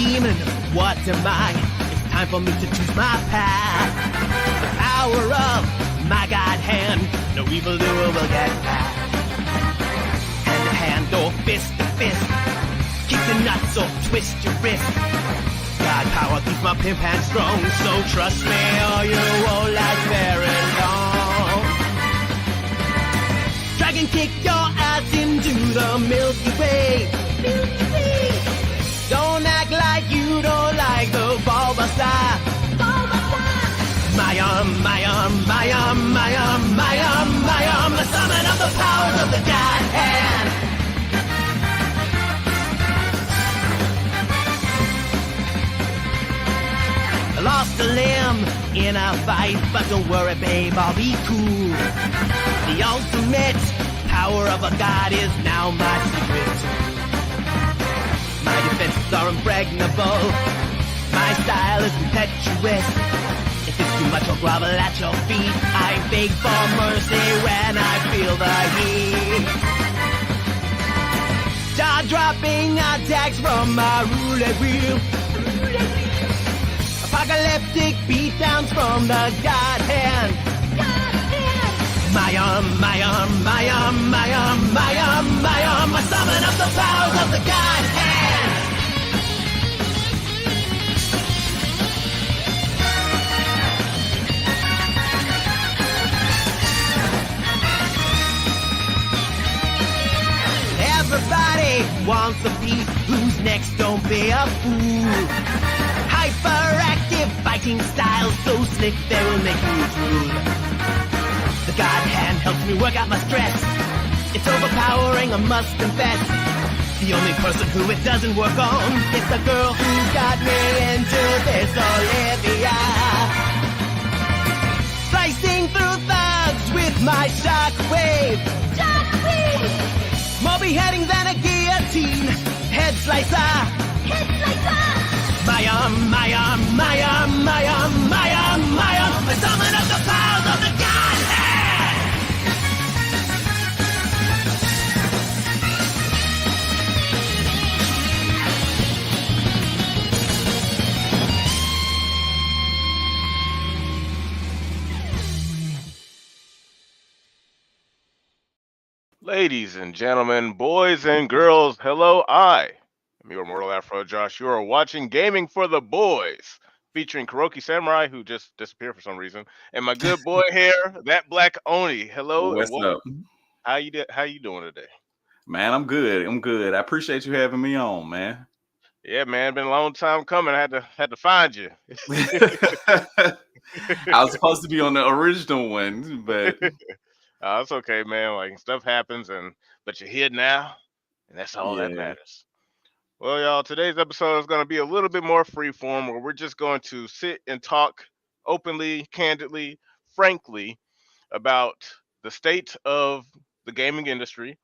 demon, what am I? It's time for me to choose my path. The power of my God hand, no evildoer will get past. Hand to hand or fist to fist, kick the nuts or twist your wrist. God power keeps my pimp hand strong, so trust me or you won't last very long. Dragon kick your ass into the Milky Way. Milky Way. Don't act like you don't like the Bulbasaur. My arm, my arm, my arm, my arm, my arm, my arm, the summon of the powers of the God hand. I lost a limb in a fight, but don't worry, babe, I'll be cool. The ultimate power of a god is now my secret tool. My defenses are impregnable. My style is impetuous. If it's too much, I'll grovel at your feet. I beg for mercy when I feel the heat. Jaw-dropping attacks from my roulette wheel. Apocalyptic beatdowns from the God hand. My arm, my arm, my arm, my arm, my arm, my arm, I summon up the powers of the God hand. Everybody wants a piece. Who's next? Don't be a fool. Hyperactive fighting styles, so slick they will make you drool. The God hand helps me work out my stress. It's overpowering, I must confess. The only person who it doesn't work on is the girl who got me into this Olivia. Slicing through thugs with my shockwave. Shockwave! More beheading than a guillotine. Head slicer. Head slicer. My arm, my arm, my arm, my arm, my arm, my arm. I summon up the powers of the God hand. Ladies and gentlemen, boys and girls, hello, I am your mortal Afro Josh. You are watching Gaming for the Boys, featuring Kuroki Samurai, who just disappeared for some reason, and my good boy here, that Black Oni. Hello, What's up? How you doing today? Man, I'm good. I'm good. I appreciate you having me on, man. Yeah, man, been a long time coming. I had to find you. I was supposed to be on the original one, but It's okay, man. Like stuff happens, but you're here now, and that's all that yeah. matters. Well, y'all, today's episode is going to be a little bit more freeform, where we're just going to sit and talk openly, candidly, frankly about the state of the gaming industry,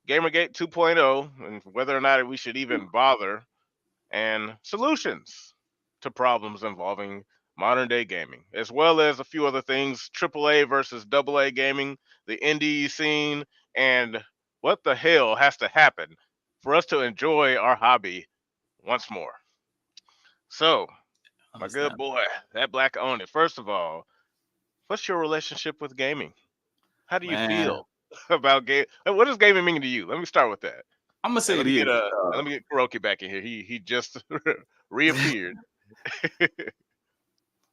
Gamergate 2.0, and whether or not we should even bother, and solutions to problems involving modern day gaming, as well as a few other things, AAA versus AA gaming, the indie scene, and what the hell has to happen for us to enjoy our hobby once more. So, my good boy, that Black Owned It. First of all, what's your relationship with gaming? How do you feel about game? What does gaming mean to you? Let me start with that. I'm gonna say let me get Kuroki back in here. He just reappeared.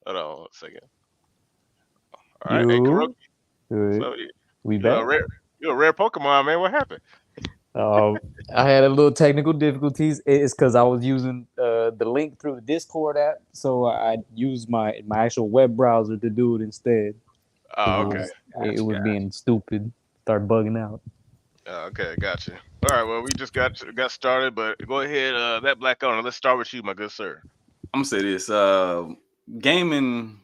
Hold on a second. All right, hey Kuroki. So you're a rare Pokemon, man. What happened? I had a little technical difficulties. It's because I was using the link through the Discord app, so I used my actual web browser to do it instead. Oh, okay. It was being stupid. Start bugging out. Okay, gotcha. All right, well, we just got started, but go ahead, that Black Owner. Let's start with you, my good sir. I'm gonna say this: gaming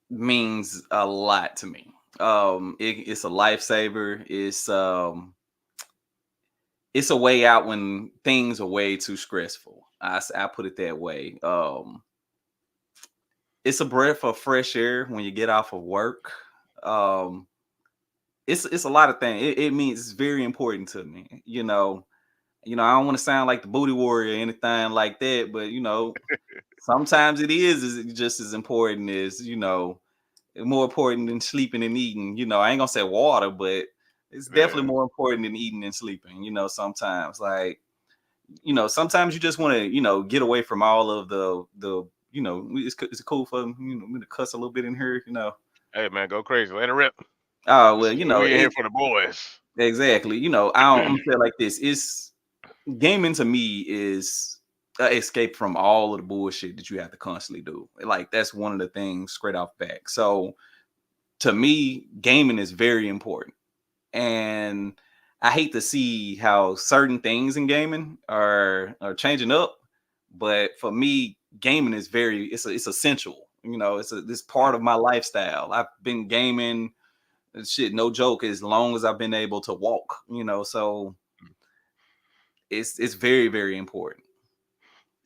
means a lot to me. It's a lifesaver. It's a way out when things are way too stressful. I put it that way. It's a breath of fresh air when you get off of work. It's a lot of things. It means it's very important to me, you know. I don't want to sound like the booty warrior or anything like that, but sometimes it is just as important as more important than sleeping and eating. I ain't gonna say water, but it's Yeah, definitely more important than eating and sleeping. Sometimes sometimes you just want to get away from all of the it's cool for me to cuss a little bit in here. hey man, go crazy, let it rip. Oh well, We in here for the boys. exactly. I'm gonna say it like this: it's gaming to me is escape from all of the bullshit that you have to constantly do. Like that's one of the things straight off back. So to me, gaming is very important, and I hate to see how certain things in gaming are changing up. But for me, gaming is it's essential. This part of my lifestyle. I've been gaming shit, no joke, as long as I've been able to walk. So it's very, very important.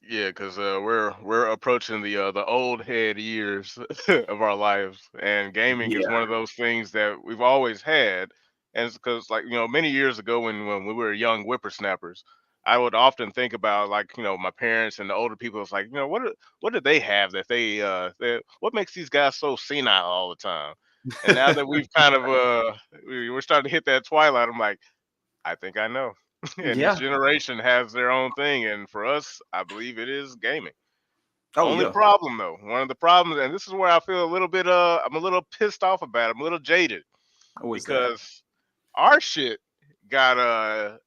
Yeah, because we're approaching the old head years of our lives, and gaming is Yeah. one of those things that we've always had. And it's because, like, many years ago when we were young whippersnappers, I would often think about, like, my parents and the older people. It's like, what did they have that what makes these guys so senile all the time? And now that we've kind of we're starting to hit that twilight, I'm like, I think I know. And each Yeah. generation has their own thing, and for us, I believe it is gaming. Oh Only yeah. problem though, one of the problems, and this is where I feel a little bit I'm a little pissed off about it. I'm a little jaded What's that? because our shit got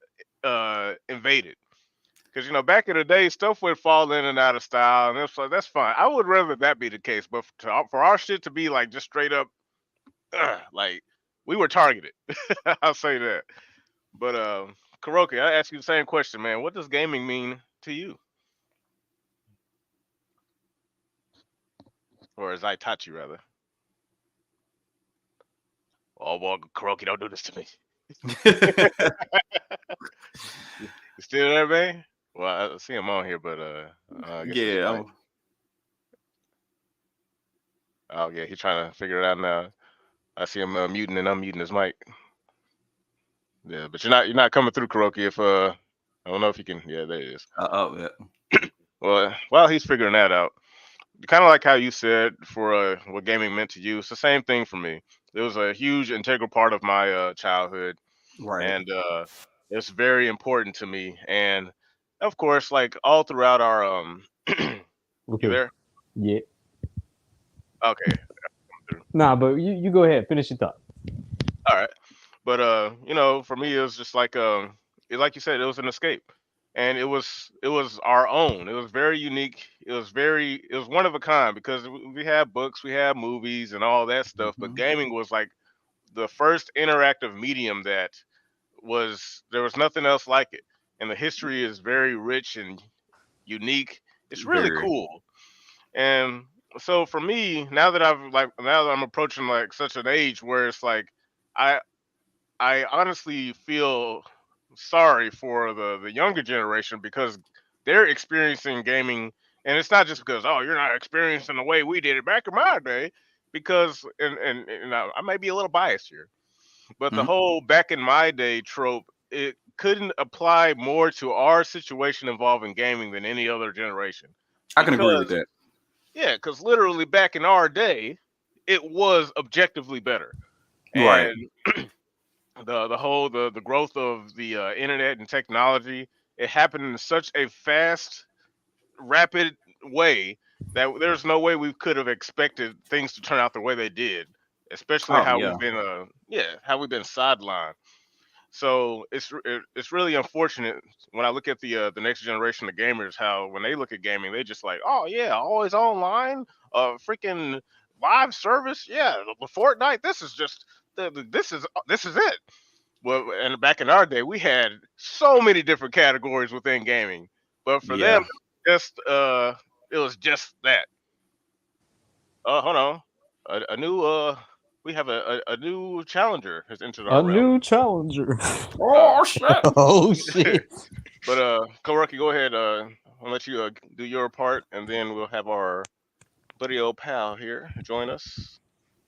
invaded. Because back in the day, stuff would fall in and out of style, and it's like that's fine. I would rather that be the case, but for our shit to be like just straight up, like we were targeted. I'll say that. But Kuroki, I ask you the same question, man. What does gaming mean to you, or as Itachi rather? Oh boy, Kuroki, don't do this to me. You still there, man? Well, I see him on here, but I guess his Yeah. mic. Oh yeah, he's trying to figure it out now. I see him muting and unmuting his mic. Yeah, but you're not coming through, Kuroki. If I don't know if you can. Yeah, there it is. Oh yeah. Well, while he's figuring that out, kind of like how you said for what gaming meant to you, it's the same thing for me. It was a huge integral part of my childhood, Right. and it's very important to me. And of course, like all throughout our you Okay. there? Yeah. Okay, Nah, but you go ahead. Finish your thought. all right. But for me, it was just like like you said, it was an escape, and it was our own. It was very unique. It was one of a kind because we had books, we had movies, and all that stuff. But Hmm. gaming was like the first interactive medium that there was nothing else like it, and the history is very rich and unique. It's really Very. cool. And so for me, now that I'm approaching like such an age where it's like I I honestly feel sorry for the younger generation because they're experiencing gaming, and it's not just because, oh, you're not experiencing the way we did it back in my day, because and I may be a little biased here, but the Mhm. whole back in my day trope, it couldn't apply more to our situation involving gaming than any other generation, I can agree with because that. yeah, because literally back in our day, it was objectively better, Right. and the growth of the internet and technology, it happened in such a fast, rapid way that there's no way we could have expected things to turn out the way they did, especially Oh how yeah. we've been how we've been sidelined. So it's really unfortunate when I look at the next generation of gamers, how when they look at gaming, they just like, oh yeah, always online, freaking live service, yeah, the Fortnite. This is just this is it. Well, and back in our day, we had so many different categories within gaming, but for them, Yeah. it was just that. Hold on, a new we have a new challenger has entered our A realm. new challenger. Uh, Oh shit. Oh shit. but Koroki, go ahead. I'll let you do your part, and then we'll have our buddy old pal here join us.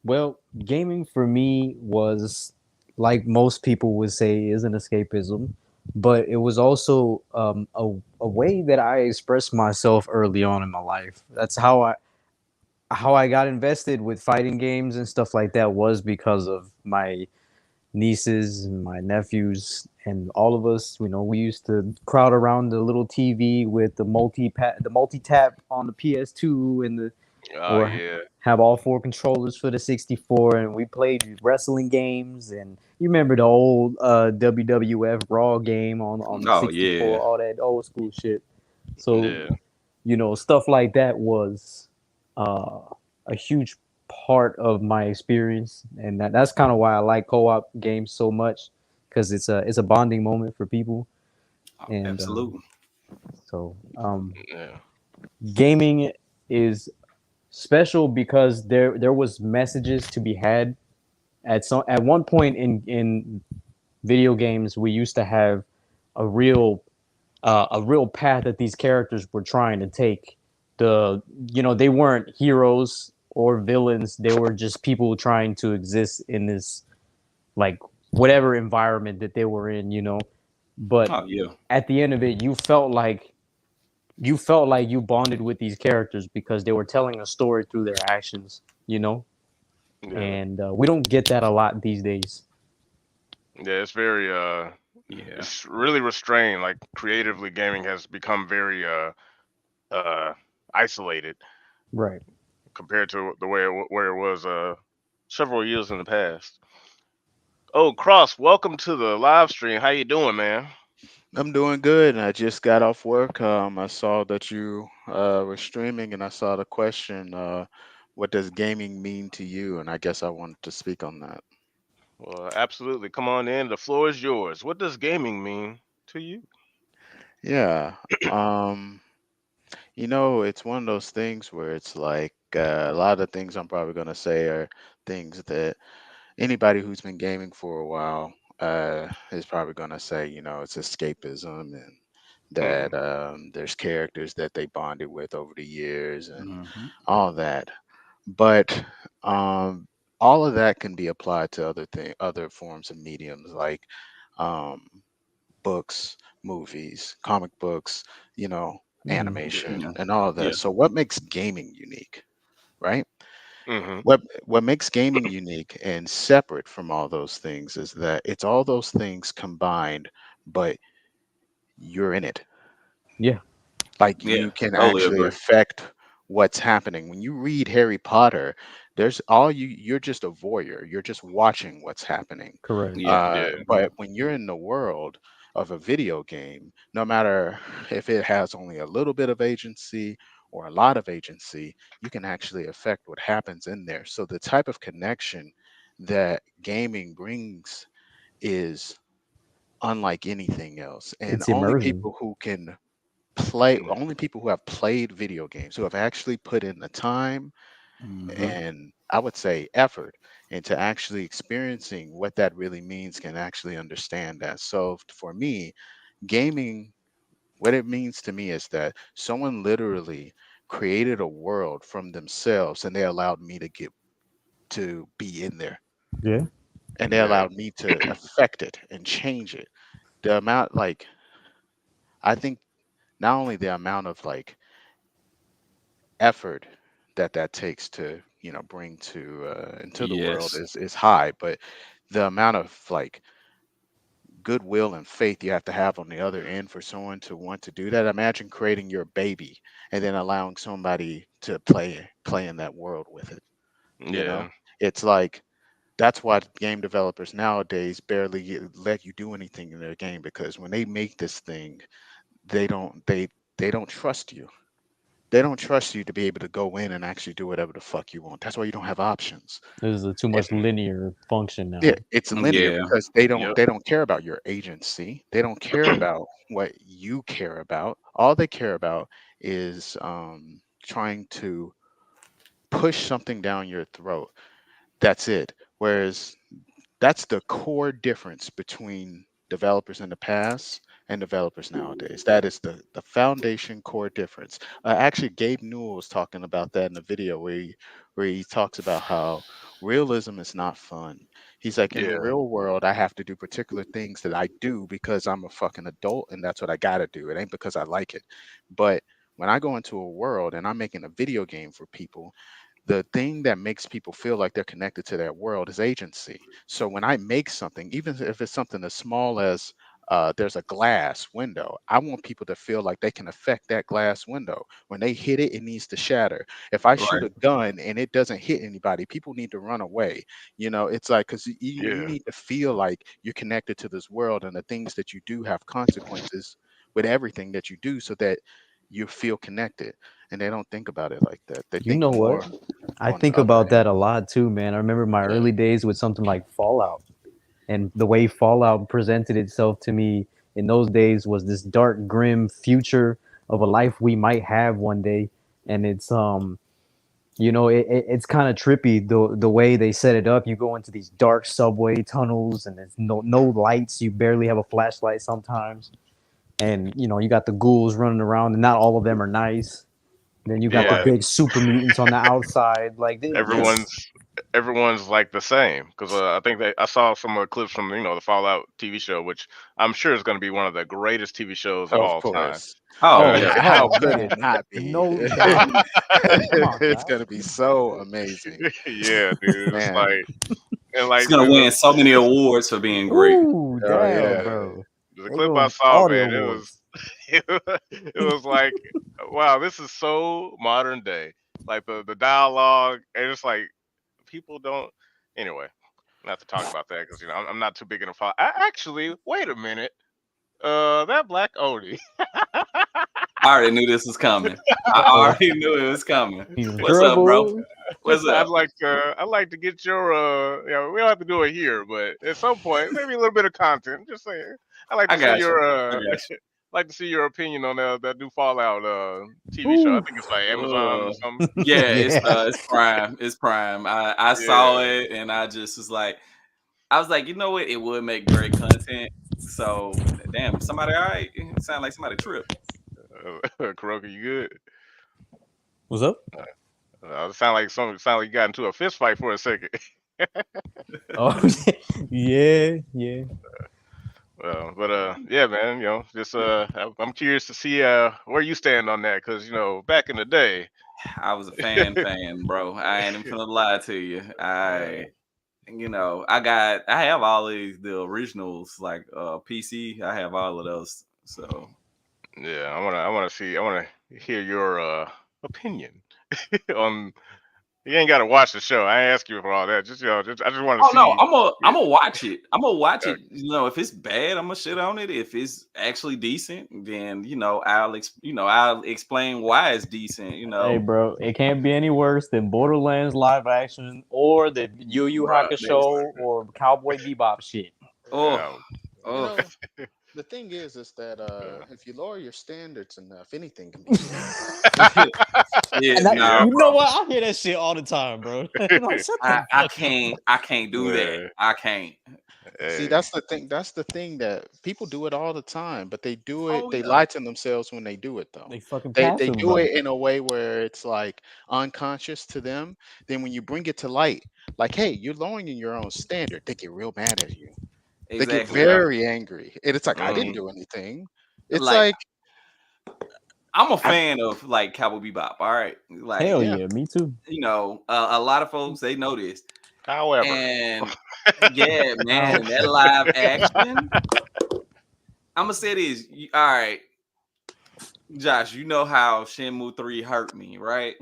Well, gaming for me was like most people would say is an escapism. but it was also a way that I expressed myself early on in my life. That's how I got invested with fighting games and stuff like that, was because of my nieces and my nephews and all of us. You know, we used to crowd around the little TV with the multi tap on the PS2 and the Oh or yeah, have all four controllers for the 64, and we played wrestling games. And you remember the old WWF Raw game on the Oh 64, yeah. all that old school shit. So, yeah, you know, stuff like that was uh, a huge part of my experience, and that's kind of why I like co-op games so much, because it's a bonding moment for people. Oh, And absolutely. so yeah. gaming is special because there was messages to be had at one point in video games. We used to have a real path that these characters were trying to take. They weren't heroes or villains, they were just people trying to exist in this, like, whatever environment that they were in, but Oh yeah. at the end of it, you felt like you bonded with these characters because they were telling a story through their actions, Yeah, and we don't get that a lot these days. yeah, it's very Yeah. it's really restrained. Like creatively, gaming has become very uh isolated Right. compared to the way where it was several years in the past. Oh, Cross, welcome to the live stream. How you doing, man? I'm doing good. I just got off work. I saw that you were streaming, and I saw the question, "What does gaming mean to you?" And I guess I wanted to speak on that. Well, absolutely. Come on in. The floor is yours. What does gaming mean to you? Yeah. Um, it's one of those things where it's like a lot of things I'm probably going to say are things that anybody who's been gaming for a while is probably going to say, it's escapism, and Hmm. that there's characters that they bonded with over the years and Hmm. all that. But um, all of that can be applied to other forms of mediums like um, books, movies, comic books, you know, Hmm. animation, Yeah. and all of Yeah. that. So, what makes gaming unique, right? Hmm. What makes gaming unique and separate from all those things is that it's all those things combined, but you're in it. Yeah. Like Yeah. you can Totally actually agree. affect what's happening. When you read Harry Potter, there's all you're just a voyeur. You're just watching what's happening. Correct. Yeah. Yeah. But when you're in the world of a video game, no matter if it has only a little bit of agency or a lot of agency, you can actually affect what happens in there. So the type of connection that gaming brings is unlike anything else. And It's immersion. only people who have played video games, who have actually put in the time Hmm. and I would say effort into actually experiencing what that really means, can actually understand that. So for me, gaming, what it means to me is that someone literally created a world from themselves and they allowed me to be in there, Yeah. and they Yeah. allowed me to affect it and change it. The amount, like, I think not only the amount of like effort that takes to bring to into the world Yes. is high, but the amount of like goodwill and faith you have to have on the other end for someone to want to do that. Imagine creating your baby and then allowing somebody to play in that world with it. you know Yeah. it's like, that's why game developers nowadays barely let you do anything in their game, because when they make this thing, they don't trust you. They don't trust you to be able to go in and actually do whatever the fuck you want. That's why you don't have options. There's a too And much linear function yeah, now. it's linear Yeah. because they don't Yep. they don't care about your agency. They don't care about what you care about. All they care about is trying to push something down your throat. That's it. Whereas that's the core difference between developers in the past and developers nowadays. That is the foundation core difference. Actually, Gabe Newell was talking about that in the video where he talks about how realism is not fun. He's like, in the Yeah. real world, I have to do particular things that I do because I'm a fucking adult and that's what I gotta do. It ain't because I like it. But when I go into a world and I'm making a video game for people, the thing that makes people feel like they're connected to that world is agency. So when I make something, even if it's something as small as there's a glass window, I want people to feel like they can affect that glass window. When they hit it, it needs to shatter. If I shoot Right. a gun and it doesn't hit anybody, people need to run away. It's like, because you Yeah. need to feel like you're connected to this world, and the things that you do have consequences with everything that you do, so that you feel connected. And they don't think about it like that. They You think know more what? I on the think other about that end. a lot too, man. I remember my Yeah. early days with something like Fallout, and the way Fallout presented itself to me in those days was this dark, grim future of a life we might have one day. And it's it's kind of trippy the way they set it up. You go into these dark subway tunnels, and there's no lights. You barely have a flashlight sometimes, and you got the ghouls running around, and not all of them are nice. Then you got the Yeah. big super mutants on the outside. Like Yeah. Everyone's everyone's like the same because I think I saw some of the clips from the Fallout TV show, which I'm sure is going to be one of the greatest TV shows of Of all time. course. Oh Oh, yeah. How oh could it man, not be? no doubt. Come on, It's guys. gonna be so amazing, Yeah, dude. It's man. like and It's like gonna win so many awards for being great. Ooh, Oh damn, yeah. bro. the They clip I going saw, all the man. It was awards. it was like, wow, this is so modern day. Like the dialogue, and it's like people don't. Anyway, not to talk about that because I'm not too big in a fall. Actually, wait a minute. That Black Odie. I already knew this was coming. I Uh-oh. already knew it was coming. He's in What's up, bro? trouble. What's up? I'd like to get your we don't have to do it here, but at some point, maybe a little bit of content. Just saying. I'd like I to see got you. your I got you. like to see your opinion on that new Fallout TV show. I Ooh. think it's like Amazon or something. Yeah, Yeah. it's Prime. It's Prime. I saw Yeah. it and I just was like, I was like, you know what? It would make great content. So damn, somebody all right? It sound like somebody tripped. Kuroka, you good? What's up? It sound like you got into a fist fight for a second. Oh, yeah. But yeah, man, just I'm curious to see where you stand on that because back in the day, I was a fan, bro. I ain't even gonna lie to you. I have all of the originals like PC. I have all of those. So yeah, I want to hear your opinion on. You ain't got to watch the show. I ain't ask you for all that. I just want to oh no, see. I'm gonna watch it. I'm gonna watch Uh, it. If it's bad, I'm gonna shit on it. If it's actually decent, then I'll explain why it's decent. Hey, bro, it can't be any worse than Borderlands live action or the Yu Yu Bruh, Hakusho or Cowboy Bebop shit. oh, You oh, know, the thing is that if you lower your standards enough, anything can be. yeah, And that, no, you know what? I hear that shit all the time, bro. I'm like, shut the I fuck can't do that. Yeah. I can't. See, Hey, that's the thing. That's the thing that people do it all the time, but they do it. Oh They yeah, lie to themselves when they do it, though. They fucking They passive do about it it. in a way where it's like unconscious to them. Then when you bring it to light, like, hey, you're lowering your own standard, they get real mad at you. They get exactly. yeah. very angry, and it's like, I didn't Mhm. do anything. It's Like like, I'm a I, fan of like Cowboy Bebop. All right, like Hell yeah, yeah, me too. a lot of folks they know this, However, and yeah, How? man, that live action. I'm gonna say this. All right, Josh, you know how Shenmue 3 hurt me, right?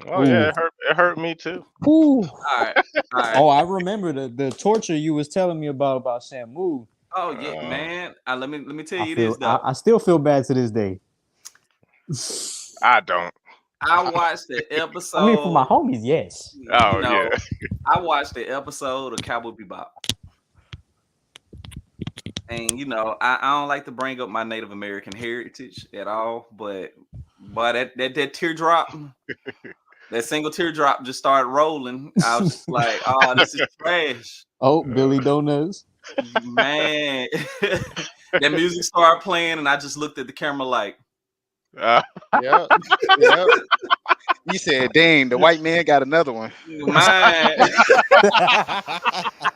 oh Ooh. yeah, it hurt me too. Ooh. All right, all right. Oh, I remember the torture you was telling me about Shamu. Oh yeah, Uh, man. Let me tell you this I, though. I still feel bad to this day. I don't. I watched the I mean, for my episode. homies, yes. Oh yeah. I watched the episode of Cowboy Bebop, and I don't like to bring up my Native American heritage at all, but that teardrop, that single teardrop just started rolling. I was just like, oh, this is trash, Oh, Billy Donuts. man. That music started playing, and I just looked at the camera like, Uh, yeah, yeah. You said, dang, the white man got another one. man.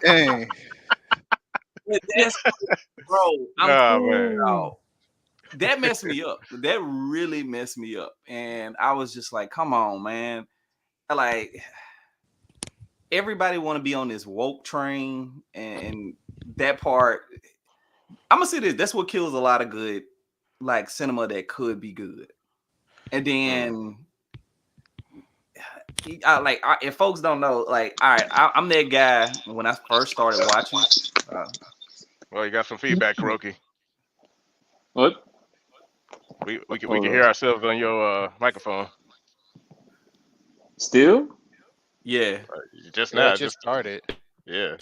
Dang. That's bro. I'm Oh man. oh, that messed me up. That really messed me up. And I was just like, come on, man. Like everybody want to be on this woke train, and that part. I'm gonna say this. That's what kills a lot of good, like cinema that could be good. And then, if folks don't know, like, all right, I'm that guy when I first started watching. Uh, Well, you got some feedback, Kuroki. What? We can Hold hear up. ourselves on your microphone. Still? yeah, Just Yeah, it now, just just started. yeah.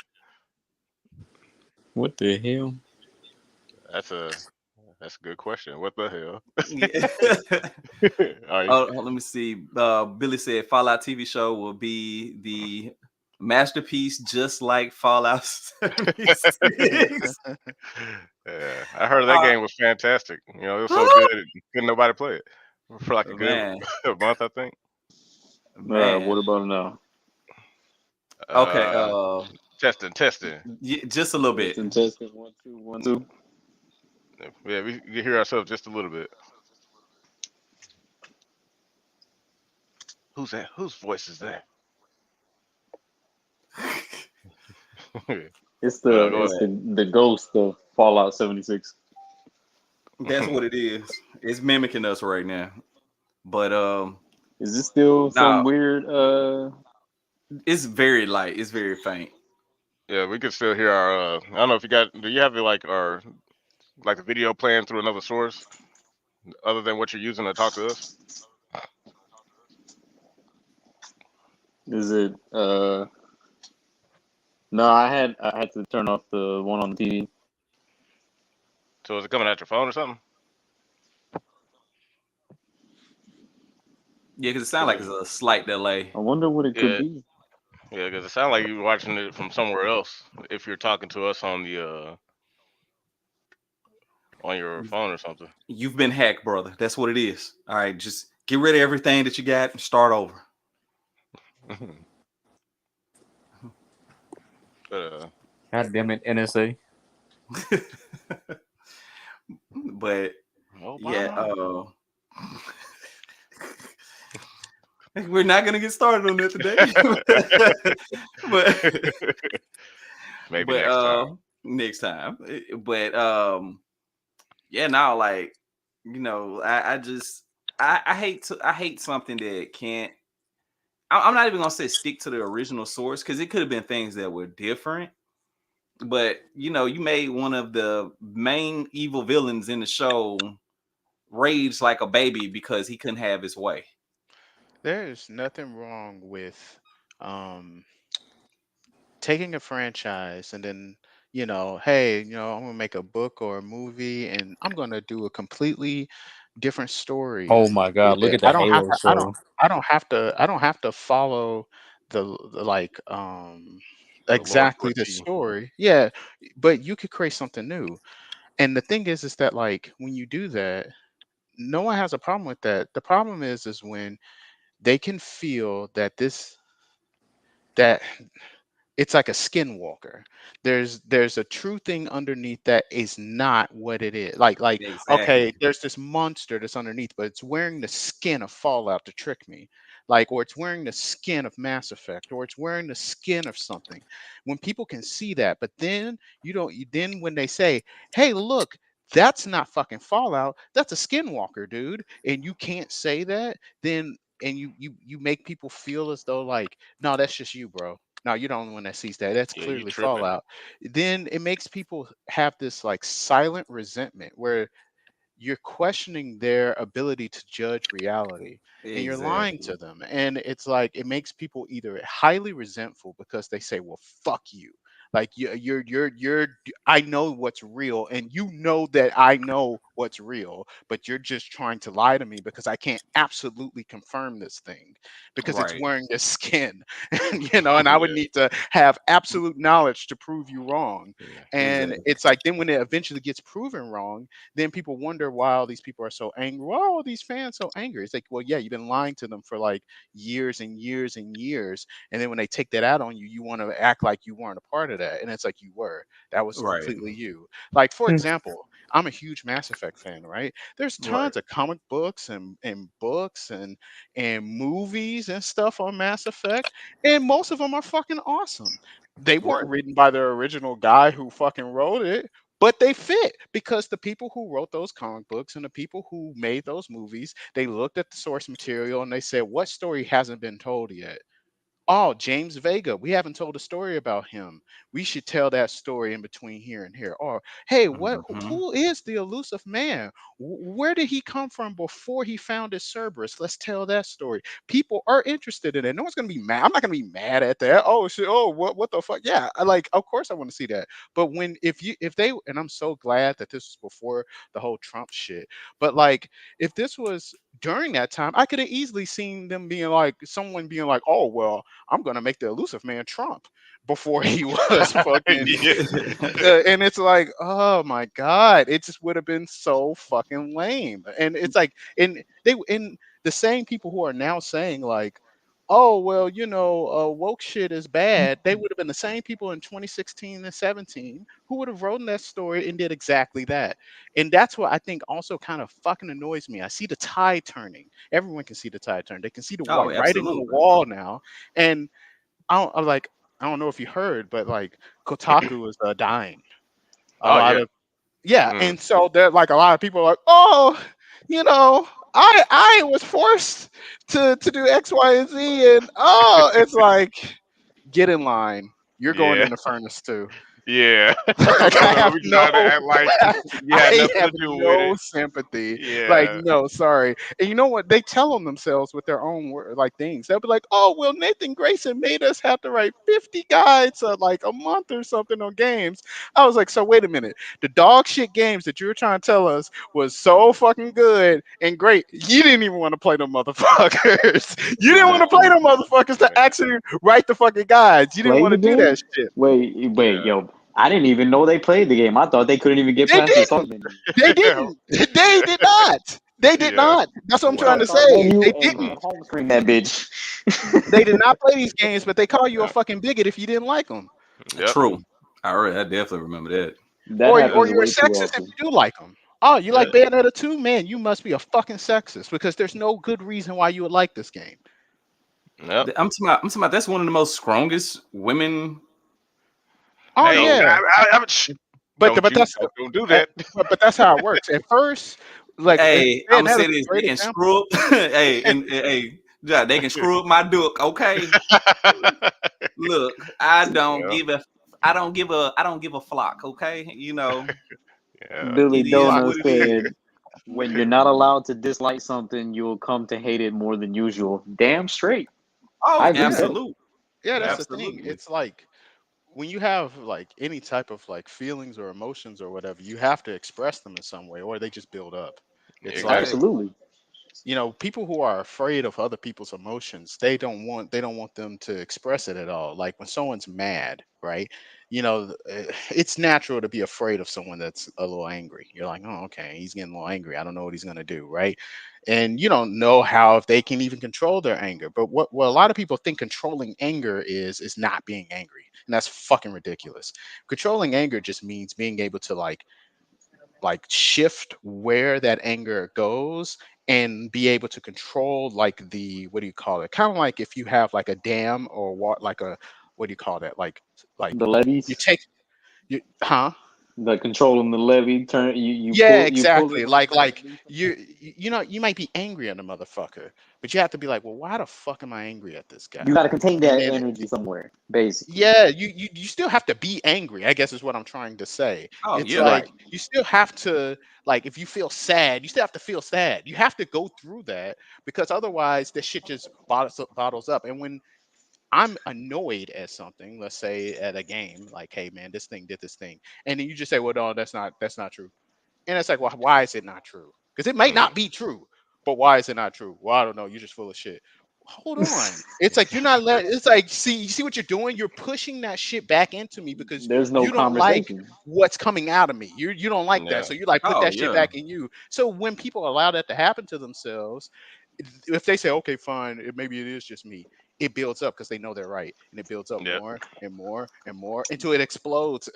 What the hell? That's a that's a good question. What the hell? yeah. Are you? Oh, let me see. Billy said Fallout TV show will be the masterpiece, just like Fallout 76. Yeah, I heard that Uh, game was fantastic. You know, it was so good, couldn't nobody play it for like a good man, a month, I think. What man. about now? Okay, Uh, testing. just a little bit. Testing, testing. 1, 2, 1, 2. Yeah, we can hear ourselves just a little bit. Who's that? Whose voice is that? It's Go Man, the ghost of Fallout 76. that's ahead. what it is. It's mimicking us right now. But Is this still some now weird it's very light. It's very faint. Yeah, we can still hear our. I don't know if you got. Do you have like our like the video playing through another source other than what you're using to talk to us? is it no, I had to turn off the one on the TV. So is it coming out your phone or something? Yeah, because it sounds like Cause it's a slight delay. I wonder what it could yeah, be. yeah, because it sounds like you're watching it from somewhere else. If you're talking to us on your You've, phone or something. you've been hacked, brother. That's what it is. All right, just get rid of everything that you got and start over. But God damn it, NSA. But yeah, Obama. we're not gonna get started on that today. but Maybe but next time. next time. But yeah, now like I just I hate something that can't. I'm not even gonna say stick to the original source because it could have been things that were different. But you made one of the main evil villains in the show rage like a baby because he couldn't have his way. There's nothing wrong with um taking a franchise and then, hey, I'm gonna make a book or a movie and I'm gonna do a completely different story Oh my with god, look it. at the Halo show. I don't have to follow the like The Lord to a exactly the T. story. Yeah, but you could create something new. And the thing is that like when you do that, no one has a problem with that. The problem is when they can feel that that it's like a skinwalker. There's a true thing underneath that is not what it is. Like okay, Exactly. there's this monster that's underneath, but it's wearing the skin of Fallout to trick me. Like, or it's wearing the skin of Mass Effect, or it's wearing the skin of something. When people can see that, but then you don't. Then when they say, "Hey, look, that's not fucking Fallout. That's a skinwalker, dude," and you can't say that, then and you make people feel as though like, no, that's just you, bro. No, you're the only one that sees that. That's Yeah, you clearly tripping. Fallout. Then it makes people have this like silent resentment where you're questioning their ability to judge reality and you're lying Exactly. to them. And it's like it makes people either highly resentful because they say, well, fuck you. Like I know what's real and you know that I know what's real, but you're just trying to lie to me because I can't absolutely confirm this thing because it's Right. wearing this skin, and I would need to have absolute knowledge to prove you wrong. Yeah. And Exactly. it's like then when it eventually gets proven wrong, then people wonder why all these people are so angry. Why are all these fans so angry? It's like, well, yeah, you've been lying to them for like years and years and years, and then when they take that out on you, you want to act like you weren't a part of that, and it's like you were. That was Right. completely you. Like for example, I'm a huge Mass Effect fan, right? There's Right. tons of comic books and books and movies and stuff on Mass Effect, and most of them are fucking awesome. They Right. weren't written by the original guy who fucking wrote it, but they fit because the people who wrote those comic books and the people who made those movies, they looked at the source material and they said, what story hasn't been told yet? Oh, James Vega, we haven't told a story about him. We should tell that story in between here and here. Or, hey, Hmm. who is the elusive man? Where did he come from before he founded Cerberus? Let's tell that story. People are interested in it. No one's gonna be mad. I'm not gonna be mad at that. Oh shit. Oh, what the fuck? Yeah, of course I want to see that. But if they, and I'm so glad that this was before the whole Trump shit. But like if this was during that time, I could have easily seen them being like someone being like, oh well, I'm gonna make the elusive man Trump before he was fucking. Yeah. And it's like, oh my god, it just would have been so fucking lame. And it's like, and the same people who are now saying like, oh well, woke shit is bad. They would have been the same people in 2016 and 17 who would have written that story and did exactly that. And that's what I think also kind of fucking annoys me. I see the tide turning. Everyone can see the tide turn. They can see the Oh, white writing on the absolutely. wall now. And I don't know if you heard, but like Kotaku is dying. A Oh lot yeah. of yeah, Mm. and so there like a lot of people are like, oh, you know, I was forced to do X, Y, and Z, and oh, it's like get in line. You're going Yeah. in the furnace too. Yeah. Like I have We no, trying to act like you had I nothing have to do with no it. sympathy. Like Yeah. no, sorry. And you know what? They tell on themselves with their own like things. They'll be like, "Oh, well, Nathan Grayson made us have to write 50 guides like a month or something on games." I was like, "So wait a minute. The dog shit games that you were trying to tell us was so fucking good and great. You didn't even want to play them motherfuckers. You didn't want to play Exactly. them motherfuckers to actually write the fucking guides. You didn't Play want the to do game? that shit." Wait, Yeah. yo. I didn't even know they played the game. I thought they couldn't even get They past the start didn't. menu. They didn't. They did not. They did Yeah. not. That's what I'm Get to trying the to Wow. start say. menu They and Huh. didn't. home screen that bitch. They did not play these games, but they call you a Yeah. fucking bigot if you didn't like them, Yep. True. I definitely remember that. That Yep. or happens you're a way too sexist if often. you do like them. Oh, you Yeah. like Bayonetta 2? Man, you must be a fucking sexist because there's no good reason why you would like this game. Yep. I'm talking about that's one of the most strongest women. Oh You Hey, know, yeah, but don't you that's don't do uh, that. but that's how it works. At first, like hey, I'm gonna Bayonetta's say a this: they great can example. screw up. hey, hey, yeah, they can screw up my duck. Okay, look, Yeah. I don't give a flock. Okay, Yeah. Billy it is Fuck. Donut what it is. said, when you're not allowed to dislike something, you'll come to hate it more than usual. Damn straight. I Oh, agree with Yeah, that. absolutely, yeah, that's Yeah. the thing. absolutely. It's like when you have like any type of like feelings or emotions or whatever, you have to express them in some way, or they just build up. It's like Exactly. Absolutely. people who are afraid of other people's emotions, they don't want them to express it at all. Like when someone's mad, right? It's natural to be afraid of someone that's a little angry. You're like, oh, okay, he's getting a little angry. I don't know what he's gonna do, right? And you don't know how if they can even control their anger. But what a lot of people think controlling anger is not being angry, and that's fucking ridiculous. Controlling anger just means being able to like shift where that anger goes and be able to control like the what do you call it, kind of like if you have like a dam or what, like a what do you call that, like The you levies, take you huh. the controlling the levy, turn Yeah, you pull it exactly. when it's Like underneath it. you might be angry at the motherfucker, but you have to be like, well, why the fuck am I angry at this You guy? got to contain And that then energy somewhere, basically. yeah, you still have to be angry, I guess is what I'm trying to say. Oh It's yeah, like Right. you still have to, like if you feel sad, you still have to feel sad. You have to go through that because otherwise the shit just bottles up. And when I'm annoyed at something, let's say at a game, like, hey man, this thing did this thing, and then you just say, well, no, that's not true. And it's like, well, why is it not true? Because it may not be true, but why is it not true? Well, I don't know. You're just full of shit. Hold on. It's like you're not letting. It's like, you see what you're doing? You're pushing that shit back into me because There's no you don't like conversation. what's coming out of me. You don't like Yeah. that, so you like put Oh that shit yeah. back in you. So when people allow that to happen to themselves, if they say, okay, fine, maybe it is just me, it builds up because they know they're right, and it builds up Yeah. more and more and more until it explodes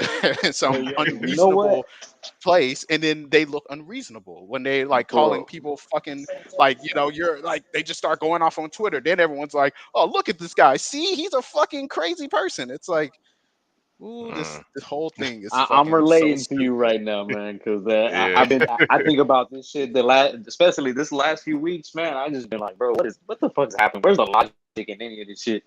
in some You know what, unreasonable place, and then they look unreasonable when they like calling bro? people fucking, like, you're like, they just start going off on Twitter. Then everyone's like, oh, look at this guy, see, he's a fucking crazy person. It's like, ooh, this Mm. whole thing is I'm fucking so relating to you stupid. right now, man, because Yeah. I think about this shit especially this last few weeks, man. I just been like, bro, what the fuck's happening? Where's the logic in any of this shit?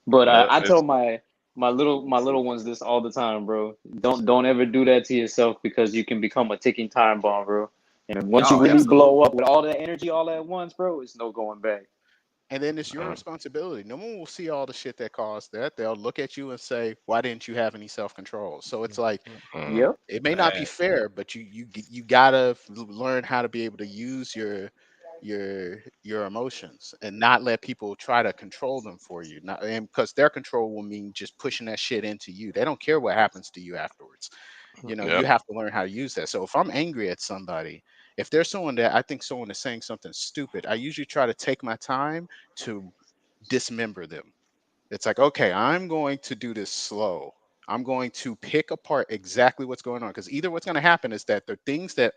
But Yeah. I tell It's my little ones this all the time, bro. Don't ever do that to yourself because you can become a ticking time bomb, bro. And once you Oh, really blow absolutely. up with all that energy all at once, bro, it's no going back. And then it's your mm, responsibility. No one will see all the shit that caused that. They'll look at you and say, why didn't you have any self-control? So it's like, mm, Yep. it may not be Man. fair, but you gotta learn how to be able to use your emotions and not let people try to control them for you. Not, and because their control will mean just pushing that shit into you. They don't care what happens to you afterwards. yeah. You have to learn how to use that. So if I'm angry at somebody, if there's someone that I think someone is saying something stupid, I usually try to take my time to dismember them. It's like, okay, I'm going to do this slow. I'm going to pick apart exactly what's going on, because either what's going to happen is that the things that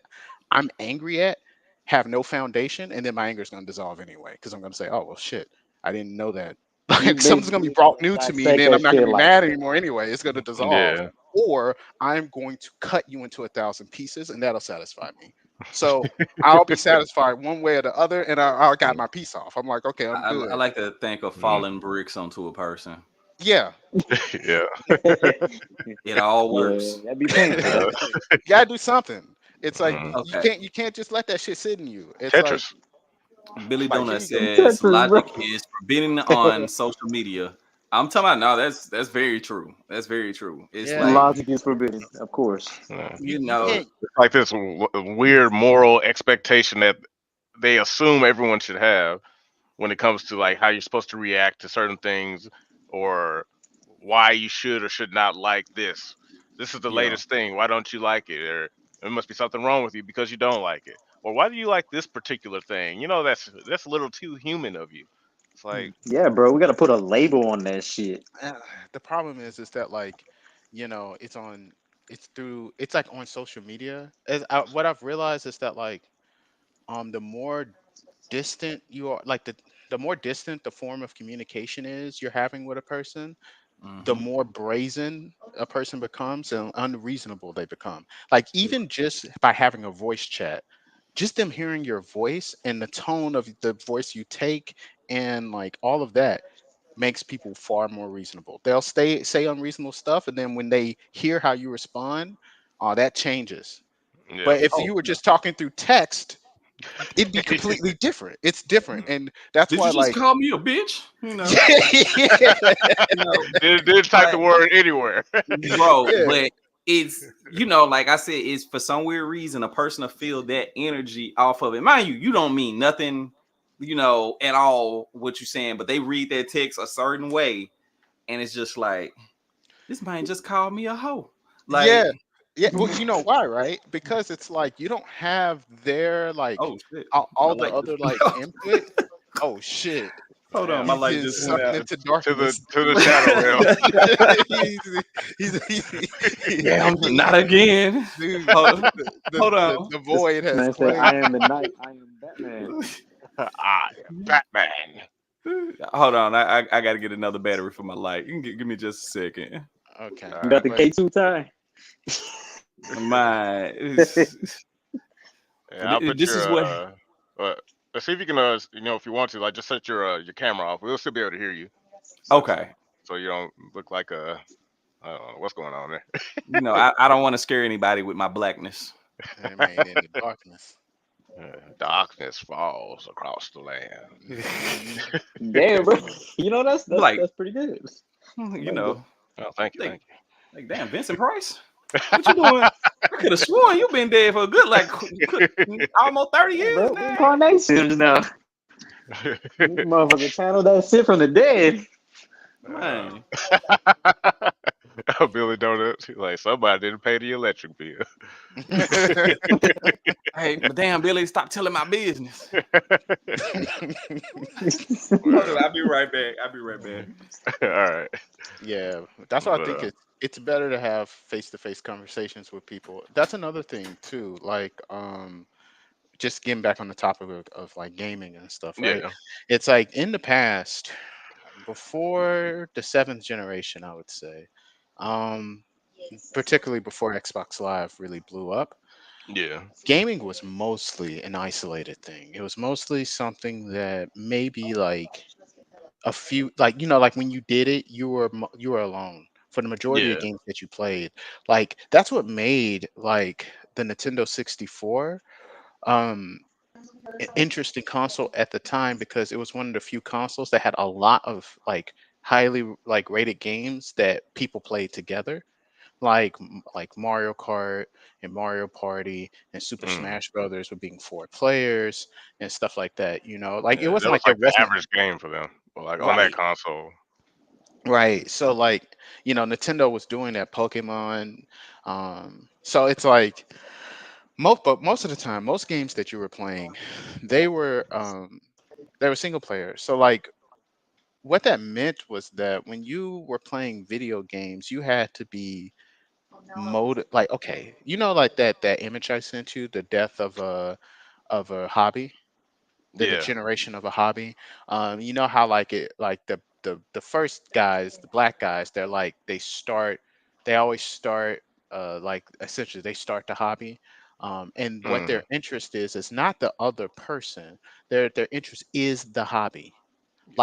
I'm angry at have no foundation, and then my anger is going to dissolve anyway, because I'm going to say, oh, well, shit, I didn't know that. You Like, something's going to be basically brought gotta new to me, and dissect then I'm that not going shit to be like, mad anymore anyway. It's going to dissolve. Yeah. Or I'm going to cut you into 1,000 pieces, and that'll satisfy me. So I'll be satisfied one way or the other, and I got my piece off. I'm like, okay, I'm I good. like to think of Mm, falling bricks onto a person. Yeah. yeah. It all yeah, works. that'd be painful. Yeah. You gotta do something. It's like Mm. Okay. you can't just let that shit sit in you. It's like, Tetris. Billy here Donut you go. says Tetris, bro. logic is forbidden on social media. I'm talking about no, that's very true. That's very true. It's Yeah, like, Logic is forbidden, of course. Yeah. you you know, can't. It's like this weird moral expectation that they assume everyone should have when it comes to like how you're supposed to react to certain things, or why you should or should not like this. This is the yeah. latest thing. Why don't you like it? Or there must be something wrong with you because you don't like it. Or why do you like this particular thing? That's a little too human of you. It's like, Yeah, bro, we gotta put a label on that shit. uh, the problem is that, like, it's like on social media. What I've realized is that, like, the more distant you are, like the more distant the form of communication is you're having with a person, the Hmm. more brazen a person becomes and unreasonable they become. Like, even just by having a voice chat, just them hearing your voice and the tone of the voice you take, and like all of that makes people far more reasonable. They'll say unreasonable stuff, and then when they hear how you respond, that changes. yeah. But if Oh, you were yeah. just talking through text, it'd be completely different. It's different, and that's Did you why, just like, call me a bitch? You know, yeah, you know, Did type the like, word anywhere. bro, yeah, but it's like I said, it's for some weird reason a person to feel that energy off of it. Mind you, you don't mean nothing, at all what you're saying, but they read that text a certain way, and it's just like, this man just called me a hoe. yeah, Like, yeah. Well, you know why, right? Because it's like you don't have their, like, oh shit, my all the light just other, went like, off. input. Oh shit, Hold on, Damn. my he's light getting just went sucked out. into To the darkness. to the shadow realm. He's Not again. dude. Hold, hold The, on. the This void has man said, claimed. "I am the night. I am Batman." I am Batman. Hold on, I got to get another battery for my light. You can give me just a second. Okay, You All got right. the but K2 tie. My Yeah, I'll put this is your what. uh let's see if you can if you want to, like, just set your camera off. We'll still be able to hear you. So Okay, so you don't look like I don't know what's going on there. I don't want to scare anybody with my blackness. I mean, in the darkness. Darkness falls across the land. Damn, bro. That's Like, that's pretty good. you Like, know, Oh, thank you, like, thank like, damn, Vincent Price, what you doing? I could have sworn you've been dead for a good almost 30 Yeah, years bro, now. reincarnations now. This motherfucker channel that shit from the dead. Man. Billy Donuts. He's like, somebody didn't pay the electric bill. Hey, but damn, Billy, stop telling my business. Hold on, Well, I'll be right back. I'll be right back. all right. Yeah, that's why I But think it's better to have face-to-face conversations with people. That's another thing too. Like, just getting back on the topic of like gaming and stuff, right? yeah, It's like in the past, before the seventh generation, I would say, um, particularly before Xbox Live really blew up, yeah, gaming was mostly an isolated thing. It was mostly something that maybe like a few, like like when you did it, you were alone for the majority of yeah, games that you played. Like that's what made like the Nintendo 64 um interesting console at the time, because it was one of the few consoles that had a lot of like highly like rated games that people played together, like like Mario Kart and Mario Party and Super mm, Smash Brothers were being 4 players and stuff like that. Like it yeah. That wasn't was like there like the wasn't. average game for them. Well, like on that Right, console. right. So like Nintendo was doing that Pokemon. So it's like most of the time, most games that you were playing, they were um they were single player. So like what that meant was that when you were playing video games, you had to be like, okay, like that image I sent you, the death of a hobby, the Yeah, degeneration of a hobby. You know how like it like the first guys, the black guys, they're like they always start like essentially they start the hobby. And what mm. their interest is not the other person. Their interest is the hobby.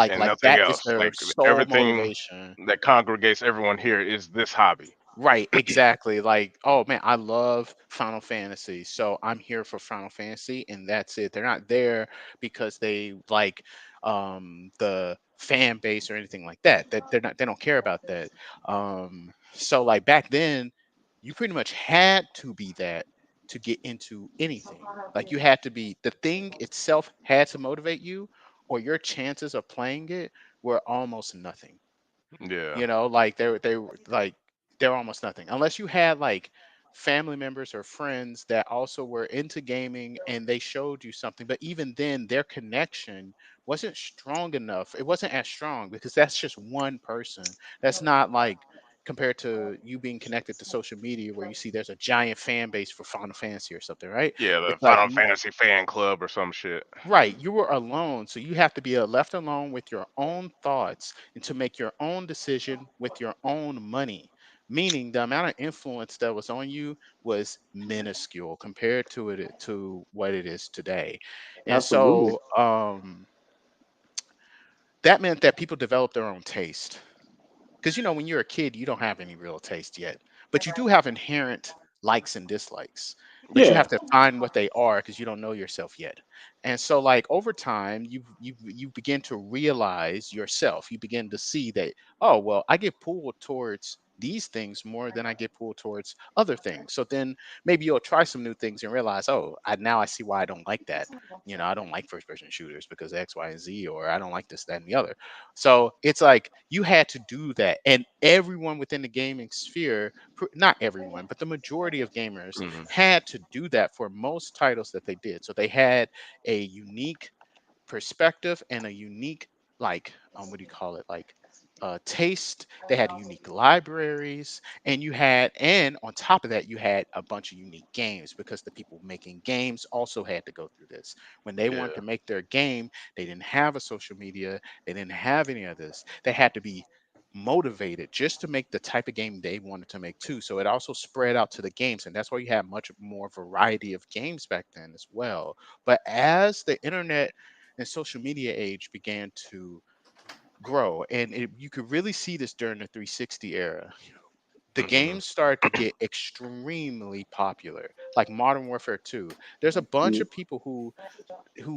And Like nothing that is else. their Like sole everything motivation. that congregates everyone here is this hobby. Right, exactly. Like, oh man, I love Final Fantasy, so I'm here for Final Fantasy, and that's it. They're not there because they like the fan base or anything like that. That they don't care about that. So like back then, you pretty much had to be that to get into anything. Like you had to be the thing itself had to motivate you, or your chances of playing it were almost nothing. Yeah, Like they're almost nothing unless you had like family members or friends that also were into gaming and they showed you something. But even then, their connection wasn't strong enough. It wasn't as strong because that's just one person. That's not like compared to you being connected to social media where you see there's a giant fan base for Final Fantasy or something, right? yeah. The It's like Final Fantasy fan club or some shit. right, you were alone, so you have to be left alone with your own thoughts and to make your own decision with your own money. Meaning, the amount of influence that was on you was minuscule compared to what it is today, and Absolutely. so that meant that people developed their own taste. Because when you're a kid, you don't have any real taste yet, but you do have inherent likes and dislikes. But you Yeah. have to find what they are because you don't know yourself yet. And so, like over time, you begin to realize yourself. You begin to see that, oh well, I get pulled towards these things more than I get pulled towards other things. So then maybe you'll try some new things and realize, oh, now I see why I don't like that. I don't like first person shooters because X, Y, and Z, or I don't like this, that, and the other. So it's like you had to do that. And everyone within the gaming sphere, not everyone, but the majority of gamers Mm. had to do that for most titles that they did. So they had a unique perspective and a unique, like, what do you call it? Like, taste. They had unique libraries, and on top of that, you had a bunch of unique games because the people making games also had to go through this. When they wanted Yeah, to make their game, they didn't have a social media, they didn't have any of this. They had to be motivated just to make the type of game they wanted to make too. So it also spread out to the games, and that's why you had much more variety of games back then as well. But as the internet and social media age began to grow, and you could really see this during the 360 era. the Hmm. games started to get extremely popular, like Modern Warfare 2. There's a bunch Yeah. of people who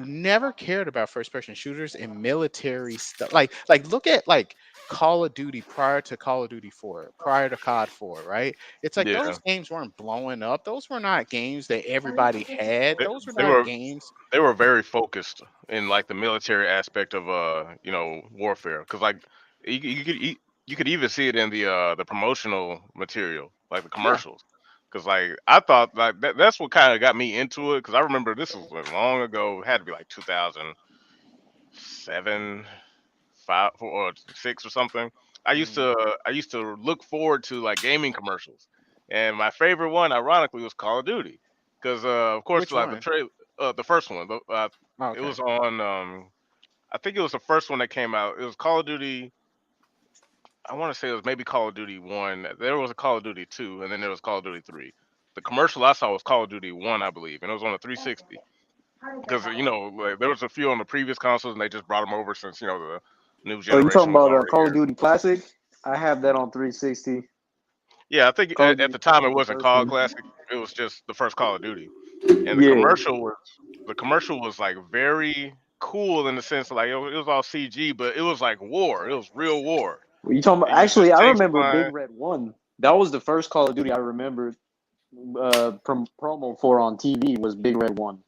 never cared about first person shooters and military stuff. Like look at like Call of Duty prior to Call of Duty 4, prior to COD 4, right? It's like Yeah, those games weren't blowing up. Those were not games that everybody had. they, Those were they not were games. they were very focused in like the military aspect of warfare, because like you could even see it in the promotional material, like the Yeah. commercials. Because like I thought like that's what kind of got me into it, because I remember this was like, long ago, it had to be like 2007, 5 or 6 or something. Mm. I used to look forward to like gaming commercials, and my favorite one, ironically, was Call of Duty, because of course Which like one? the first one, Oh, it okay. was on I think it was the first one that came out. It was Call of Duty. I want to say it was maybe Call of Duty One. There was a Call of Duty Two, and then there was Call of Duty Three. The commercial I saw was Call of Duty One, I believe, and it was on a 360. Because like, there was a few on the previous consoles, and they just brought them over since the new Oh, you talking generation was about already Call of here. Duty Classic? I have that on 360. Yeah, I think Call of at Duty the time it Classic, the wasn't first called one. Classic. It was just the first Call of Duty, and Yeah. the commercial was like very cool in the sense of like it was all CG, but it was like war. It was real war. You talking They about? used the Actually, I tanks remember Big flying. Red One. That was the first Call of Duty I remember. Promo for on TV was Big Red One.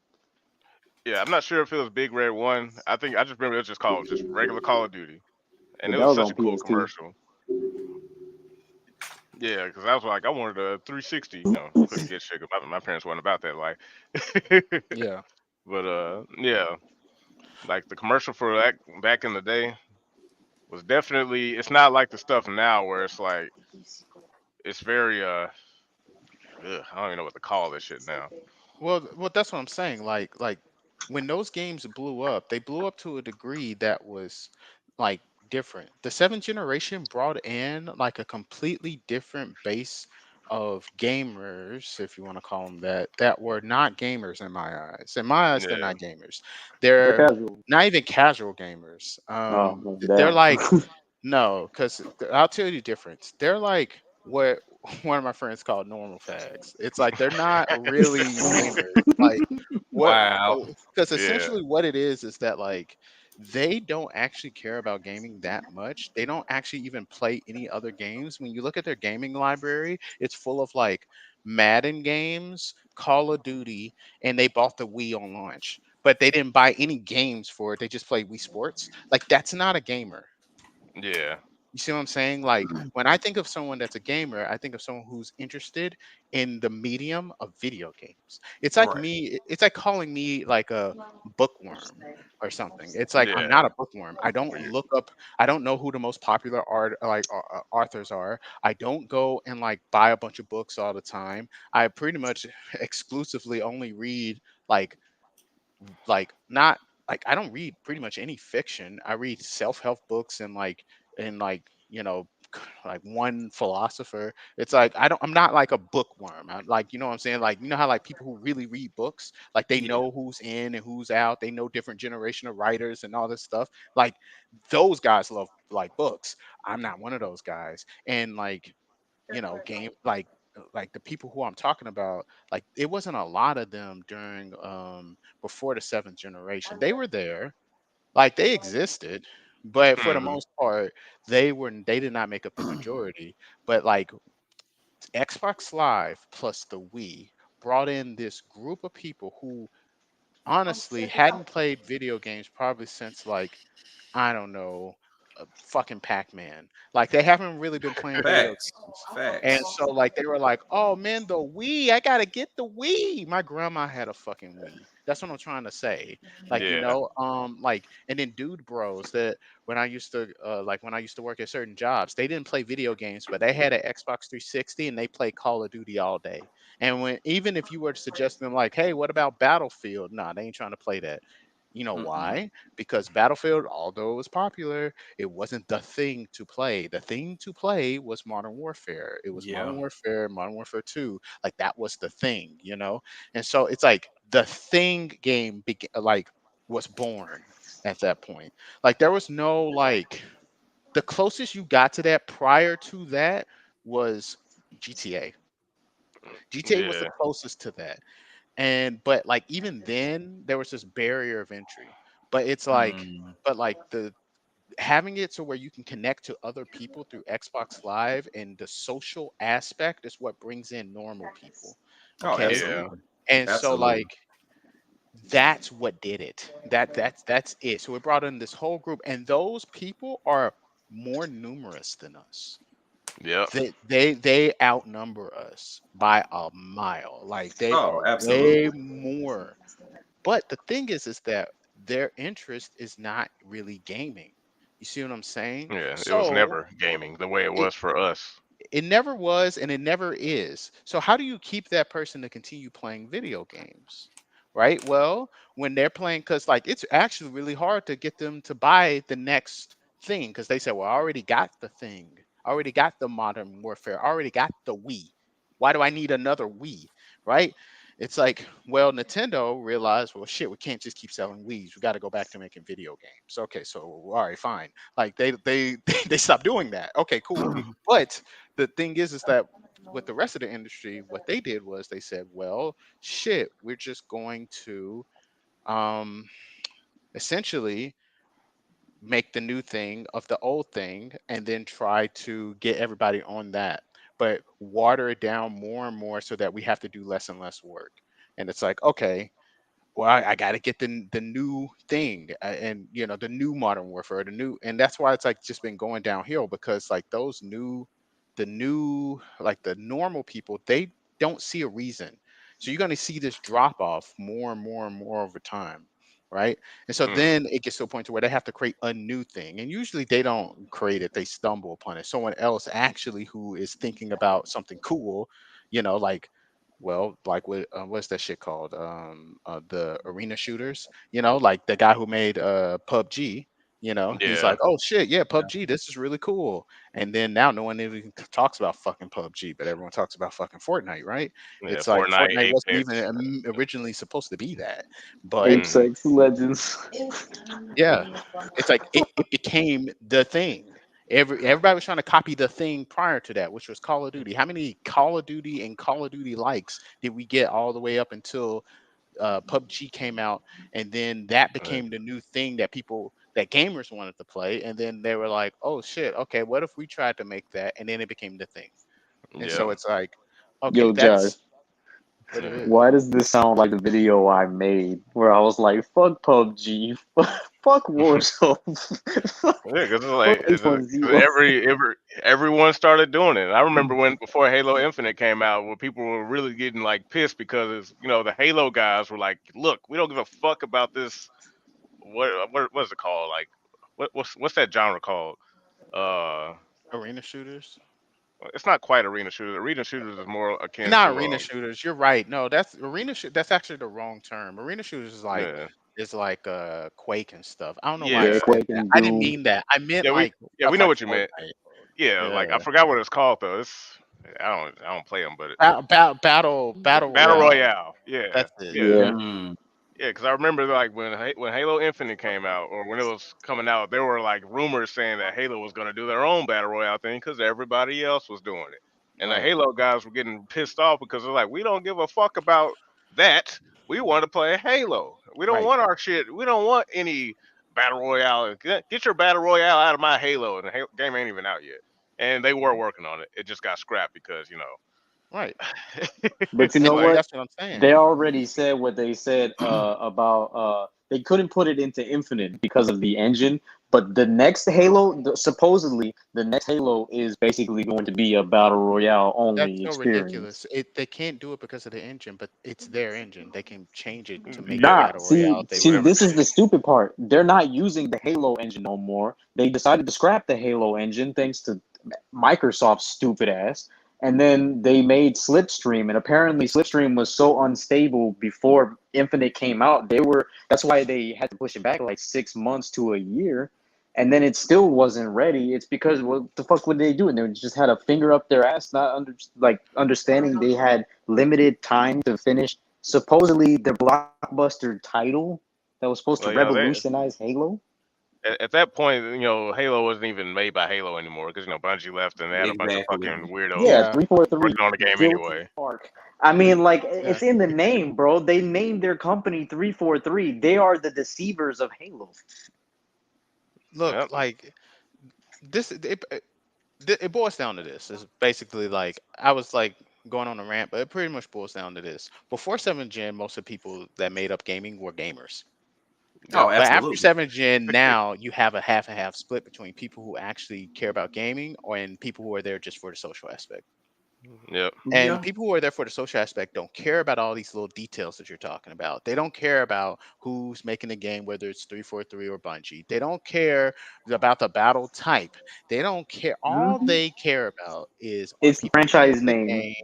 Yeah, I'm not sure if it was Big Red One. I think I just remember it was just called just regular Call of Duty, Yeah, and it that was was such on a cool PS2. commercial. Yeah, because I was like, I wanted a 360. Couldn't get shit 'cause my parents weren't about that life. Yeah. But yeah, like the commercial for that back in the day was definitely. It's not like the stuff now where it's like it's very I don't even know what to call this shit now. Well, that's what I'm saying. Like when those games blew up, they blew up to a degree that was like different. The seventh generation brought in like a completely different base of gamers, if you want to call them that, that were not gamers in my eyes. In my eyes, they're Yeah, not gamers. They're They're casual. not even casual gamers. Oh, well, They're damn. like no, because I'll tell you the difference. They're like what one of my friends called normal fags. It's like they're not really gamers. Like what? Wow. Because yeah, essentially what it is that like they don't actually care about gaming that much. They don't actually even play any other games. When you look at their gaming library, it's full of like Madden games, Call of Duty, and they bought the Wii on launch. But they didn't buy any games for it. They just play Wii Sports. Like that's not a gamer. yeah, You see what I'm saying? Like when I think of someone that's a gamer, I think of someone who's interested in the medium of video games. It's like Right. me, it's like calling me like a bookworm or something. It's like I'm yeah, not a bookworm. I don't look up, I don't know who the most popular authors are. I don't go and like buy a bunch of books all the time. I pretty much exclusively only read like not like I don't read pretty much any fiction. I read self-help books and like one philosopher. It's like I'm not like a bookworm. I'm like, you know what I'm saying? Like, you know how like people who really read books, like they Yeah. know who's in and who's out. They know different generation of writers and all this stuff. Like those guys love like books. I'm not one of those guys. And like game like the people who I'm talking about, like it wasn't a lot of them during before the seventh generation. They were there, like they existed, but for the hmm most part, they did not make up the majority. But like Xbox Live plus the Wii brought in this group of people who honestly hadn't played video games probably since like I don't know, fucking Pac-Man. Like they haven't really been playing video Facts. games. And Facts. so like they were like, "Oh man, the Wii, I got to get the Wii." My grandma had a fucking Wii. That's what I'm trying to say. Like, yeah, like and then dude bros that when I used to work at certain jobs, they didn't play video games, but they had an Xbox 360 and they played Call of Duty all day. And when even if you were to suggest them like, "Hey, what about Battlefield?" Nah, they ain't trying to play that. You know Mm-mm. why? Because Battlefield, although it was popular, it wasn't the thing to play. The thing to play was Modern Warfare. It was Yeah. Modern Warfare, Modern Warfare 2. Like that was the thing. And so it's like the thing game was born at that point. Like there was no like the closest you got to that prior to that was GTA. GTA was the Yeah. closest to that. But like even then there was this barrier of entry. But it's like Mm. but like the having it so where you can connect to other people through Xbox Live and the social aspect is what brings in normal people. Oh, Okay. Yeah. absolutely. And so Absolutely. like that's what did it. That's it. So it brought in this whole group, and those people are more numerous than us. Yep. They outnumber us by a mile. Like they Oh, are way absolutely. more. But the thing is that their interest is not really gaming. You see what I'm saying? Yeah. It was So never gaming the way it it was for us. it never was and it never is. So how do you keep that person to continue playing video games? Right? Well, when they're playing, because like it's actually really hard to get them to buy the next thing because they say, well, I already got the thing. I already got the Modern Warfare. I already got the Wii. Why do I need another Wii? Right? It's like, well, Nintendo realized, well, shit, we can't just keep selling Wii's. We got to go back to making video games. Okay, so all right, fine. Like they they stopped doing that. Okay, cool. But the thing is that with the rest of the industry, what they did was they said, well, shit, we're just going to um essentially make the new thing of the old thing and then try to get everybody on that, but water it down more and more so that we have to do less and less work. And it's like, okay, well, I got to get the new thing, and the new Modern Warfare, the new, and that's why it's like just been going downhill because like the new, like the normal people, they don't see a reason. So you're going to see this drop off more and more and more over time, right? And so Mm. then it gets to a point to where they have to create a new thing, and usually they don't create it; they stumble upon it. Someone else actually who is thinking about something cool, like like what's that shit called? The arena shooters. Like the guy who made PUBG. He's Yeah. like, oh shit, yeah, PUBG, this is really cool. And then now no one even talks about fucking PUBG, but everyone talks about fucking Fortnite, right? Yeah. It's like Fortnite, Fortnite wasn't Apex. even originally supposed to be that, but Hmm. Apex Legends. yeah, it's like it became the thing. Everybody was trying to copy the thing prior to that, which was Call of Duty. How many Call of Duty and Call of Duty likes did we get all the way up until PUBG came out, and then that became the new thing that gamers wanted to play, and then they were like, "Oh shit, okay, what if we tried to make that?" And then it became the thing. And Yeah. so it's like, okay, Yo, Josh, that's what it Yeah. is. why does this sound like the video I made where I was like, fuck PUBG, fuck Warzone, Yeah, because it's fuck like H1Z1. everyone started doing it. I remember when before Halo Infinite came out, where people were really getting like pissed because the Halo guys were like, "Look, we don't give a fuck about this. What's it called? Like, what's that genre called? Uh, Arena shooters. it's not quite arena shooters. Arena shooters is more akin Not to arena shooters. You're right. No, that's arena shoot. That's actually the wrong term. Arena shooters yeah, is like Quake and stuff. I don't know why I Yeah, yeah, said Quake that. and I didn't Doom. mean that. I meant yeah. like We stuff know like what you meant. Fortnite. Yeah, like I Yeah. forgot what it's called though. I don't play them, but Battle Battle Royale. Royale. Yeah, That's it. yeah. Yeah. Yeah. Mm. Yeah, because I remember like when Halo Infinite came out, or when it was coming out, there were like rumors saying that Halo was going to do their own battle royale thing because everybody else was doing it, and the Right. Halo guys were getting pissed off because they're like, we don't give a fuck about that. We want to play Halo. We don't Right. want our shit. We don't want any battle royale. Get your battle royale out of my Halo, and the game ain't even out yet. And they were working on it. It just got scrapped because Right. But you it's know And like what? that's what I'm saying. They already said what they said about they couldn't put it into Infinite because of the engine. But the next Halo, supposedly the next Halo is basically going to be a battle royale That's only so experience. ridiculous. They can't do it because of the engine, but it's their engine. They can change it to make it yeah, Nah, battle royale see, if they see, wanted whatever. this is to. the stupid part. They're not using the Halo engine no more. They decided to scrap the Halo engine thanks to Microsoft's stupid ass. And then they made Slipstream, and apparently Slipstream was so unstable before Infinite came out. That's why they had to push it back like 6 months to a year. And then it still wasn't ready. It's because what the fuck would they do? And they just had a finger up their ass, not understanding they had limited time to finish supposedly the blockbuster title that was supposed to Well, yeah, revolutionize Halo. at that point, Halo wasn't even made by Halo anymore because Bungie left and they had a bunch of Exactly. fucking weirdos Yeah, Yeah. 343 working on the game guilty anyway. spark. I mean, like Yeah. it's in the name, bro. They named their company 343. They are the deceivers of Halo. Look, Yep. like this, it boils down to this. It's basically like I was like going on a rant, but it pretty much boils down to this. Before 7th gen, most of the people that made up gaming were gamers. Oh, Yep. But after absolutely. 7th gen, now you have a half and half split between people who actually care about gaming and people who are there just for the social aspect. Yep. And Yeah. people who are there for the social aspect don't care about all these little details that you're talking about. They don't care about who's making the game, whether it's 343 or Bungie. They don't care about the battle type. They don't care. All Mhm. they care about is, are It's the people playing franchise the name, game?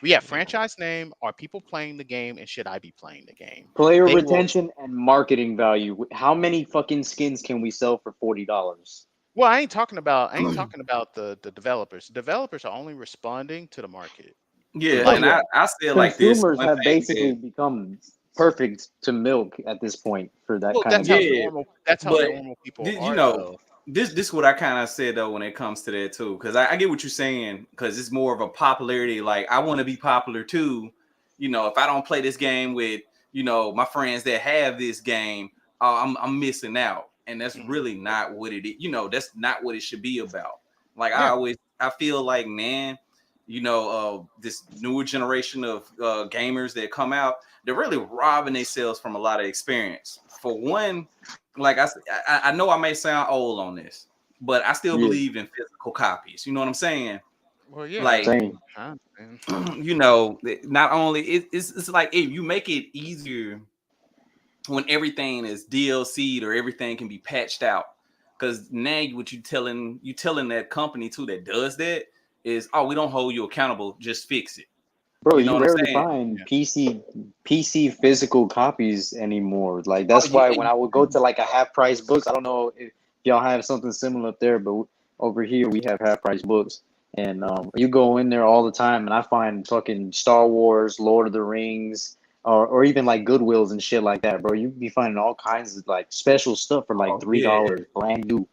Yeah, franchise name. Are people playing the game, and should I be playing the game? player They will. retention, and marketing value. How many fucking skins can we sell for $40? Well, I ain't talking about. I ain't talking about the developers. The developers are only responding to the market. Yeah, Oh Like, and yeah, I say it like this. consumers One have thing that basically become perfect to milk at this point for that well, kind of that's how game. yeah, normal. That's how but normal people you are, know, though. this what I kind of said though when it comes to that too, because I get what you're saying, because it's more of a popularity. Like I want to be popular too. If I don't play this game with my friends that have this game, I'm missing out, and that's Mhm. really not what it is. That's not what it should be about. Like Yeah. I feel like, man, this newer generation of gamers that come out, they're really robbing themselves from a lot of experience. For one, like I know I may sound old on this, but I still Yeah, believe in physical copies. You know what I'm saying? Well, yeah. Like, same. Man. not only it's like if you make it easier when everything is DLC'd or everything can be patched out. Because now what you telling that company too that does that is, oh, we don't hold you accountable, just fix it. Bro, You know you what I'm rarely saying? find Yeah. PC physical copies anymore. Like Oh that's why yeah, when I would go to like a half price books, I don't know if y'all have something similar up there, but over here we have half price books, and you go in there all the time, and I find fucking Star Wars, Lord of the Rings, or even like Goodwills and shit like that, bro. You be finding all kinds of like special stuff for like oh three yeah, dollars, brand new.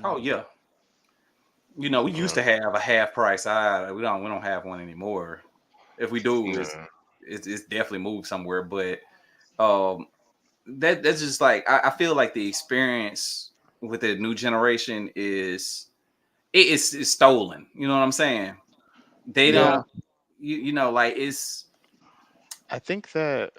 oh Mhm. yeah. We used to have a half price. We don't have one anymore. If we do, it's Yeah. it's, it's definitely moved somewhere. But um, that's just like I feel like the experience with the new generation is stolen. You know what I'm saying? They Yeah. don't. Like it's I think that,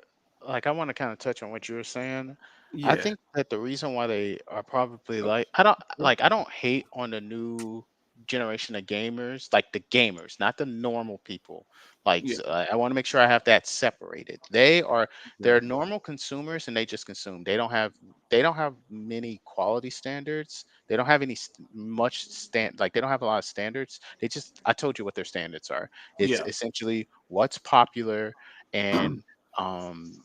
like, I want to kind of touch on what you were saying. I yeah, think that the reason why they are probably like, I don't hate on the new generation of gamers, like the gamers, not the normal people. Like, yeah, I want to make sure I have that separated. They're exactly. normal consumers and they just consume. They don't have many quality standards. They don't have any like they don't have a lot of standards. I told you what their standards are. It's Yeah. essentially what's popular and um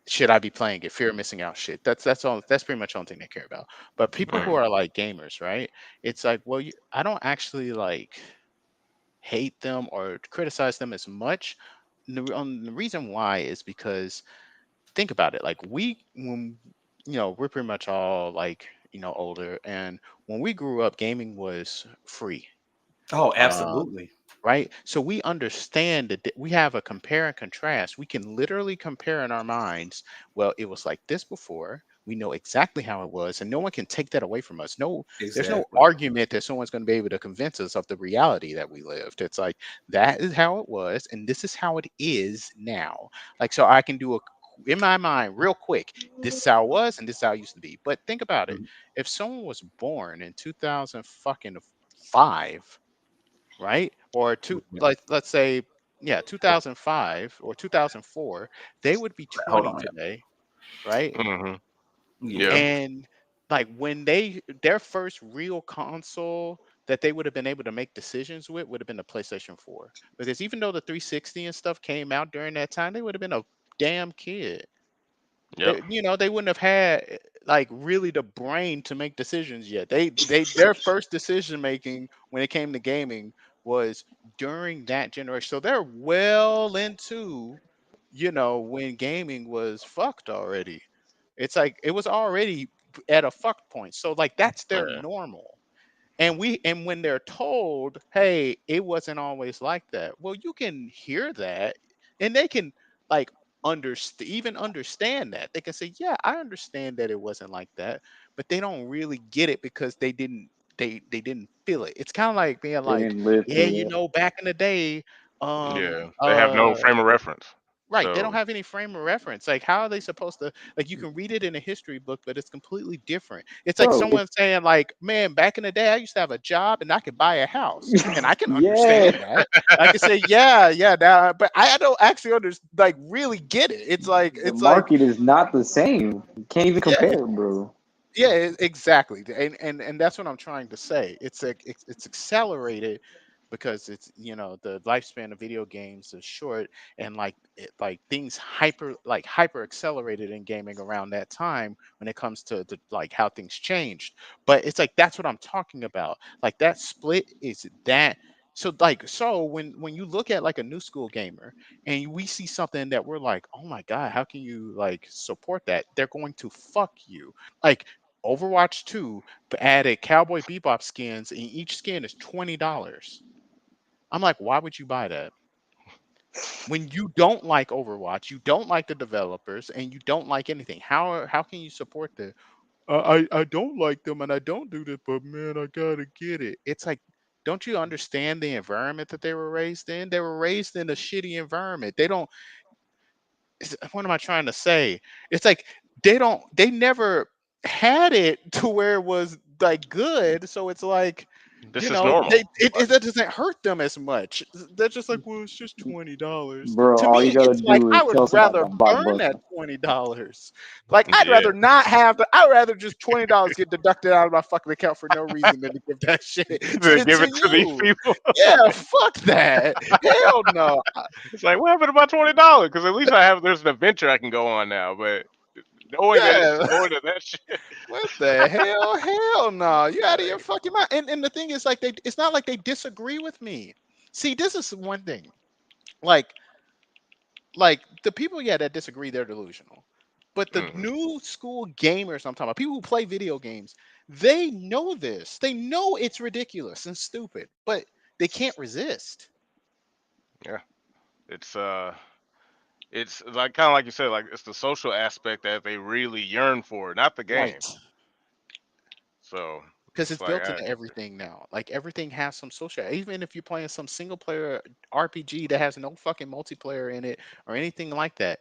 should I be playing it? Fear of missing out shit. That's all. That's pretty much the only thing they care about. But people who Mm. are like gamers, right? It's like, well, I don't actually like hate them or criticize them as much. The reason why is because think about it. Like when we're pretty much all like older, and when we grew up, gaming was free. Oh, Um, absolutely. right? So we understand that we have a compare and contrast. We can literally compare in our minds. Well, it was like this before. We know exactly how it was, and no one can take that away from us. No, there's no Exactly. argument that someone's going to be able to convince us of the reality that we lived. It's like that is how it was, and this is how it is now. Like, so I can do in my mind real quick. This is how it was, and this is how it used to be. But think about it. Mhm. If someone was born in 2000 fucking 5, right? Or Yeah. let's say, yeah, 2005 or 2004, they would be Hold 20 on. Yeah. today, right? Hmm. Yeah. Yeah. And like when their first real console that they would have been able to make decisions with would have been the PlayStation 4. Because even though the 360 and stuff came out during that time, they would have been a damn kid. Yep. They wouldn't have had like really the brain to make decisions yet. Their first decision making when it came to gaming was during that generation. So they're well into, when gaming was fucked already. It's like it was already at a fuck point. So like that's their Yeah. normal. And when they're told, hey, it wasn't always like that, well, you can hear that, and they can like understand that. They can say, yeah, I understand that it wasn't like that, but they don't really get it because they didn't feel it. It's kind of like being They like, didn't live yeah, through it. back in the day, Yeah. They have no uh frame of reference. right, they don't So have any frame of reference. Like, how are they supposed to, like, you can read it in a history book, but it's completely different. It's like Bro, someone saying, like, man, back in the day, I used to have a job and I could buy a house. And I can yeah. understand that. I can say, yeah, yeah, now, but I don't actually like really get it. The It's like, market is not the same. You can't even yeah, compare, bro. yeah, exactly. And that's what I'm trying to say. It's accelerated because it's, the lifespan of video games is short, and like things hyper accelerated in gaming around that time when it comes to like how things changed. But it's like that's what I'm talking about. Like that split is that. So when you look at like a new school gamer and we see something that we're like, oh my god, how can you like support that? They're going to fuck you. Like Overwatch 2 added Cowboy Bebop skins, and each skin is $20. I'm like, why would you buy that? When you don't like Overwatch, you don't like the developers, and you don't like anything. How can you support that? I don't like them, and I don't do this, but man, I gotta get it. It's like, don't you understand the environment that they were raised in? They were raised in a shitty environment. They don't. What am I trying to say? It's like they never had it to where it was like good. So it's like, this is normal. that doesn't hurt them as much. They're just like, well, it's just $20. Bro, To all you me, gotta it's like do I is would tell somebody rather to burn that blockbuster. $20. Like I'd Yeah. rather not have I'd rather just $20 get deducted out of my fucking account for no reason than to give that shit To give to it to these you. people. Yeah, fuck that. Hell no. It's like, what happened to my $20? Because at least there's an adventure I can go on now. But knowing that it's Yeah. going to that shit. What the hell? Hell no. You out of your fucking mind. And the thing is, like, it's not like they disagree with me. See, this is one thing. Like, the people, yeah, that disagree, they're delusional. But the Mhm. new school gamers I'm talking about, people who play video games, they know this. They know it's ridiculous and stupid, but they can't resist. Yeah. It's like kind of like you said, like it's the social aspect that they really yearn for, not the game. Right. So Because it's it's like built into everything now. Like everything has some social. Even if you're playing some single player RPG that has no fucking multiplayer in it or anything like that,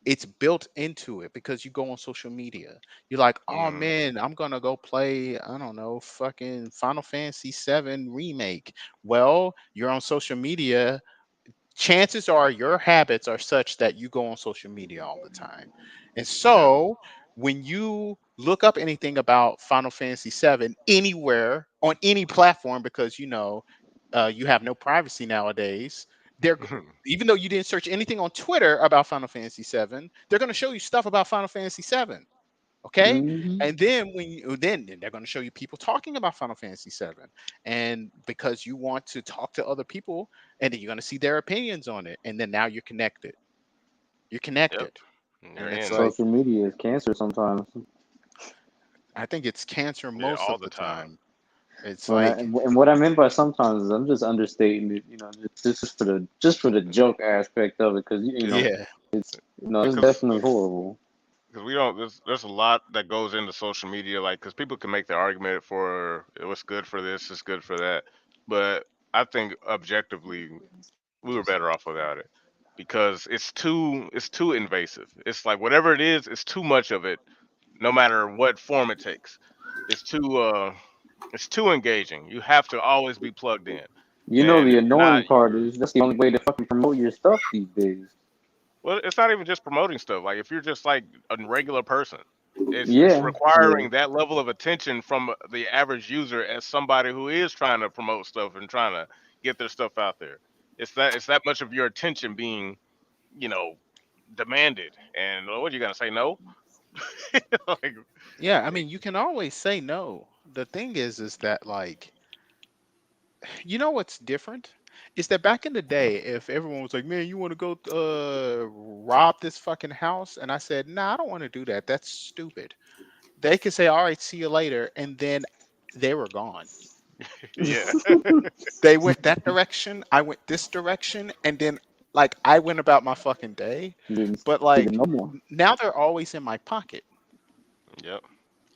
it's built into it because you go on social media. You're like, oh mhm. man, I'm gonna go play, I don't know, fucking Final Fantasy VII remake. Well, you're on social media. Chances are your habits are such that you go on social media all the time. And Yeah. so when you look up anything about Final Fantasy VII anywhere on any platform, because you have no privacy nowadays, they're even though you didn't search anything on Twitter about Final Fantasy VII, they're going to show you stuff about Final Fantasy VII. Okay. Hmm. And then then they're going to show you people talking about Final Fantasy VII. And because you want to talk to other people, and then you're going to see their opinions on it. And then now you're connected. You're Yep. connected. You're And it's in. like, Social media is cancer sometimes. I think it's cancer Yeah, most all of the the time. time. It's When I, like, and what I meant by sometimes is I'm just understating it, just for the joke aspect of it, because yeah, it's Because definitely horrible. we don't. There's a lot that goes into social media, like because people can make the argument for what's good for this is good for that, but I think objectively we were better off without it because it's too invasive. It's like whatever it is, it's too much of it, no matter what form it takes. It's too uh it's too engaging. You have to always be plugged in, and The if you're annoying not, part is that's the only way to fucking promote your stuff these days. well, it's not even just promoting stuff. Like if you're just like a regular person, it's Yeah, yeah. requiring that level of attention from the average user as somebody who is trying to promote stuff and trying to get their stuff out there. It's that much of your attention being, you know, demanded. And what are you gonna say? No? Like, yeah. I mean, you can always say no. The thing is that, like, what's different is that back in the day, if everyone was like, man, you want to go rob this fucking house, and I said, nah, I don't want to do that, that's stupid. they could say, "All right, see you later," and then they were gone. Yeah. They went that direction, I went this direction, and then like I went about my fucking day. Didn't But see them like no more. now they're always in my pocket. Yep.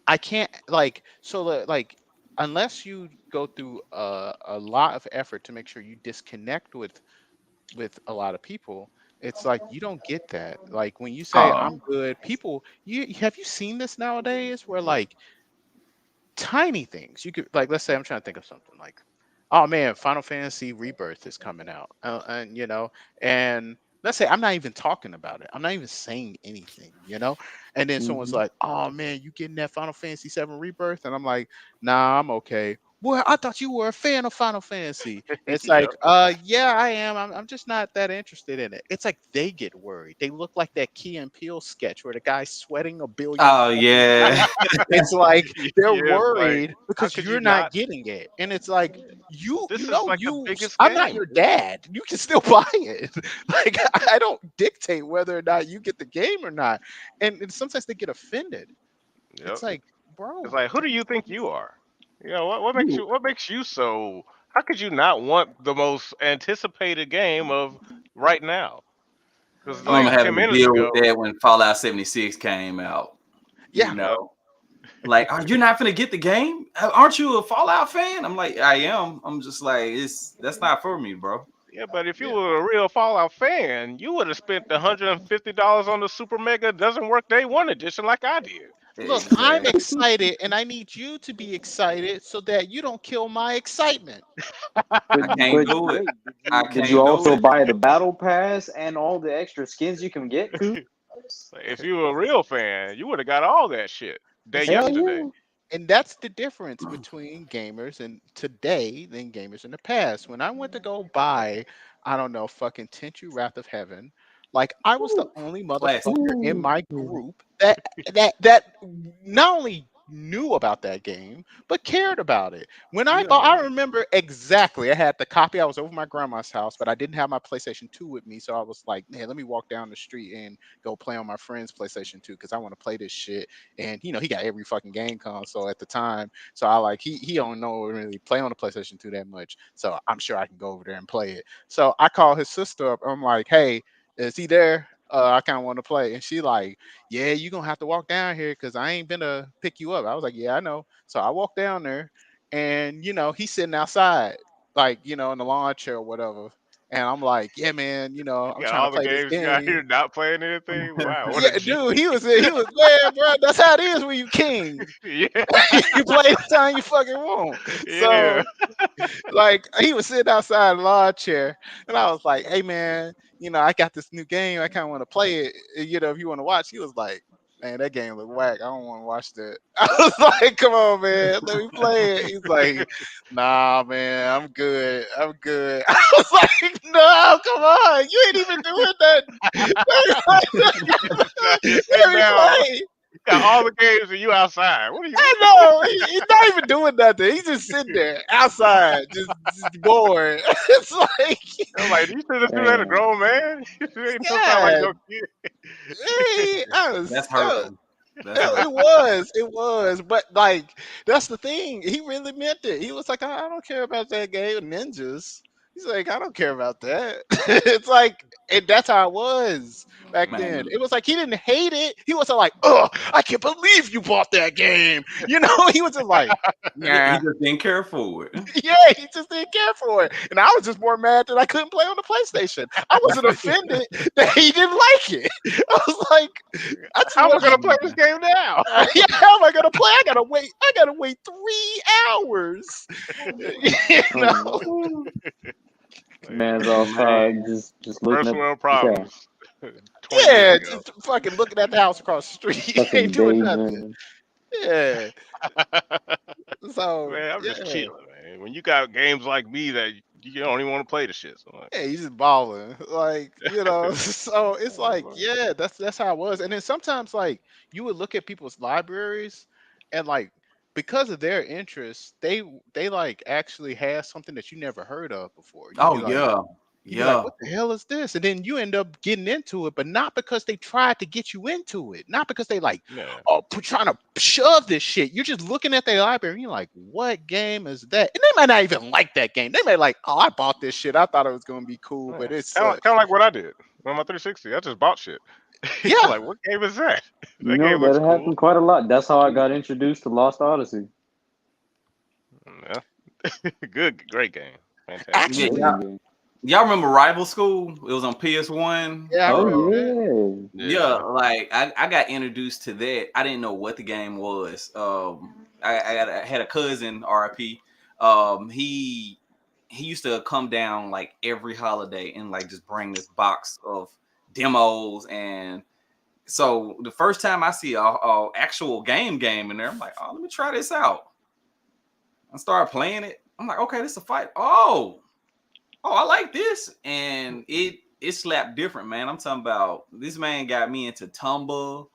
I can't like so like unless you go through a lot of effort to make sure you disconnect with a lot of people, it's like you don't get that. Like when you say Oh, I'm good, people you have you seen this nowadays where like tiny things you could like let's say I'm trying to think of something like oh man, Final Fantasy Rebirth is coming out, and and let's say I'm not even talking about it, I'm not even saying anything, and then someone's Mhm. like, oh man, you getting that Final Fantasy 7 Rebirth, and I'm like, nah, I'm okay. Well, I thought you were a fan of Final Fantasy. And it's Yep. like, yeah, I am. I'm just not that interested in it. It's like they get worried. They look like that Key and Peele sketch where the guy's sweating a billion oh yeah. it's like they're Yeah. It's like, worried how because could you you're not not? getting it. And it's like This is like the you biggest I'm not game, your dude. dad. You can still buy it. Like I don't dictate whether or not you get the game or not. And sometimes they get offended. Yep. It's like, It's bro, like, who do you think you are? What makes you so? How could you not want the most anticipated game of right now? Because I like remember having 10 to minutes deal with ago, that when Fallout 76 came out. You yeah. yep, know, like, are you not gonna get the game? Aren't you a Fallout fan? I'm like, I am. I'm just like, that's not for me, bro. yeah. But if you Yeah. were a real Fallout fan, you would have spent the $150 on the Super Mega Doesn't Work Day One edition like I did. Look, I'm Exactly. excited and I need you to be excited so that you don't kill my excitement. I can't But do it. wait, I did you can't do also it. buy the battle pass and all the extra skins you can get too? If you were a real fan, you would have got all that shit And day see, Hell yesterday. yeah. and that's the difference between gamers and today than gamers in the past. When I went to go buy, I don't know, fucking Tenchu Wrath of Heaven, like I was the Ooh, only Classic. motherfucker in ooh. my group that not only knew about that game but cared about it. When I Yeah. bought, I remember exactly. I had the copy. I was over my grandma's house, but I didn't have my PlayStation 2 with me, so I was like, man, let me walk down the street and go play on my friend's PlayStation 2 because I want to play this shit. And he got every fucking game console at the time, so I like he don't know really play on the PlayStation 2 that much, so I'm sure I can go over there and play it. So I call his sister up. I'm like, hey, is he there? I kind of want to play. And she like, yeah, you gonna have to walk down here because I ain't been to pick you up. I was like, yeah, I know. So I walked down there, and he's sitting outside, like in the lawn chair or whatever. And I'm like, yeah, man, You I'm got trying to all the play this games you got game. here not playing anything. Wow, what a Yeah, G. dude, he was man, bro. That's how it is when you king. Yeah, You play anytime you fucking want. yeah. So like he was sitting outside the lawn chair, and I was like, "Hey man, I got this new game. I kind of want to play it. If you want to watch." He was like, "Man, that game look whack. I don't want to watch that." I was like, "Come on, man, let me play it." He's like, "Nah, man, I'm good. I'm good." I was like, "No, come on, you ain't even doing that. You're sitting Let me down. play." You got all the games and you outside. What are you? I know he's not even doing nothing. He's just sitting there outside, just bored. It's like, I'm like, you should just do that, a Damn. grown man. You ain't no sound like yeah, no kid. hey, That's hurtful. That's it hurtful. was, but like that's the thing. He really meant it. He was like, I don't care about that game of ninjas. He's like, I don't care about that. It's like, and that's how it was back then. Man, It was like he didn't hate it. He wasn't like, oh, I can't believe you bought that game. He was just like, he nah. just didn't care for it. Yeah, he just didn't care for it. And I was just more mad that I couldn't play on the PlayStation. I wasn't offended that he didn't like it. I was like, I just How am I want gonna play this game now? yeah, how am I gonna play? I gotta wait 3 hours. you know? Man's Man, outside just looking First at world the sky. problems. 20 years Yeah, ago. just fucking looking at the house across the street. Ain't Fucking doing nothing. daydreaming. Yeah. So Man, I'm just yeah. chilling, man. When you got games like me that you don't even want to play the shit. So I'm like, Yeah, he's just balling. Like, so it's like, yeah, that's how it was. And then sometimes like you would look at people's libraries and like because of their interests, they like actually have something that you never heard of before. You'd be oh like, yeah. You'd be like, Yeah. what the hell is this? And then you end up getting into it, but not because they tried to get you into it, not because they like Yeah. trying to shove this shit. You're just looking at their library and you're like, what game is that? And they might not even like that game. They may like, oh, I bought this shit. I thought it was gonna be cool, but it's Kind of like what I did on my 360. I just bought shit. yeah. Like, what game is that? You That know, game looks that cool. happened quite a lot. That's how I got introduced to Lost Odyssey. Yeah. Great game. Fantastic. Yeah, Actually, y'all remember Rival School? It was on PS1. yeah, I Oh remember that. Yeah, like I got introduced to that. I didn't know what the game was. I had a cousin, RIP. He used to come down like every holiday and like just bring this box of demos. And so the first time I see a actual game in there, I'm like, oh, let me try this out. I started playing it. I'm like, okay, this is a fight. Oh, I like this, and it slapped different, man. I'm talking about this man got me into Tumble,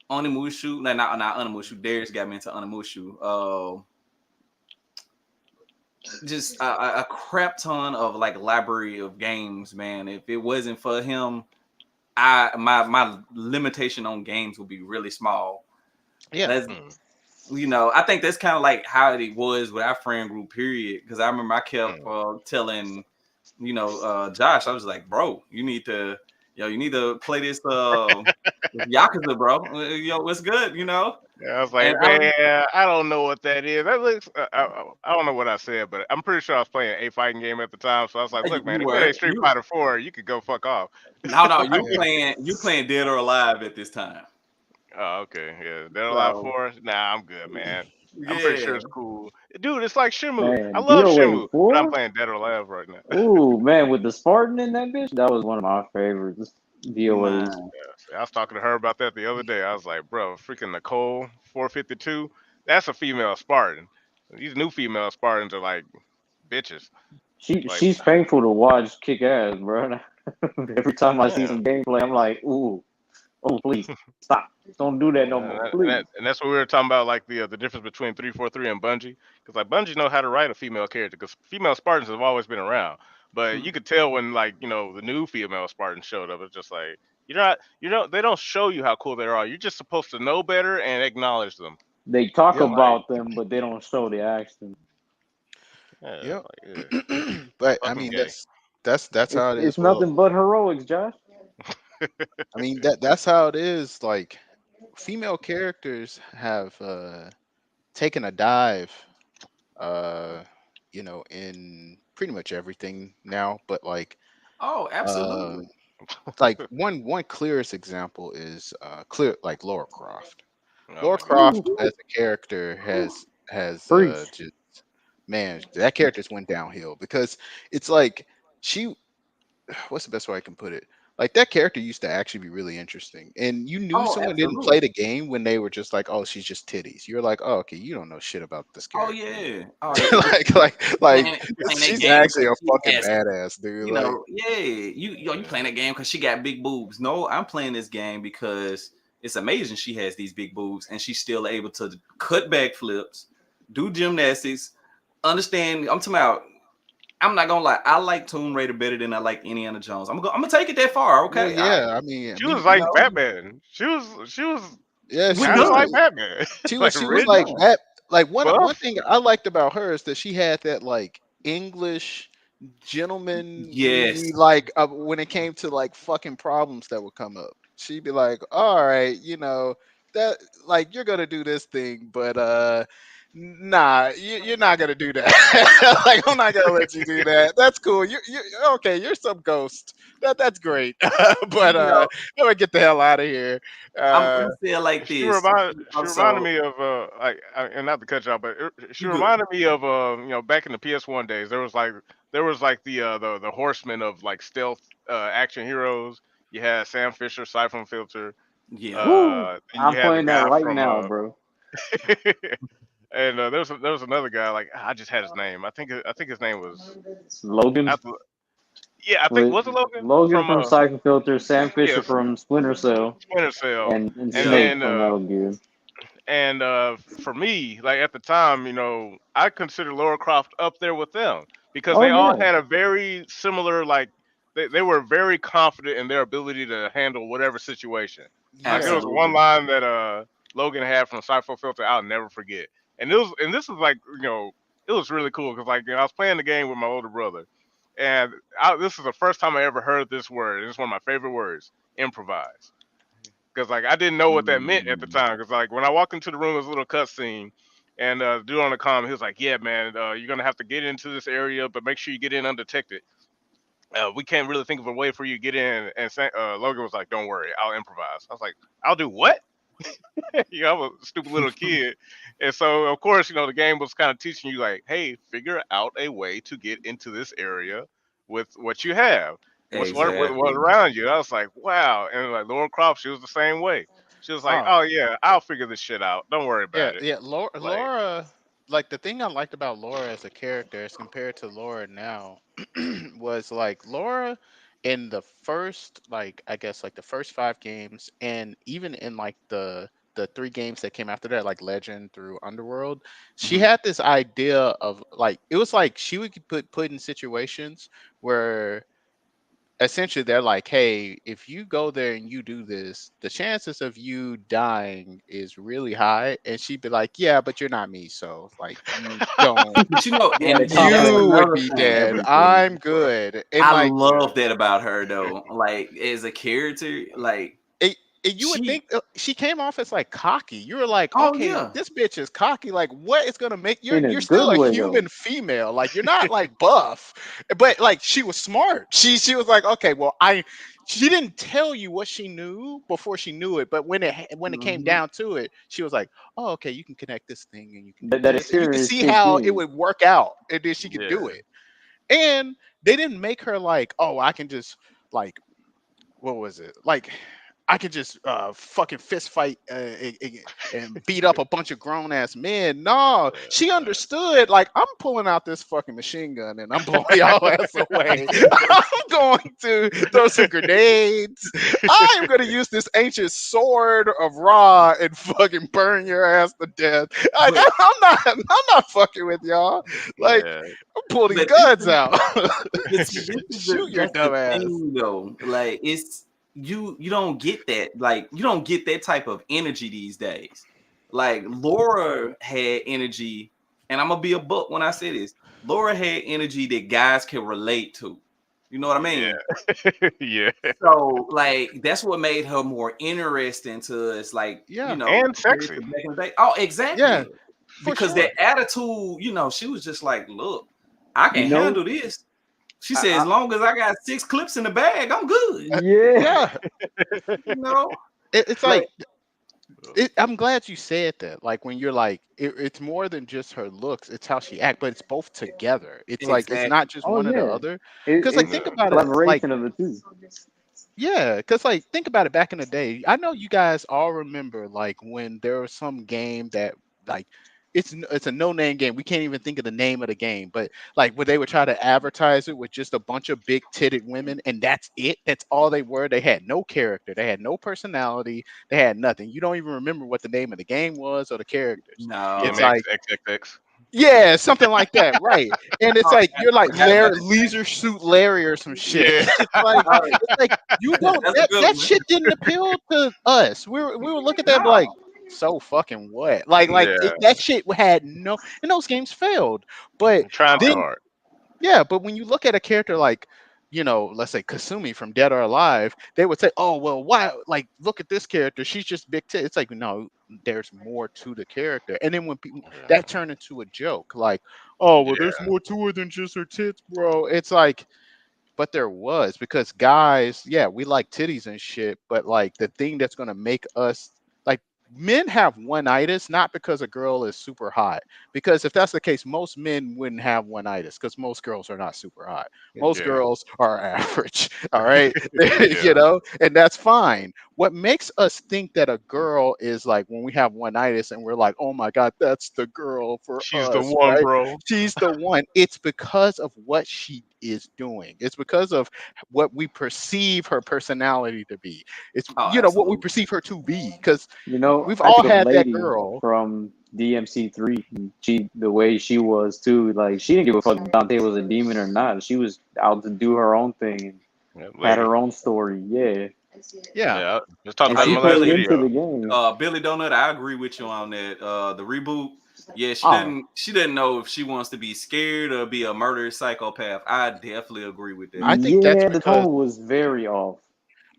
Onimushu. No, not Onimushu. Darius got me into Onimushu. Just a crap ton of like library of games, man. If it wasn't for him, my limitation on games would be really small. Yeah. That's, I think that's kind of like how it was with our friend group, period. Because I remember I kept telling, Josh, I was like, bro, you need to play this Yakuza, bro. What's good, Yeah, I was like, man, I don't know what that is. That looks, I don't know what I said, but I'm pretty sure I was playing a fighting game at the time. So I was like, look, man, if it ain't Street Fighter 4, you could go fuck off. No, you playing Dead or Alive at this time. Oh, okay. Yeah. Dead or Alive 4? Nah, I'm good, man. I'm pretty sure it's cool. Dude, it's like Shimu. Man, I love DOA Shimu, but 4? I'm playing Dead or Alive right now. Ooh, man, with the Spartan in that bitch, that was one of my favorites. DOAs. I was talking to her about that the other day. I was like, bro, freaking Nicole 452, that's a female Spartan. These new female Spartans are like bitches. She's painful to watch kick ass, bro. Every time I see some gameplay, I'm like, ooh, oh please stop, don't do that no more, please. And that's what we were talking about, like the difference between 343 and Bungie, because like Bungie know how to write a female character, because female Spartans have always been around, but you could tell when like the new female Spartans showed up. It's just like they don't show you how cool they are. You're just supposed to know better and acknowledge them. They talk about them, but they don't show the action. Yeah. But I mean, that's how it is. It's nothing but heroics, Josh. I mean that's how it is. Like female characters have taken a dive, in pretty much everything now. But like, absolutely. Like one clearest example is like Lara Croft. Lara Croft as a character has just, man, that character's went downhill because it's like what's the best way I can put it? Like that character used to actually be really interesting, and you knew someone didn't play the game when they were just like, "Oh, she's just titties." You're like, "Oh, okay, you don't know shit about this character." like she's actually a fucking badass, dude. You playing that game because she got big boobs. No, I'm playing this game because it's amazing she has these big boobs and she's still able to cut back flips, do gymnastics, understand. I'm talking about. I'm not gonna lie. I like Tomb Raider better than I like Indiana Jones. I'm gonna take it that far. Okay. Well, I mean, she was like Batman. She was. Yeah, she was like Batman. She was like that. Like one thing I liked about her is that she had that like English gentleman. Like when it came to like fucking problems that would come up, she'd be like, "All right, that like you're gonna do this thing, but nah, you're not gonna do that. Like I'm not gonna let you do that. That's cool. You're okay. You're some ghost. That's great. But I'm gonna get the hell out of here. I'm gonna say it like this. She reminded me of and not to cut you off, but she reminded me of back in the PS1 days. There was like the horsemen of like stealth action heroes. You had Sam Fisher, Siphon Filter. Yeah, I'm playing that right now, bro. And there was another guy, like I just had his name. I think his name was Logan. I think was it Logan? Logan from Siphon Filter, Sam Fisher from Splinter Cell, and Snake from Metal Gear. And for me, like at the time, I consider Lara Croft up there with them because Oh they all yeah, had a very similar like they were very confident in their ability to handle whatever situation. Like there yeah. was one Absolutely. line that Logan had from Cypher Filter I'll never forget, and this was like it was really cool because like I was playing the game with my older brother, and this is the first time I ever heard this word. It's one of my favorite words, improvise. Because like I didn't know what that meant at the Mm. time. Because like when I walked into the room, it was a little cutscene, and dude on the comm, he was like, "Yeah, man, you're gonna have to get into this area, but make sure you get in undetected. We can't really think of a way for you to get in." And Logan was like, "Don't worry, I'll improvise." I was like, "I'll do what?" I'm a stupid little kid, and so of course, the game was kind of teaching you like, "Hey, figure out a way to get into this area with what you have." What's Exactly. around you. I was like, wow. And like Laura Croft, she was the same way. She was like, Oh, oh yeah, I'll figure this shit out. Don't worry yeah, about it. yeah. Like, Laura, like the thing I liked about Laura as a character as compared to Laura now was like Laura in the first, like I guess like the first 5 games, and even in like the 3 games that came after that, like Legend through Underworld, she Mhm. had this idea of like it was like she would get put in situations where essentially they're like, hey, if you go there and you do this, the chances of you dying is really high. And she'd be like, yeah, but you're not me, so like you don't, But Yeah, they see, that's compliment you would another be thing. dead, everything. I'm good. And I like love that about her though. Like as a character, like it, you would she think she came off as like cocky. You were like, oh okay, yeah. this bitch is cocky. Like, what is gonna make In a you're still good a way though. human female. Like, you're not like buff, but like she was smart. She was like, okay, well, she didn't tell you what she knew before she knew it, but when it came Mhm. down to it, she was like, oh, okay, you can connect this thing and you can do That this, and you can experience see kicked how it in. would work out, and then she could do yeah, it. And they didn't make her like, oh, I can just like what was it like I could just fucking fist fight and beat up a bunch of grown ass men. No, she understood. Like, I'm pulling out this fucking machine gun and I'm blowing y'all ass away. I'm going to throw some grenades. I am going to use this ancient sword of Ra and fucking burn your ass to death. Like, But I'm not fucking with y'all. Like, yeah, I'm pulling but this guns is out. but see this is Shoot your that's the dumb ass. thing though. Like it's you don't get that. Like you don't get that type of energy these days. Like Laura had energy, and I'm gonna be a buck when I say this. Laura had energy that guys can relate to. You know what I mean? yeah, yeah, So like that's what made her more interesting to us, like Yeah, and compared sexy. to back in the day. Oh, yeah, exactly. for Because that sure. attitude, she was just like, look, I You can know, handle this. She said, I as long as I got 6 clips in the bag, I'm good. yeah. Yeah, You know, it's like like I'm glad you said that. Like when you're like, it's more than just her looks; it's how she act. But it's both together. It's like it's not exactly. just Oh one or the yeah. other. Because like It's think Yeah, about it. Like collaboration of the two. yeah, because like think about it. Back in the day, I know you guys all remember like when there was some game that like it's a no name game. We can't even think of the name of the game, but like where they would try to advertise it with just a bunch of big titted women, and that's it. That's all they were. They had no character. They had no personality. They had nothing. You don't even remember what the name of the game was or the characters. It's No. DMX like XXX. yeah, something like that, right? And it's Oh, like I you're like forgot about that. Leisure Suit Larry or some shit. Yeah, Oh, It's like you don't that's a that good that one. shit didn't appeal to us. We were looking at that like No. so fucking what? yeah. That shit had no, and those games failed. But Trying too then hard. yeah, but when you look at a character like, let's say Kasumi from Dead or Alive, they would say, "Oh, well, why? Like, look at this character. She's just big tits." It's like, no, there's more to the character. And then when people that Yeah, turned into a joke, like, "Oh, well, there's yeah. more to her than just her tits, bro." It's like, but there was because guys, yeah, we like titties and shit, but like the thing that's gonna make us like men have one-itis not because a girl is super hot. Because if that's the case, most men wouldn't have one-itis because most girls are not super hot. Most Yeah, girls are average. All right. yeah. And that's fine. What makes us think that a girl is like when we have one-itis and we're like, oh my God, that's the girl for She's the us, one, right? bro. She's the one. It's because of what she is doing. It's because of what we perceive her personality to be. It's Oh, what we absolutely. perceive her to be. Because know, We've I all think of had that Lady girl. from DMC3. The way she was too, like she didn't give a fuck if Dante was a demon or not. She was out to do her own thing and had Lady. her own story. Yeah, Yeah. Yeah, just talked and about it she in my played last into video. the game. Billy Donut, I agree with you on that. The reboot, yeah, Oh, she didn't know if she wants to be scared or be a murderous psychopath. I definitely agree with that. I think that's yeah, the because tone was very off.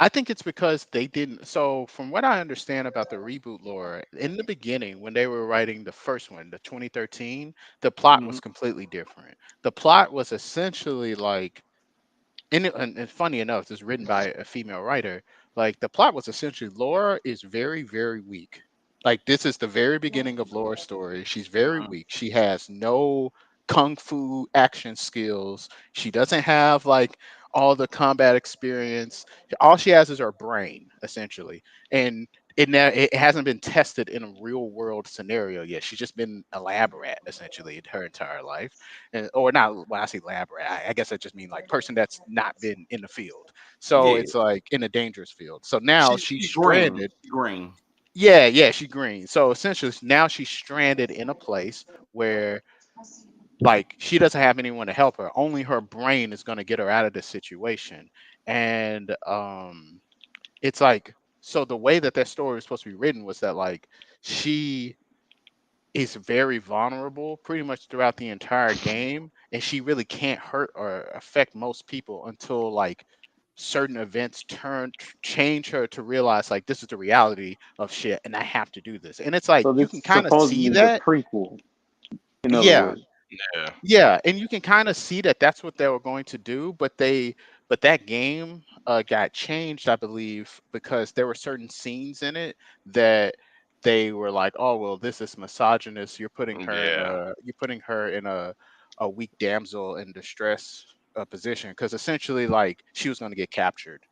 I think it's because they didn't. So, from what I understand about the reboot lore, in the beginning, when they were writing the first one, the 2013, the plot was completely different. The plot was essentially like, and funny enough, it's written by a female writer. Like, the plot was essentially Laura is very, very weak. Like, this is the very beginning of Laura's story. She's very weak. She has no kung fu action skills. She doesn't have like all the combat experience. All she has is her brain, essentially. And it hasn't been tested in a real world scenario yet. She's just been a lab rat essentially her entire life, and or not. When I say lab rat, I guess I just mean like person that's not been in the field. So Yeah, it's like in a dangerous field. So now she's she's green. stranded. Green. Yeah, she's green. So essentially now she's stranded in a place where like she doesn't have anyone to help her. Only her brain is going to get her out of this situation. And it's like, so the way that story was supposed to be written was that like she is very vulnerable pretty much throughout the entire game, and she really can't hurt or affect most people until like certain events change her to realize like this is the reality of shit and I have to do this. And it's like So you this can is kind of see supposedly the that. prequel. In other Yeah. words, Yeah. Yeah, and you can kind of see that that's what they were going to do, but that game got changed, I believe, because there were certain scenes in it that they were like, "Oh, well, this is misogynist. Yeah. You're putting her in a weak damsel in distress position," because essentially, like, she was going to get captured.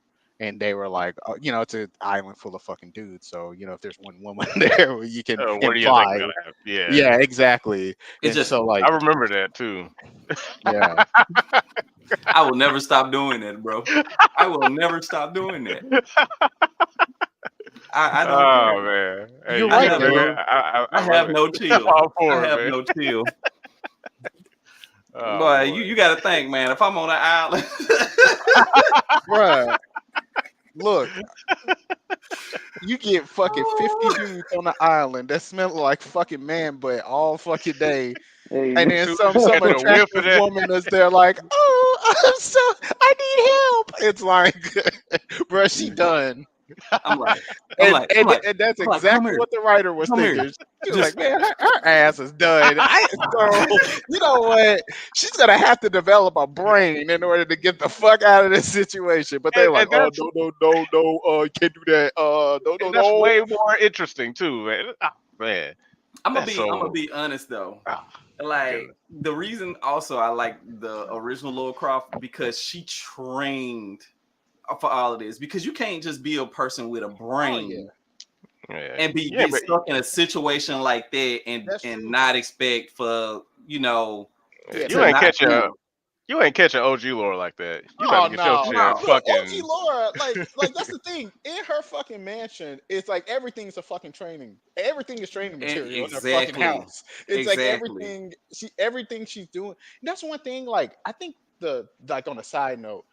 And they were like, oh, it's an island full of fucking dudes. So, if there's one woman there, you can Where do you think imply. we're gonna have? Yeah. Yeah, exactly. It's And just so, like, I remember that too. yeah. I will never stop doing that, bro. I will never stop doing that. I don't care. Oh man. Hey, You're you I right, good, have man? though. no I I love have it. no chill. All I for it, have man. no chill. Oh Boy, boy. you gotta think, man. If I'm on an island, Bruh, look, you get fucking 50 dudes on the island that smell like fucking man butt all fucking day. hey, And As then soon as some you catch a whiff of attractive that, woman is there like, oh, I need help. It's like, bruh, she done. I'm like, I'm And, like, I'm and like, and that's I'm like, come exactly here, what the writer was come here. thinking. She was like, Just man, her ass is done. So you know what? She's gonna have to develop a brain in order to get the fuck out of this situation. But they're like, and oh that's no, you can't do that. No. way more interesting too, man. Oh, man, that's I'm gonna so. be honest though. Oh, Like goodness. the reason also I like the original Laura Croft because she trained for all of this because you can't just be a person with a Oh yeah, brain Yeah, and yeah, get but stuck in a situation like that that's and true. not expect for Yeah, you to ain't not catch do a it. you ain't catch an OG lore like that. You better Oh get your no, shit No, look, OG fucking. Laura, like that's the thing. In her fucking mansion, it's like everything's a fucking training. Everything is training material in her fucking exactly, house. It's like exactly. everything she's doing. And that's one thing. Like I think the like on a side note,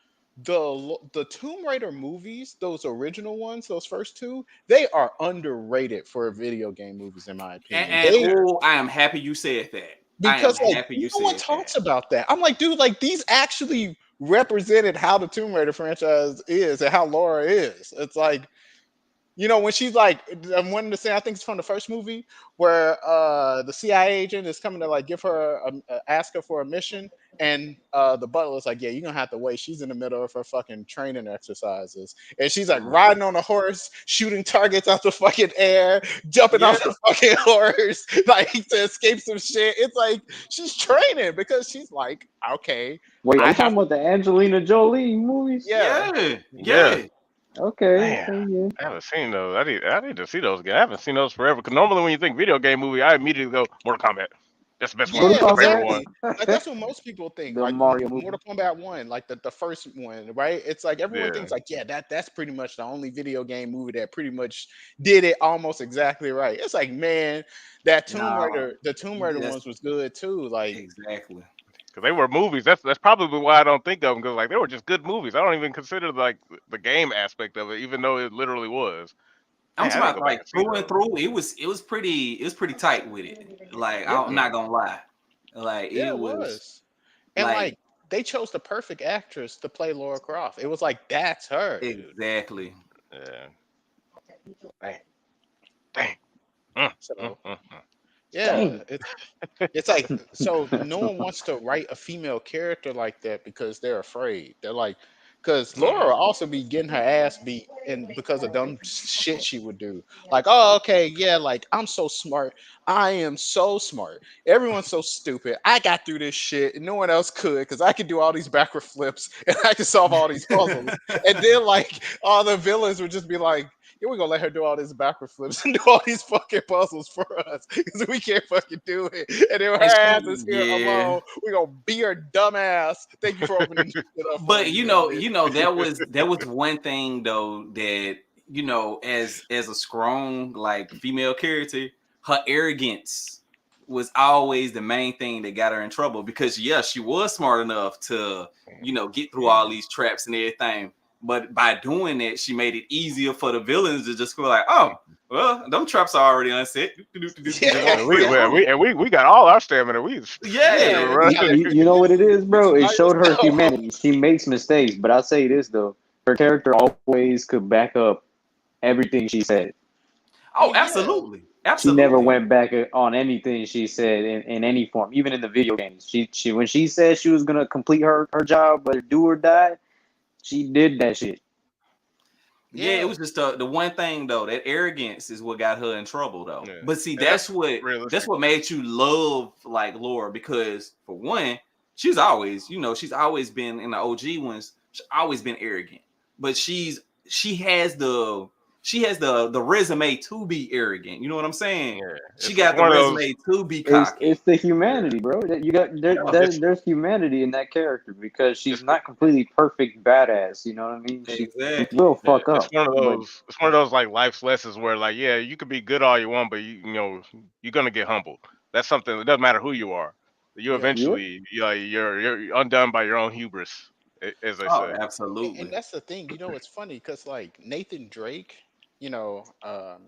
the Tomb Raider movies, those original ones, those first two, they are underrated for video game movies, in my opinion. And They oh, I am happy you said that. I am because like happy you no one said that. talks about that. I'm like, dude, like these actually represented how the Tomb Raider franchise is and how Laura is. It's like, when she's like, I'm wanting to say, I think it's from the first movie where the CIA agent is coming to like give her ask her for a mission, and the butler's like, yeah, you're gonna have to wait. She's in the middle of her fucking training exercises, and she's like Mhm. riding on a horse, shooting targets out the fucking air, jumping Yeah, off the fucking horse, like to escape some shit. It's like she's training because she's like, okay, wait, are I you talking have to, about the Angelina Jolie movies? yeah. Yeah, yeah. yeah. Okay, Man, okay, yeah. I haven't seen those. I need to see those again. I haven't seen those forever. Because normally when you think video game movie, I immediately go Mortal Kombat. That's the best one. Yeah, That's my favorite exactly. one. Like that's what most people think. The Like Mario movie. Mortal Kombat 1, like the first one, right? It's like everyone Yeah. thinks like, yeah, that's pretty much the only video game movie that pretty much did it almost exactly right. It's like, man, that Tomb Nah, Raider, the Tomb Raider that's ones was good too. Like, exactly. Because they were movies. That's probably why I don't think of them. Because like they were just good movies. I don't even consider like the game aspect of it, even though it literally was. I'm Man, I talking need to about go back like and see through and those. through. It was pretty tight with it. Like yeah, I'm not gonna lie. Like yeah, it it was was. And like like they chose the perfect actress to play Laura Croft. It was like that's her, dude. exactly. Yeah. Dang. Dang. So Mm. yeah, Dang. it's like so no one wants to write a female character like that because they're afraid. They're like, because Laura will also be getting her ass beat and because of dumb shit she would do. Like, oh, okay, yeah, like I'm so smart. I am so smart. Everyone's so stupid. I got through this shit and no one else could because I could do all these backward flips and I could solve all these puzzles. And then like all the villains would just be like, yeah, we're gonna let her do all these backward flips and do all these fucking puzzles for us because we can't fucking do it. And then her And ass she, is here yeah. alone. We're gonna beat her dumb ass. Thank you for opening this shit up for But me, you bitch. that was one thing though that as a strong like female character, her arrogance was always the main thing that got her in trouble because yes, she was smart enough to get through all these traps and everything. But by doing that, she made it easier for the villains to just go like, oh, well, them traps are already unset. Yeah, Yeah, yeah. we got all our stamina. We Yeah, run. You know what it is, bro? It By showed her yourself. humanity. She makes mistakes, but I'll say this though: her character always could back up everything she said. Oh, Yeah. absolutely, She never absolutely. went back on anything she said in any form, even in the video games. She when she said she was gonna complete her job, whether do or die, she did that shit. Yeah, it Yeah. was just the one thing though. That arrogance is what got her in trouble though. Yeah, But see, and that's that's realistic. what made you love like Laura because for one, she's always been in the OG ones. She's always been arrogant, but she has the resume to be arrogant. You know what I'm saying? Yeah, She it's got the one of those. resume to be It's cocky. it's the humanity, bro. That you got It's there's humanity in that character because she's it's not completely perfect badass. You know what I mean? She Exactly. will yeah, fuck up, but it's one of those like life's lessons where like yeah, you could be good all you want, but you're gonna get humbled. That's something. It doesn't matter who you are. You Yeah. yeah, eventually you're undone by your own hubris, as they Oh, say. And absolutely. that's the thing, it's funny because like Nathan Drake,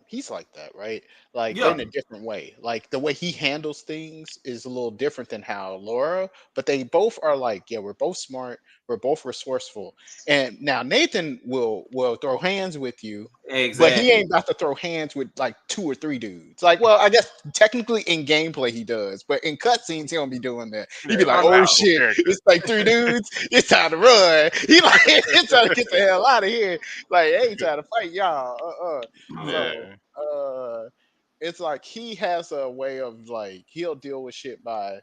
he's like that, right? Like, but Yeah, in a different way. Like the way he handles things is a little different than how Laura, but they both are like, yeah, we're both smart, we're both resourceful. And now Nathan will throw hands with you, but he exactly. ain't about to throw hands with like two or three dudes. Like, well, I guess technically in gameplay he does, but in cutscenes he don't be doing that. He'd Yeah, be like, I'm "Oh out of shit, character. it's like three dudes. It's time to run." He like, it's trying to get the hell out of here. Like, hey, trying to fight y'all. So, Yeah, it's like he has a way of like he'll deal with shit by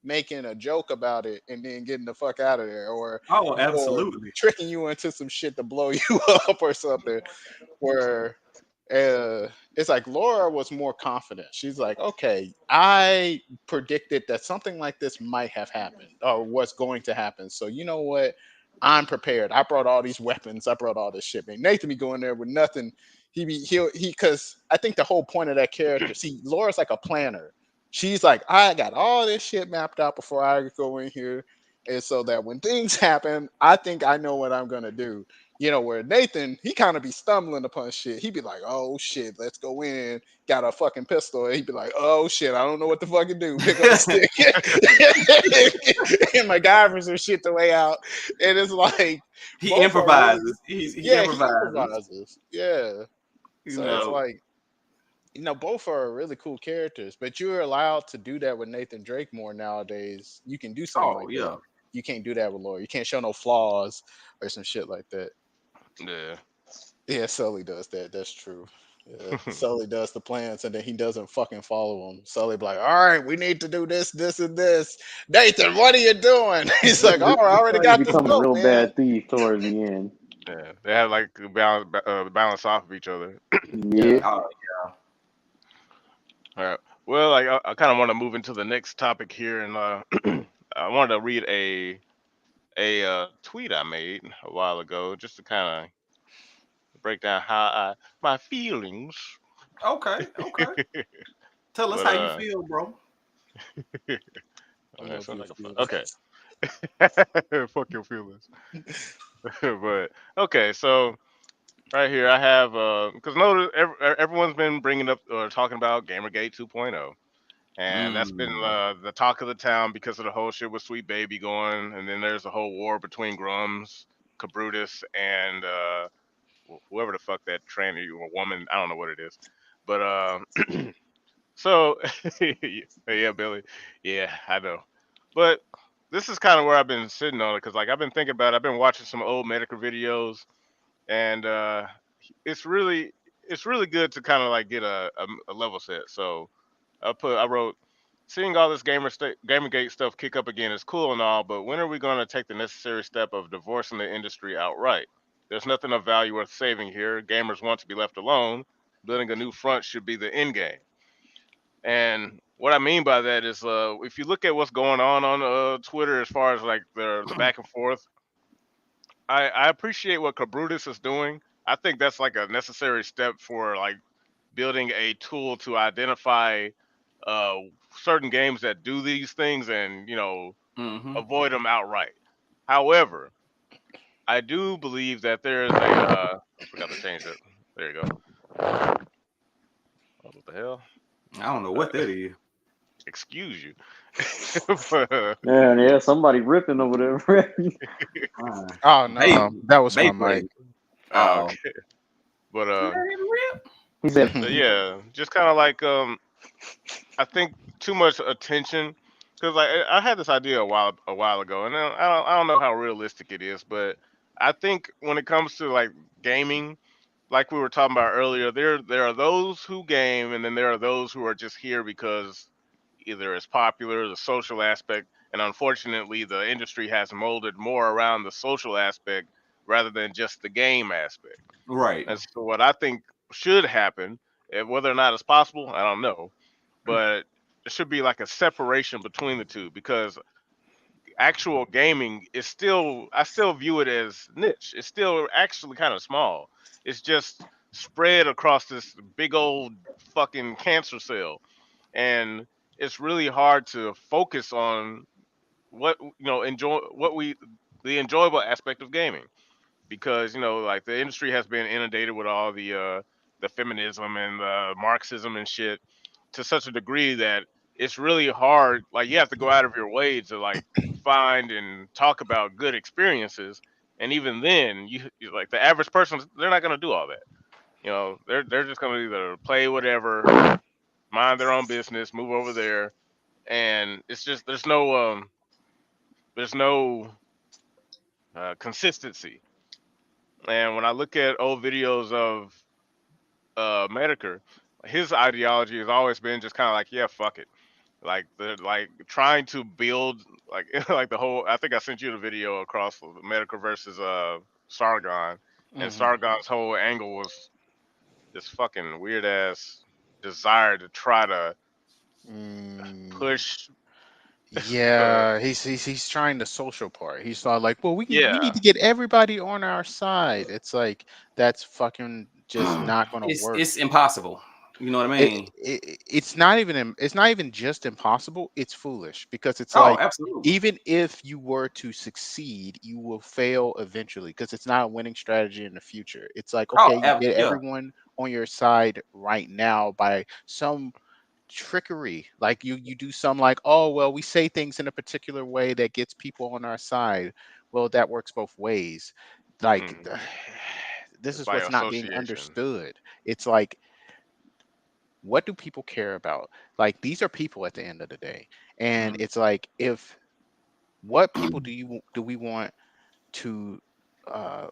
making a joke about it and then getting the fuck out of there, Oh, or absolutely. tricking you into some shit to blow you up or something. Where it's like Laura was more confident. She's like, okay, I predicted that something like this might have happened or was going to happen. So you know what? I'm prepared. I brought all these weapons. I brought all this shit. Man, Nathan be going there with nothing. Because I think the whole point of that character. See, Laura's like a planner. She's like, I got all this shit mapped out before I go in here, and so that when things happen, I think I know what I'm gonna do. Where Nathan, he kind of be stumbling upon shit. He'd be like, oh shit, let's go in. Got a fucking pistol. And he'd be like, oh shit, I don't know what to fucking do. Pick up a stick. And MacGyver's and shit the way out. And it's like, He both are really, improvises. He yeah, he improvises. improvises. Yeah. You So it's know. like, both are really cool characters, but you're allowed to do that with Nathan Drake more nowadays. You can do something Oh like that. yeah. You can't do that with Laura. You can't show no flaws or some shit like that. yeah. Yeah, Sully does that. That's true. Yeah, Sully does the plans and then he doesn't fucking follow them. Sully be like, all right, we need to do this, this, and this. Nathan, what are you doing? He's like, oh, I already Sully got the becomes a scope, real man. bad thief towards the end. Yeah, they have like balance off of each other. Yeah. Yeah, Oh, All right. Well, like I kind of want to move into the next topic here, and I wanted to read a tweet I made a while ago, just to kind of break down how my feelings. Okay, okay. Tell us But how you feel, bro. I that love sounds your like a okay. feelings. Fuck your feelings. But okay, so right here I have because notice everyone's been bringing up or talking about Gamergate 2.0. And that's been Mm. the talk of the town because of the whole shit with Sweet Baby going, and then there's a whole war between Grums, Cabrutus, and whoever the fuck that tranny or woman, I don't know what it is, but so yeah, Billy, yeah, I know, but this is kind of where I've been sitting on it because like I've been thinking about, I've been watching some old medical videos, and it's really it's really good to kind of like get a level set. So I wrote, seeing all this Gamergate stuff kick up again is cool and all, but when are we going to take the necessary step of divorcing the industry outright? There's nothing of value worth saving here. Gamers want to be left alone. Building a new front should be the end game. And what I mean by that is, if you look at what's going on Twitter as far as like the back and forth, I appreciate what Cabrutus is doing. I think that's like a necessary step for like building a tool to identify uh, certain games that do these things and Mm-hmm. avoid them outright. However, I do believe that there is a I forgot to change it. There you go. Oh, what the hell? I don't know Uh, what that is. excuse you. But, Yeah, yeah, somebody ripping over there. Uh, Oh vape, no, that was my vape mic. play. Oh, okay. But He said, yeah, just kind of like I think too much attention because like I had this idea a while ago, and I don't know how realistic it is, but I think when it comes to like gaming, like we were talking about earlier, there are those who game, and then there are those who are just here because either it's popular, the social aspect, and unfortunately, the industry has molded more around the social aspect rather than just the game aspect. right. And so, what I think should happen, and whether or not it's possible, I don't know, but there should be like a separation between the two because actual gaming is still, I still view it as niche. It's still actually kind of small. It's just spread across this big old fucking cancer cell, and it's really hard to focus on what enjoy what we the enjoyable aspect of gaming because like the industry has been inundated with all the feminism and the Marxism and shit to such a degree that it's really hard. Like you have to go out of your way to like find and talk about good experiences, and even then, like the average person, they're not gonna do all that. They're just gonna either play whatever, mind their own business, move over there, and it's just there's no consistency. And when I look at old videos of Medicare, his ideology has always been just kind of like, yeah, fuck it. Like they're like trying to build like like the whole. I think I sent you the video across Medicare versus Sargon, and Hmm. Sargon's whole angle was this fucking weird ass desire to try to Mm, push. yeah, he's trying the social part. He's not like, well, we need Yeah. to get everybody on our side. It's like that's fucking just not gonna work. It's impossible. You know what I it, mean? it's not even it's not even just impossible, it's foolish because it's Oh, like absolutely. even if you were to succeed you will fail eventually because it's not a winning strategy in the future. It's like Oh, okay, you get yeah. everyone on your side right now by some trickery, like you do some like, oh well, we say things in a particular way that gets people on our side. Well, that works both ways. Like Mhm. this It's is by what's not being association. understood. It's like, what do people care about? Like these are people at the end of the day. And Mhm. it's like, if what people do we want to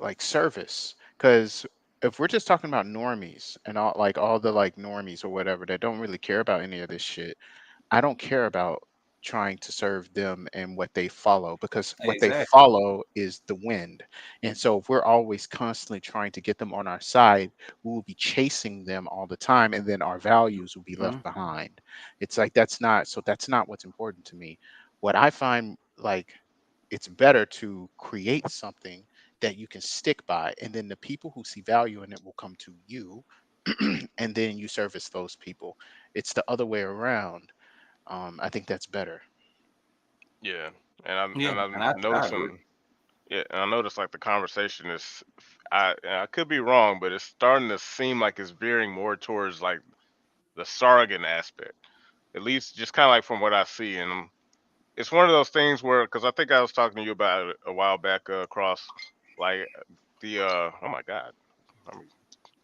like service? Because if we're just talking about normies and all, like all the like normies or whatever that don't really care about any of this shit, I don't care about trying to serve them and what they follow, because what they Exactly. follow is the wind. And so if we're always constantly trying to get them on our side, we will be chasing them all the time, and then our values will be left Mhm. behind. It's like that's not what's important to me. What I find, like, it's better to create something that you can stick by, and then the people who see value in it will come to you, and then you service those people. It's the other way around. I think that's better. Yeah, and I'm Yeah, and and I'm I agree. noticing. Yeah, and I noticed like the conversation is. I could be wrong, but it's starting to seem like it's veering more towards like the Sargon aspect. At least just kind of like from what I see, and it's one of those things where, because I think I was talking to you about it a while back across like the oh my god, let me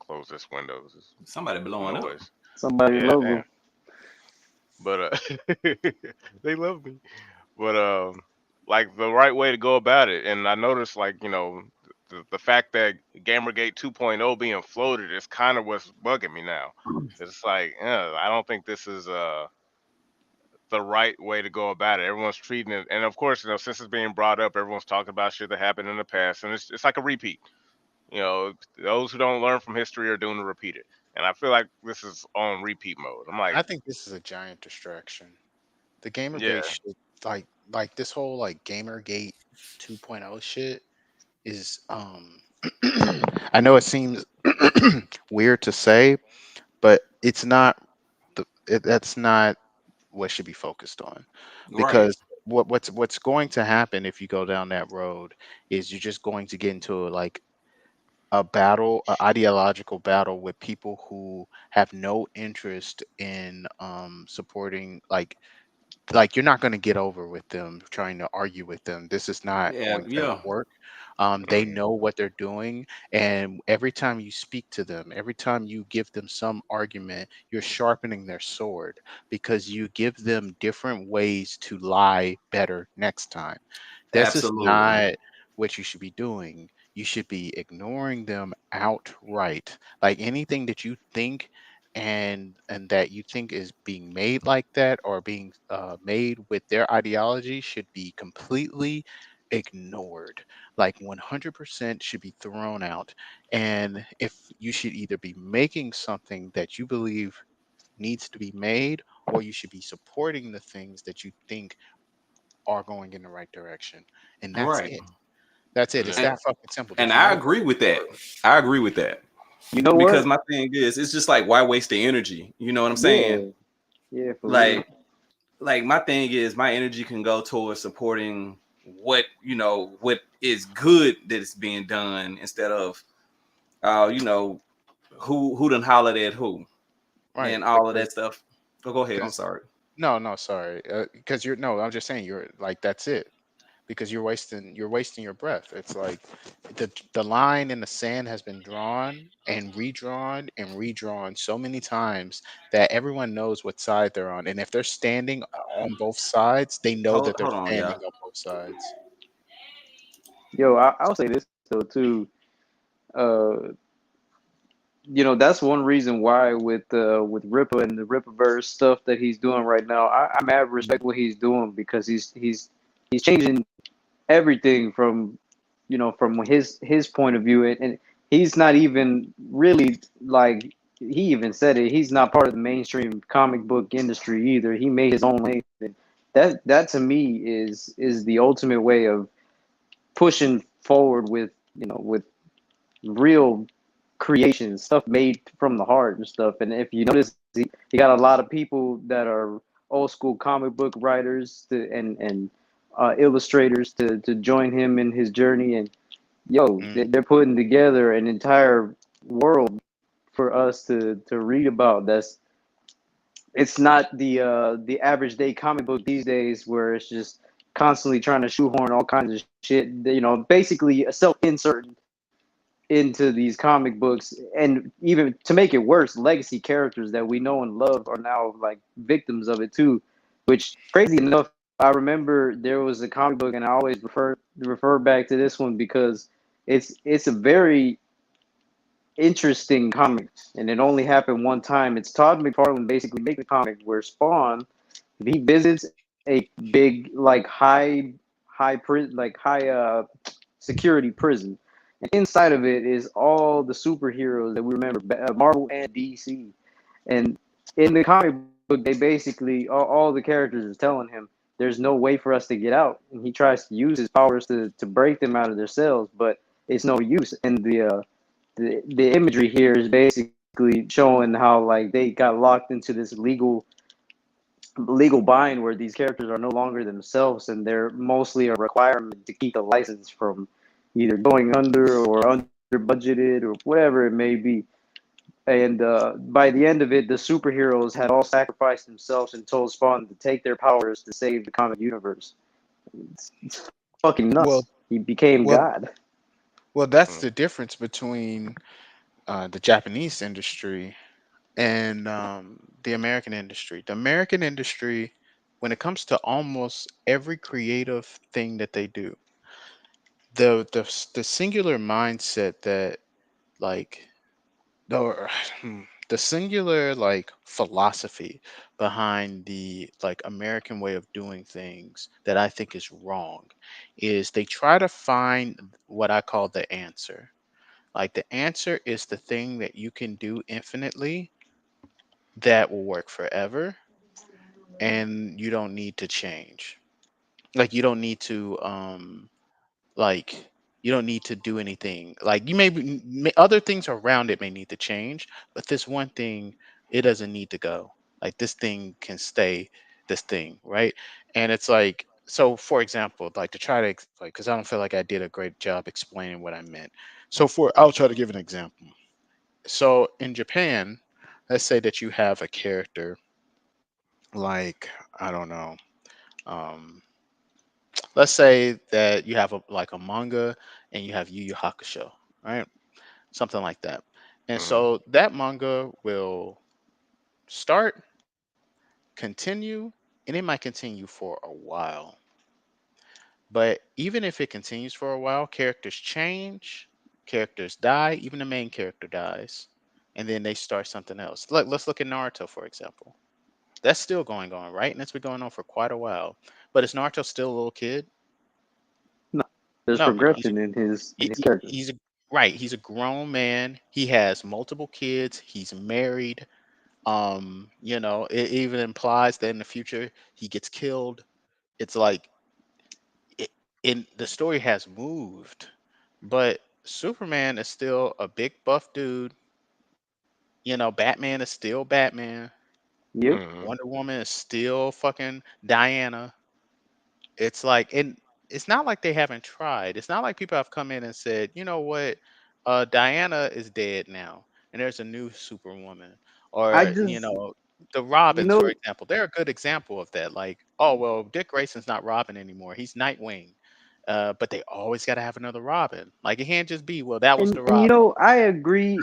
close this window. This is Somebody blowing up. noise. Somebody Yeah, logo. damn. But they love me. But like the right way to go about it, and I noticed like the fact that Gamergate 2.0 being floated is kind of what's bugging me now. It's like I don't think this is the right way to go about it. Everyone's treating it, and of course, since it's being brought up, everyone's talking about shit that happened in the past, and it's like a repeat. Those who don't learn from history are doomed to repeat it. And I feel like this is on repeat mode. I'm like, I think this is a giant distraction. The Gamergate yeah, shit, like this whole like Gamergate 2.0 shit is I know it seems weird to say, but it's not that's not what should be focused on, Right. because what's going to happen if you go down that road is you're just going to get into like a battle, a ideological battle with people who have no interest in supporting, like you're not going to get over with them trying to argue with them. This is not Yeah, going to yeah. work. They mm, know what they're doing, and every time you speak to them, every time you give them some argument, you're sharpening their sword, because you give them different ways to lie better next time. This is Absolutely. not what you should be doing. You should be ignoring them outright. Like anything that you think and that you think is being made like that, or being made with their ideology, should be completely ignored. Like 100% should be thrown out. And if you should either be making something that you believe needs to be made, or you should be supporting the things that you think are going in the right direction. And that's Right. it. That's it. It's yeah, And that fucking simple. and There's I no agree with that. more. I agree with that. You know Because what? my thing is, it's just like, why waste the energy? You know what I'm saying? Yeah, yeah, for real. Like, my thing is, my energy can go towards supporting what is good that is being done, instead of uh, you know, who done hollered at who Right. and all of that stuff. Oh, go ahead. I'm Because sorry. no, no, sorry. Because you're no, I'm just saying you're like that's it. Because you're wasting your breath. It's like the line in the sand has been drawn and redrawn and redrawn so many times that everyone knows what side they're on. And if they're standing on both sides, they know that they're Hold on, standing y'all. on both sides. Yo, I'll say this though too. Uh, that's one reason why with Ripper and the Rippaverse stuff that he's doing right now. I mad respect what he's doing, because he's changing everything from from his point of view, and he's not even really like, he even said it, he's not part of the mainstream comic book industry either. He made his own lane. And that to me is the ultimate way of pushing forward with with real creations, stuff made from the heart and stuff. And if you notice, he got a lot of people that are old school comic book writers and illustrators to join him in his journey. And yo, Mm, they're putting together an entire world for us to read about. It's not the average day comic book these days, where it's just constantly trying to shoehorn all kinds of shit. Basically a self insert into these comic books. And even to make it worse, legacy characters that we know and love are now like victims of it too. Which, crazy enough, I remember there was a comic book, and I always refer back to this one because it's a very interesting comic, and it only happened one time. It's Todd McFarlane basically making a comic where Spawn, he visits a big like high prison like high security prison. And inside of it is all the superheroes that we remember, Marvel and DC. And in the comic book, they basically all the characters are telling him there's no way for us to get out, and he tries to use his powers to break them out of their cells, but it's no use. And the imagery here is basically showing how like they got locked into this legal bind where these characters are no longer themselves, and they're mostly a requirement to keep the license from either going under or under budgeted or whatever it may be. And by the end of it, the superheroes had all sacrificed themselves and told Spawn to take their powers to save the comic universe. It's fucking Well, nuts. He became well, God. well. That's Mm. the difference between the Japanese industry and the American industry. The American industry, when it comes to almost every creative thing that they do, the singular mindset that like or the singular like philosophy behind the like American way of doing things that I think is wrong is they try to find what I call the answer. Like the answer is the thing that you can do infinitely that will work forever and you don't need to change. Like you don't need to like you don't need to do anything. Like you other things around it may need to change, but this one thing it doesn't need to go. Like this thing can stay this thing, right? And it's like so for example, like to try to like cuz I don't feel like I did a great job explaining what I meant. So for I'll try to give an example. So in Japan, let's say that you have a character like I don't know. Um let's say that you have a like a manga and you have Yu Yu Hakusho, right? Something like that. And Mm. so that manga will start, continue, and it might continue for a while. But even if it continues for a while, characters change, characters die, even the main character dies, and then they start something else. Like let's look at Naruto for example. That's still going on, right? And it's been going on for quite a while. But is Naruto still a little kid? No, there's No, progression in his character. he's a right. He's a grown man. He has multiple kids. He's married. You know, it even implies that in the future he gets killed. It's like it, in the story has moved, but Superman is still a big buff dude. You know, Batman is still Batman. Yep. Mm. Wonder Woman is still fucking Diana. It's like, and it's not like they haven't tried. It's not like people have come in and said, you know what, Diana is dead now, and there's a new Superwoman, I or just the you Robins, for know example. They're a good example of that. Like, oh well, Dick Grayson's not Robin anymore; he's Nightwing. But they always got to have another Robin. Like it can't just be, well, that was the and Robin. I agree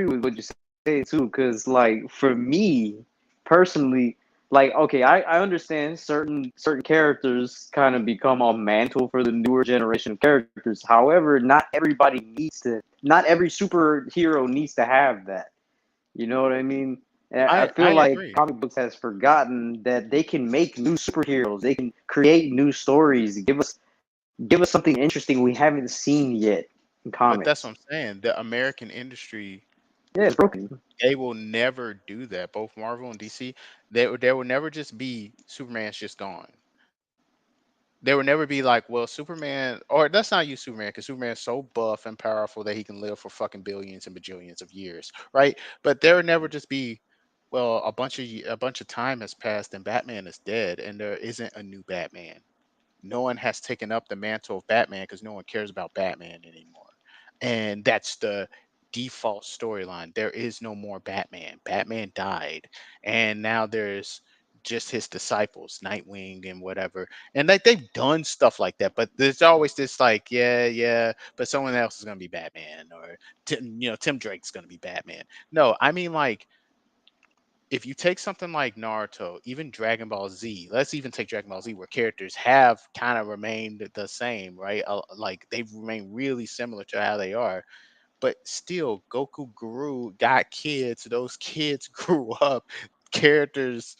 with what you say too, because like for me personally, like okay, I understand certain characters kind of become a mantle for the newer generation of characters. However, not every superhero needs to have that. You know what I mean? And I I feel like agree. comic books has forgotten that they can make new superheroes. They can create new stories. Give us something interesting we haven't seen yet in But that's comics. what I'm saying. The American industry, Yeah, it's broken. they will never do that. Both Marvel and DC, there will never just be Superman's just gone. There will never be like, well, Superman, or let's not use Superman because Superman's so buff and powerful that he can live for fucking billions and bajillions of years, right? But there will never just be, well, a bunch of time has passed and Batman is dead and there isn't a new Batman. No one has taken up the mantle of Batman because no one cares about Batman anymore. And that's the default storyline. There is no more Batman. Batman died. And now there's just his disciples, Nightwing and whatever. And like they've done stuff like that, but there's always this like, yeah, yeah, but someone else is gonna be Batman, or Tim Drake's gonna be Batman. No, I mean like if you take something like Naruto, even Dragon Ball Z, let's even take Dragon Ball Z, where characters have kind of remained the same, right? Like they've remained really similar to how they are, but still, Goku grew, got kids. Those kids grew up. Characters,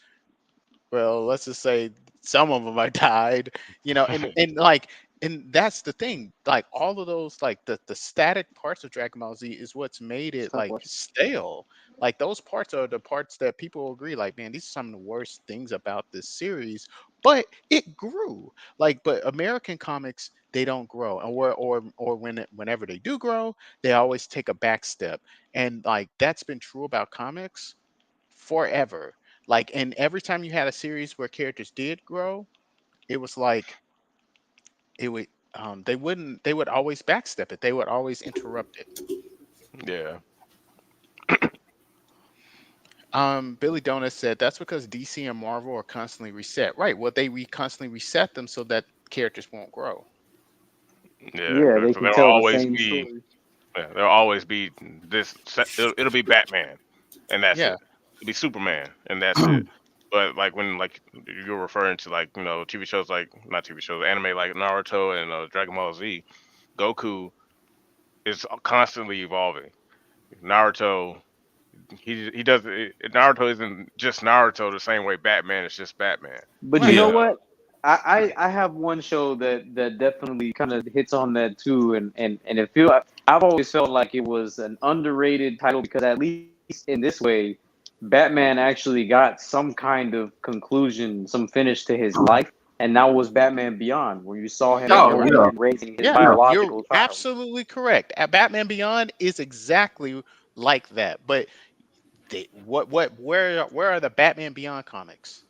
well, let's just say some of them are died, and like, and that's the thing. Like all of those, like the static parts of Dragon Ball Z is what's made it Stop like watching. stale. Like those parts are the parts that people agree, like, man, these are some of the worst things about this series. But it grew. Like, but American comics, they don't grow, or whenever they do grow, they always take a back step. And like that's been true about comics forever. Like, and every time you had a series where characters did grow, it was like it would they would always backstep it. They would always interrupt it. Yeah. Billy Donut said that's because DC and Marvel are constantly reset. Right. Well, constantly reset them so that characters won't grow. Yeah. Yeah, they So can there'll tell the always same be story. there'll always be it'll be Batman and that's Yeah. it. It'll be Superman and that's it. But like when like you're referring to like, TV shows like not TV shows, anime like Naruto and Dragon Ball Z, Goku is constantly evolving. Naruto he does Naruto isn't just Naruto the same way Batman is just Batman. But you Right. know Yeah. what? I have one show that definitely kind of hits on that too, and it feel I've always felt like it was an underrated title because at least in this way, Batman actually got some kind of conclusion, some finish to his life, and now was Batman Beyond, where you saw him Yeah. Oh going yeah. and raising his Yeah. Yeah. You're biological child. absolutely correct. Batman Beyond is exactly like that. But where are the Batman Beyond comics?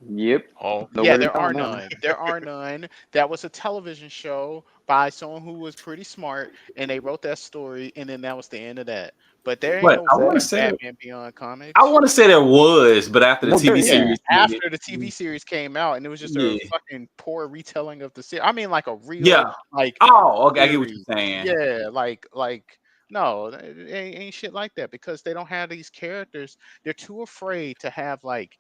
Yep, Oh, Yeah, nowhere to there are find them. none. There are none. That was a television show by someone who was pretty smart, and they wrote that story, and then that was the end of that. But there ain't But no I want to fucking say Batman Beyond I comics. want to say there was, but after the No, there TV is. Yeah, series ended, after the TV series came out, and it was just a yeah, fucking poor retelling of the series. I mean, like a real yeah. like Oh, okay, I get what series. you're saying. Yeah, like no, it ain't shit like that because they don't have these characters. They're too afraid to have like,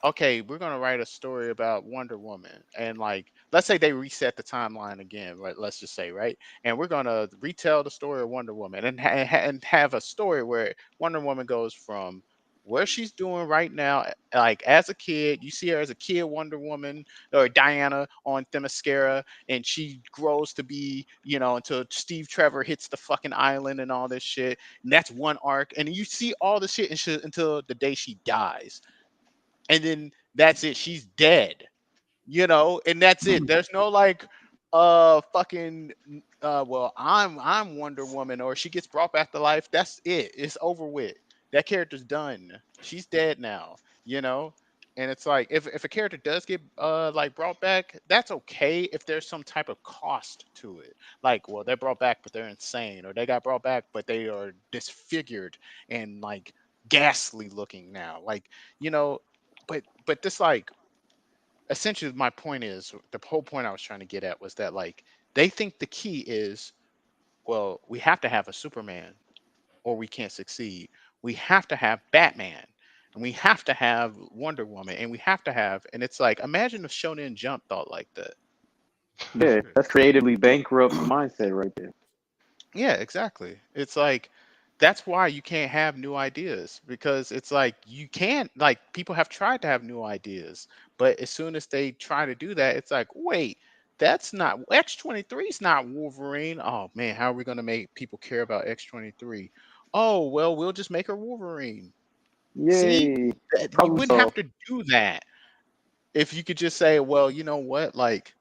okay, we're gonna write a story about Wonder Woman, and like, let's say they reset the timeline again, right? Let's just say, right, and we're gonna retell the story of Wonder Woman, and and have a story where Wonder Woman goes from where she's doing right now, like as a kid, you see her as a kid Wonder Woman or Diana on Themyscira, and she grows to be, until Steve Trevor hits the fucking island and all this shit, and that's one arc, and you see all the shit until the day she dies, and then that's it. She's dead, and that's it. There's no like fucking well, I'm Wonder Woman, or she gets brought back to life. That's it. It's over with. That character's done. She's dead now, you know? And it's like if a character does get like brought back, that's okay if there's some type of cost to it. Like, well, they're brought back but they're insane, or they got brought back but they are disfigured and like ghastly looking now. Like, you know, but this like essentially my point is the whole point I was trying to get at was that like they think the key is, well, we have to have a Superman or we can't succeed. We have to have Batman and we have to have Wonder Woman and we have to have, and it's like, imagine if Shonen Jump thought like that. Yeah, that's creatively bankrupt mindset right there. Yeah, exactly. It's like that's why you can't have new ideas, because it's like you can't, like, people have tried to have new ideas, but as soon as they try to do that, it's like, wait, that's not X-23 is not Wolverine. Oh man, how are we going to make people care about X-23? Oh, well, we'll just make her Wolverine. See? Yay, You problem wouldn't have solved. to do that if you could just say, well, you know what? Like,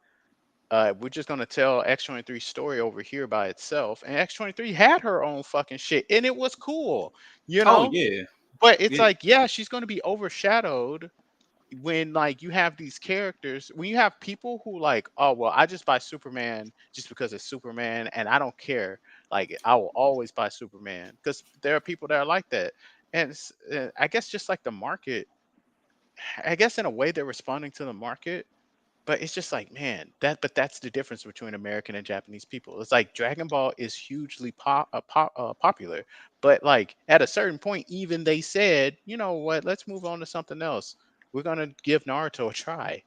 we're just gonna tell X-23 story over here by itself. And X-23 had her own fucking shit, and it was cool, you Oh know. yeah. But it's Yeah. like, yeah, she's gonna be overshadowed when like you have these characters. When you have people who like, oh well, I just buy Superman just because it's Superman, and I don't care. Like, I will always buy Superman because there are people that are like that. And I guess just like the market, I guess in a way they're responding to the market, but it's just like, man, that's the difference between American and Japanese people. It's like Dragon Ball is hugely popular, but like at a certain point, even they said, you know what, let's move on to something else. We're gonna give Naruto a try.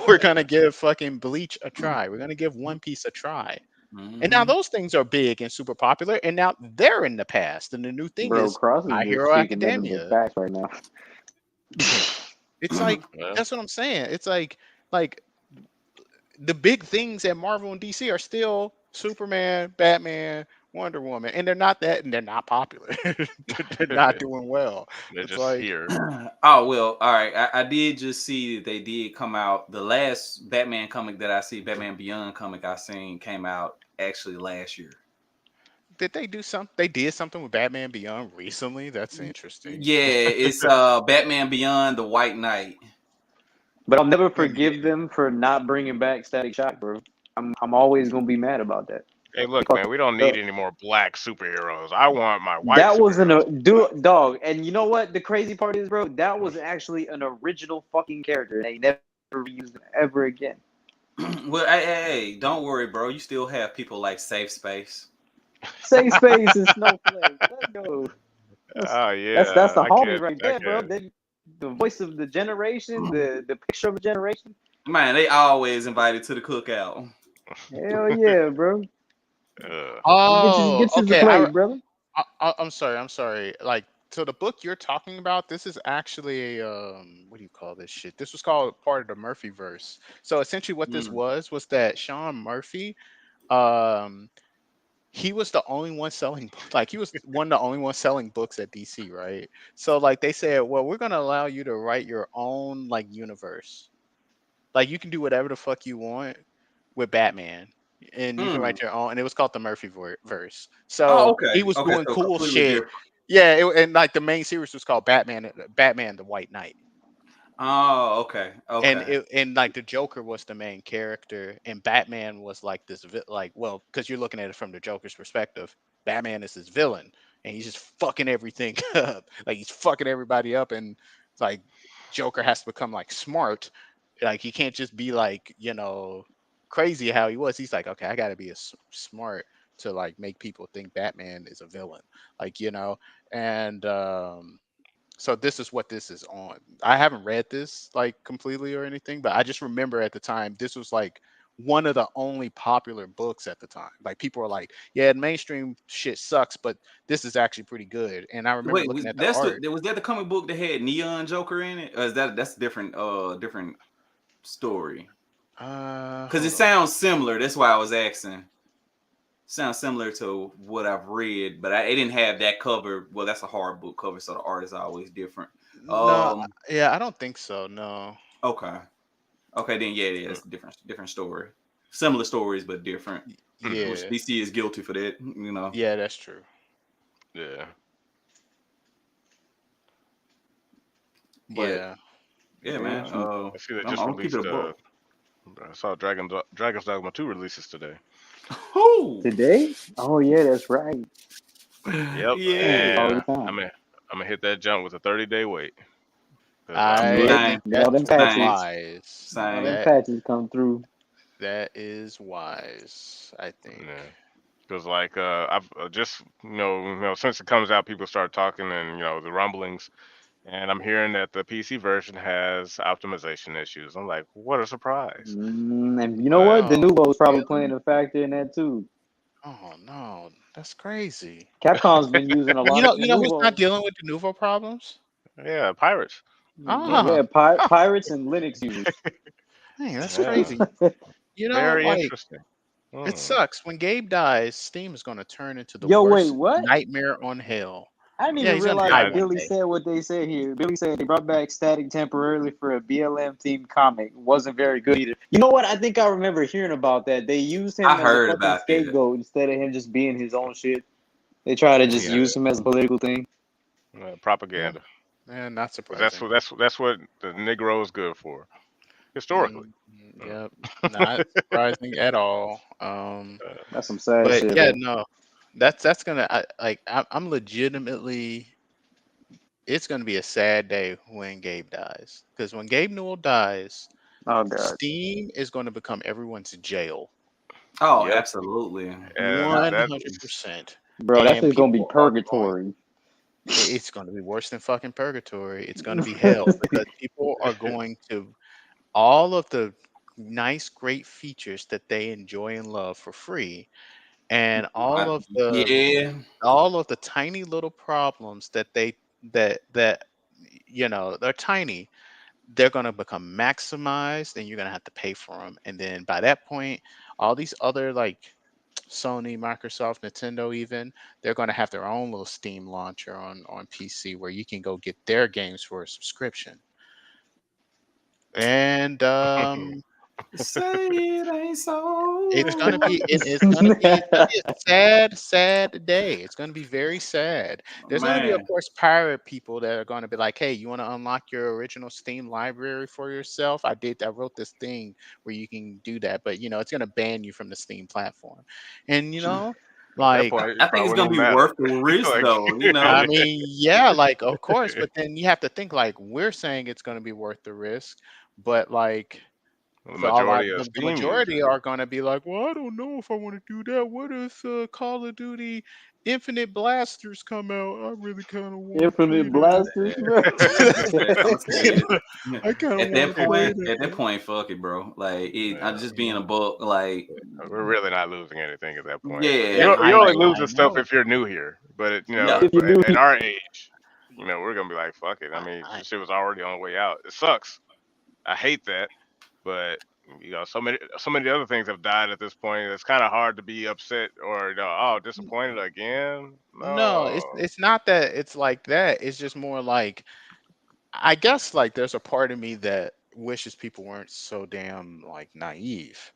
We're gonna give fucking Bleach a try. We're gonna give One Piece a try. And now Hmm. those things are big and super popular, and now they're in the past. And the new thing Bro, is Cross is My just Hero speaking nothing but Academia. facts right now. It's like Yeah. that's what I'm saying. It's like the big things at Marvel and DC are still Superman, Batman, Wonder Woman, and they're not popular. They're not doing well. They're It's just like here. Oh well, all right. I did just see that they did come out. The last Batman comic that I see, Batman Beyond comic I seen, came out actually last year. did they do something? They did something with Batman Beyond recently. That's interesting. Yeah, it's Batman Beyond the White Knight. But I'll never And forgive them for not bringing back Static Shock, bro. I'm always gonna be mad about that. Hey, look, man, Fucking we don't need any more black superheroes. I want my white that was superheroes. dog, and you know what? The crazy part is, bro, that was actually an original fucking character. They never reused him ever again. Well, hey, don't worry, bro. You still have people like Safe Space. Safe Space and Snowflake. Let's go. Oh That's yeah, the I homie can't. right I there, bro. can't. The voice of the generation, the picture of a generation. Man, they always invited to the cookout. Hell yeah, bro. Uh, oh, Get you the okay. plate, brother. I'm sorry. I'm sorry. Like, so the book you're talking about, this is actually what do you call this shit? This was called part of the Murphy verse. So essentially, what this Mm. was that Sean Murphy, um, he was the only one selling, like, he was one of the only ones selling books at DC, right? So like they said, well, we're gonna allow you to write your own like universe. Like you can do whatever the fuck you want with Batman, and you can Mm. write your own. And it was called the Murphy verse. Oh, So he okay. was Okay, doing so cool completely shit. different. Yeah, and like the main series was called Batman the White Knight. Oh, okay. And Okay. like the Joker was the main character, and Batman was like this like, well, because you're looking at it from the Joker's perspective. Batman is his villain, and he's just fucking everything up. Like he's fucking everybody up, and it's like Joker has to become like smart. Like he can't just be like crazy how he was. He's like, okay, I got to be smart to like make people think Batman is a villain. Like and so this is what this is on. I haven't read this like completely or anything, but I just remember at the time this was like one of the only popular books at the time. Like people are like, yeah, mainstream shit sucks, but this is actually pretty good. And I remember Wait, looking at the that's art. was that the comic book that had Neon Joker in it? Or is that's a different story? Because it Hold on. sounds similar. That's why I was asking. Sounds similar to what I've read, but it didn't have that cover. Well, that's a hard book cover, so the art is always different. No, yeah, I don't think so. No. Okay. Okay, then yeah, it's a different story. Similar stories, but different. Which Yeah. DC is guilty for that, you know. Yeah, that's true. yeah. But Yeah. yeah, man. I see they I'm just gonna keep it released. a book. I saw Dragon's Dogma 2 releases today. Who? Today? Oh yeah, that's right. Yep. Yeah. All the And time. I'm gonna hit that jump with a 30-day wait. 'Cause I Yep. Same. think All them that's patches. wise. All Same. them patches come through. That is wise, I think. yeah. Because like I've just since it comes out, people start talking and the rumblings, and I'm hearing that the PC version has optimization issues. I'm like, what a surprise! And you know what? But The Oh, Nuvo's probably really? playing a factor in that too. Oh no, that's crazy. Capcom's been using a lot of the You know who's not Nuvo. dealing with the Nouveau problems? yeah, pirates. Ah, Yeah, pirates and Linux users. dang, that's Yeah, crazy. very Like interesting. it Hmm. sucks when Gabe dies. Steam is going to turn into the Yo, wait, worst what? nightmare on hell. I didn't Yeah, even he's going to realize die Yeah, one Billy day. said what they said here. Billy said they brought back Static temporarily for a BLM themed comic. Wasn't very good either. You know what? I think I remember hearing about that. They used I him as a heard fucking about that. scapegoat instead of him just being his own shit. They try to just yeah, use him as a political thing. Yeah, propaganda. yeah, not 'Cause that's surprising. that's what the Negro is good for historically. Mm, yep, not surprising at all. That's some sad But shit, yeah, bro. no, that's gonna I'm legitimately. It's gonna be a sad day when Gabe dies, because when Gabe Newell dies, Oh god. Steam is going to become everyone's jail. Oh, Yep, absolutely. and that's 100%. Bro, that And shit's gonna be people are going. purgatory. It's going to be worse than fucking purgatory. It's going to be hell, because people are going to all of the nice, great features that they enjoy and love for free, and Yeah. all of the tiny little problems that they're tiny. they're going to become maximized, and you're going to have to pay for them. And then by that point, all these other like Sony, Microsoft, Nintendo, even they're going to have their own little Steam launcher on PC where you can go get their games for a subscription. And Say it ain't so. it's gonna be a sad day. It's gonna be very sad. There's gonna be, of Man, course, pirate people that are gonna be like, hey, you want to unlock your original Steam library for yourself? I wrote this thing where you can do that, but it's gonna ban you from the Steam platform. And At that like, point, it I think probably it's wouldn't gonna even be matter. worth the risk, Like, though. I mean, yeah, like, of course, but then you have to think like we're saying it's gonna be worth the risk, but like the for a lot, majority of the Steam majority users. are going to be like, well, I don't know if I want to do that. What if Call of Duty Infinite Blasters come out? I really kind of want to play Infinite that. blasters, bro. I'm saying, I kind of at want to play at that that. point, fuck it, bro. Like, I'm Yeah, just being a buck. Like, we're really not losing anything at that point. yeah, You're only I losing stuff know. if you're new here. But yeah, If you knew, at our age, we're gonna be like, fuck it. I mean, I, the shit was already on the way out. It sucks. I hate that, but so many other things have died at this point. It's kind of hard to be upset or disappointed again. no, No. it's not that it's like that. It's just more like, I guess, like there's a part of me that wishes people weren't so damn like naive.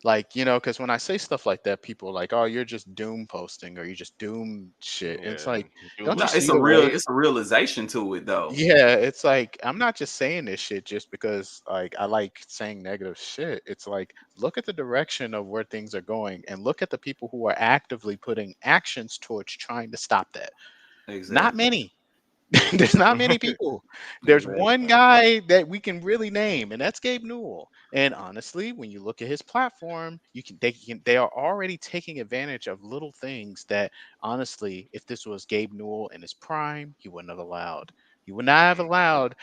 Like, because when I say stuff like that, people are like, oh, you're just doom posting or you just doom shit. And it's Yeah, like, don't Doom you no, is see it's the real. way? it's a realization to it, though. Yeah, it's like I'm not just saying this shit just because like I like saying negative shit. It's like look at the direction of where things are going and look at the people who are actively putting actions towards trying to stop that. Not Exactly, many. There's not many people. There's one exactly, guy that we can really name, and that's Gabe Newell. And honestly, when you look at his platform, they are already taking advantage of little things that honestly, if this was Gabe Newell in his prime, he wouldn't have allowed. He would not have allowed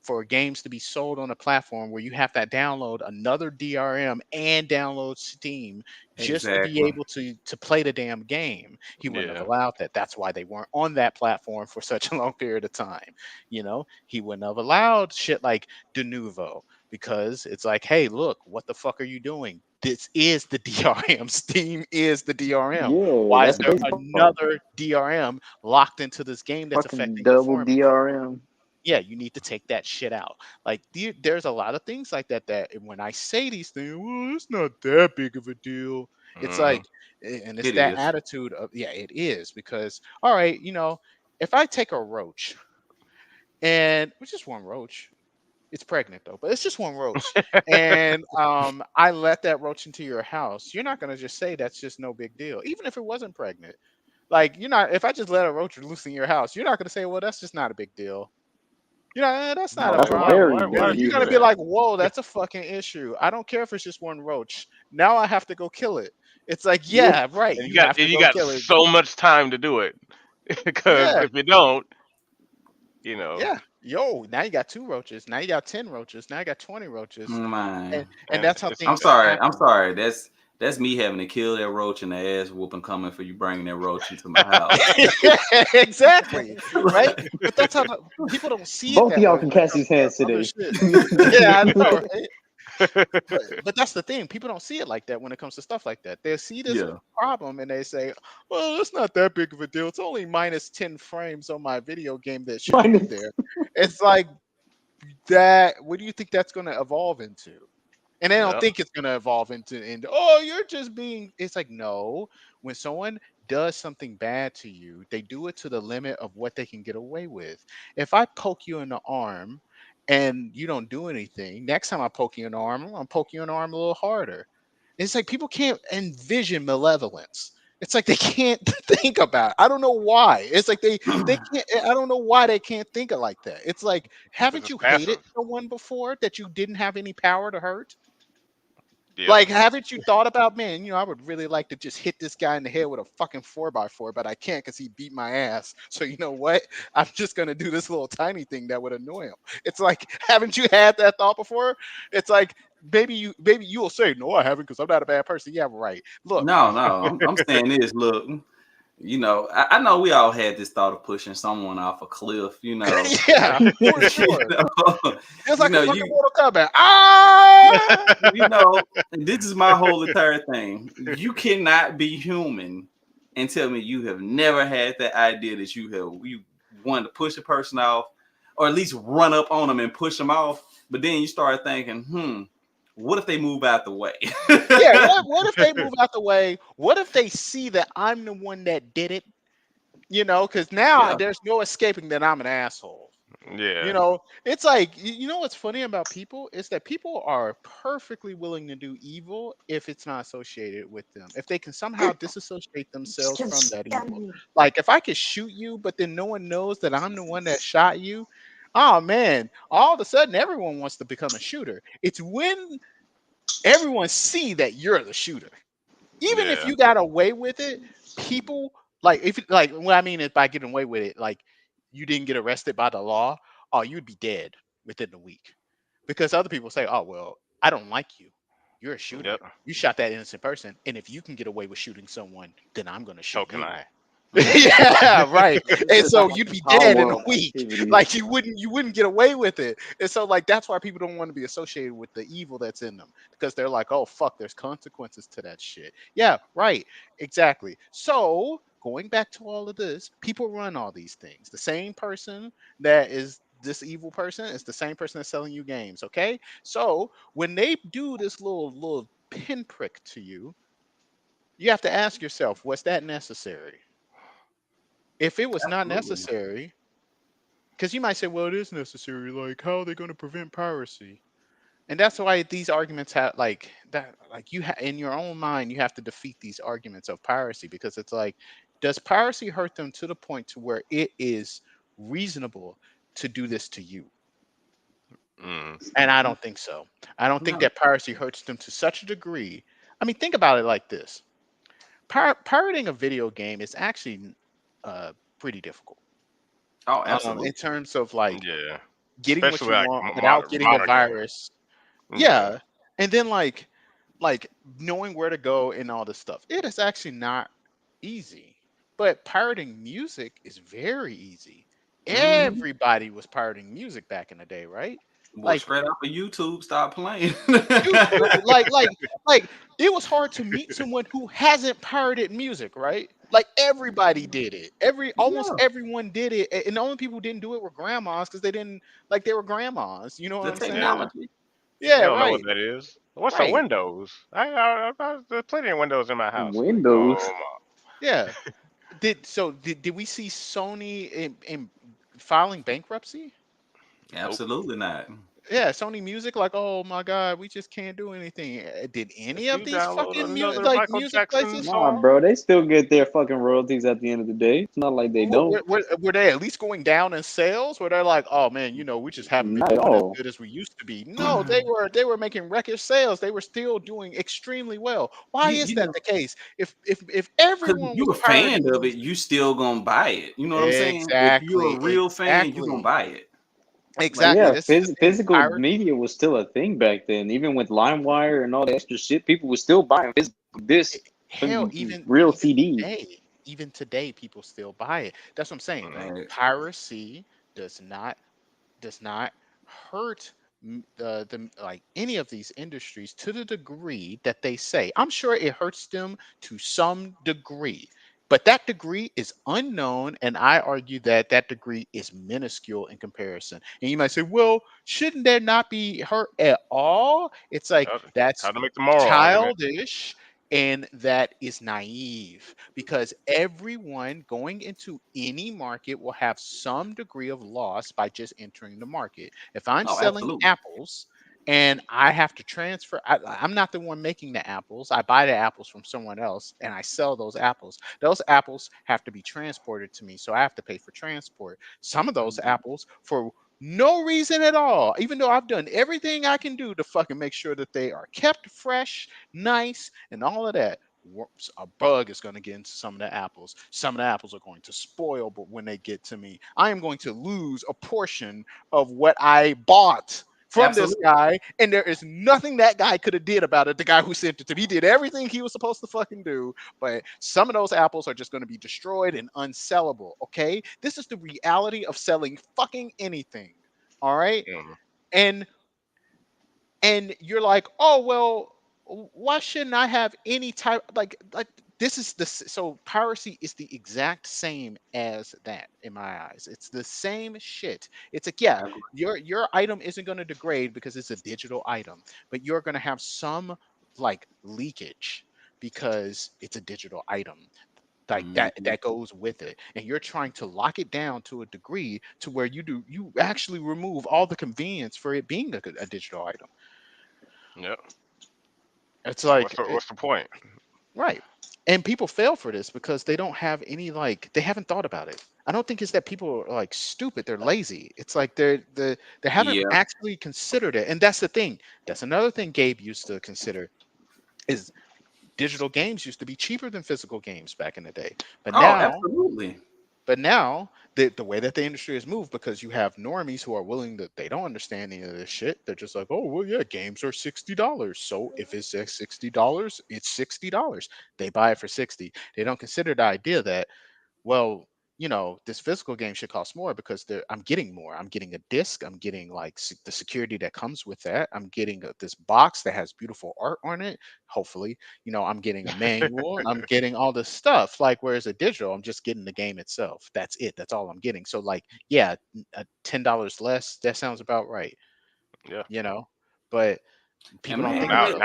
for games to be sold on a platform where you have to download another DRM and download Steam just to be exactly. able to play the damn game. He wouldn't have Yeah. allowed that. That's why they weren't on that platform for such a long period of time. He wouldn't have allowed shit like De Novo because it's like, hey, look, what the fuck are you doing? This is the DRM. Steam is the DRM. yeah, Why is that's the there crazy part. another DRM locked into this game that's Fucking affecting your double formula? DRM. Yeah, you need to take that shit out. Like there's a lot of things like that when I say these things, well, it's not that big of a deal. It's Hmm. like, and it's It that is. attitude of, yeah, it is, because all right, if I take a roach and it's just one roach, it's pregnant though, but it's just one roach, and I let that roach into your house, you're not gonna just say that's just no big deal, even if it wasn't pregnant. Like, you're not, if I just let a roach loose in your house, you're not gonna say, well, that's just not a big deal. That's not No, a That's a Why, problem. very why, why big did you You're do gonna be deal. that? like, whoa, that's a fucking issue. I don't care if it's just one roach. Now I have to go kill it. It's like, Yeah. yeah, right. And you You got have to and you go got kill it. so much time to do it because Yeah, if you don't, you know, yeah. Yo, now you got two roaches. Now you got 10 roaches. Now you got 20 roaches. And man. and and that's how it's I'm things sorry. I'm happen. sorry. That's me having to kill that roach and the ass whooping coming for you bringing that roach into my house. Exactly. Right? But that's how people don't see it Both of that y'all way can when it catch comes these to hands other today. shit. Yeah, I know, right? But that's the thing. People don't see it like that when it comes to stuff like that. They see this Yeah. problem and they say, "Well, it's not that big of a deal. It's only minus 10 frames on my video game that shouldn't be Minus. there." It's like that. What do you think that's going to evolve into? And they don't yeah, think it's going to evolve into, oh, you're just being. It's like, no. When someone does something bad to you, they do it to the limit of what they can get away with. If I poke you in the arm and you don't do anything, next time I poke you in the arm, I'm going to poke you in the arm a little harder. It's like people can't envision malevolence. It's like they can't think about it. I don't know why. It's like they can't. I don't know why they can't think of like that. It's like, because haven't it's you hated passive. someone before that you didn't have any power to hurt? Yep. Like, haven't you thought about, man, I would really like to just hit this guy in the head with a fucking 4x4, but I can't because he beat my ass. So you know what? I'm just gonna do this little tiny thing that would annoy him. It's like, haven't you had that thought before? It's like, maybe you will say, no, I haven't, because I'm not a bad person. Yeah, right. Look, No, no. I'm saying this. Look, I know we all had this thought of pushing someone off a cliff, Yeah, for you sure. know, It's you like a know, fucking you Mortal Kombat. Ah! and this is my whole entire thing. You cannot be human and tell me you have never had that idea that you wanted to push a person off, or at least run up on them and push them off. But then you start thinking, what if they move out the way? Yeah, what if they move out the way? What if they see that I'm the one that did it? Because now Yeah. there's no escaping that I'm an asshole. Yeah. It's like, what's funny about people is that people are perfectly willing to do evil if it's not associated with them. If they can somehow disassociate themselves from that evil. Like if I could shoot you, but then no one knows that I'm the one that shot you. Oh man, all of a sudden everyone wants to become a shooter. It's when everyone see that you're the shooter. Even if Yeah. you got away with it, people like what I mean is by getting away with it, like you didn't get arrested by the law, oh, you'd be dead within a week. Because other people say, oh well, I don't like you. You're a shooter. Yep. You shot that innocent person. And if you can get away with shooting someone, then I'm gonna shoot So can you. I. Yeah, right. And so you'd be dead in a Power week. activities. Like you wouldn't get away with it. And so like that's why people don't want to be associated with the evil that's in them because they're like, oh fuck, there's consequences to that shit. Yeah, right. Exactly. So going back to all of this, people run all these things. The same person that is this evil person is the same person that's selling you games. Okay. So when they do this little pinprick to you, you have to ask yourself, was that necessary? If it was not Absolutely. necessary, because you might say, well, it is necessary. Like, how are they going to prevent piracy? And that's why these arguments have like that. Like in your own mind, you have to defeat these arguments of piracy because it's like, does piracy hurt them to the point to where it is reasonable to do this to you? Mm. And I don't think so. I don't think No. that piracy hurts them to such a degree. I mean, think about it like this: pirating a video game is actually pretty difficult. Oh, In absolutely. terms of like Yeah. getting what Especially you like want without getting a modern games. virus. Yeah. Yeah. And then like knowing where to go and all this stuff. It is actually not easy. But pirating music is very easy. Mhm. Everybody was pirating music back in the day, right? Boy, Like straight off of YouTube, stop playing. like it was hard to meet someone who hasn't pirated music, right? Like everybody did it. Almost Yeah, everyone did it. And the only people who didn't do it were grandmas because they didn't like they were grandmas. You know what the I'm saying? Yeah. technology. They Yeah, don't know what right. that is. What's a Right. Windows? There's plenty of windows in my house. Like, Windows. oh my. Yeah. Did we see Sony in filing bankruptcy? Nope. Absolutely not. Yeah, Sony Music, like, oh my God, we just can't do anything. Did any If of you these download fucking another like Michael music Jackson places? Nah, song, bro, they still get their fucking royalties at the end of the day. It's not like they don't. Were they at least going down in sales? Where they're like, oh man, we just haven't been Not at doing as all. good as we used to be. No, they were making record sales. They were still doing extremely well. Why is You that know, the case? If because everyone you was a fan pirating of it, music, you still gonna buy it. You know what I'm saying? If you're exactly, a real fan, you gonna buy it. Like exactly. Yeah, This is the thing. physical media was still a thing back then. Even with LimeWire and all the extra shit, people were still buying physical discs, Hell, even real even CDs. today, people still buy it. That's what I'm saying. mm, right. Piracy does not hurt the like any of these industries to the degree that they say. I'm sure it hurts them to some degree, but that degree is unknown, and I argue that that degree is minuscule in comparison. And you might say, well, shouldn't there not be hurt at all? It's like how, that's how to make the moral argument? childish and that is naive because everyone going into any market will have some degree of loss by just entering the market. If I'm Oh, selling absolutely. apples and I have to transfer, I'm not the one making the apples. I buy the apples from someone else and I sell those apples. Those apples have to be transported to me. So I have to pay for transport. Some of those apples, for no reason at all, even though I've done everything I can do to fucking make sure that they are kept fresh, nice, and all of that. A bug is going to get into some of the apples. Some of the apples are going to spoil, but when they get to me, I am going to lose a portion of what I bought from this Absolutely. guy, and there is nothing that guy could have did about it. The guy who sent it to him, he did everything he was supposed to fucking do, but some of those apples are just going to be destroyed and unsellable. Okay, this is the reality of selling fucking anything. All right, Mhm. and you're like, oh well, why shouldn't I have any type like this is so piracy is the exact same as that in my eyes. It's the same shit. It's like, yeah, I agree. your item isn't going to degrade because it's a digital item, but you're going to have some like leakage because it's a digital item, like Mhm. that goes with it, and you're trying to lock it down to a degree to where you actually remove all the convenience for it being a digital item. Yep. It's So what's like what's the point? right. And people fail for this because they don't have any like they haven't thought about it. I don't think it's that people are like stupid, they're lazy. It's like they haven't Yeah. actually considered it. And that's the thing. That's another thing Gabe used to consider is digital games used to be cheaper than physical games back in the day. But Oh, now absolutely. the way that the industry has moved, because you have normies who are willing to, they don't understand any of this shit. They're just like, oh well, yeah, games are $60. So if it's at $60, it's $60. They buy it for 60. They don't consider the idea that, well, this physical game should cost more because I'm getting more. I'm getting a disc. I'm getting like the security that comes with that. I'm getting this box that has beautiful art on it. Hopefully, I'm getting a manual and I'm getting all this stuff. Like, whereas a digital, I'm just getting the game itself. That's it. That's all I'm getting. So, like, yeah, $10 less. That sounds about right. Yeah. You know, but And people don't Well, think man, now about that.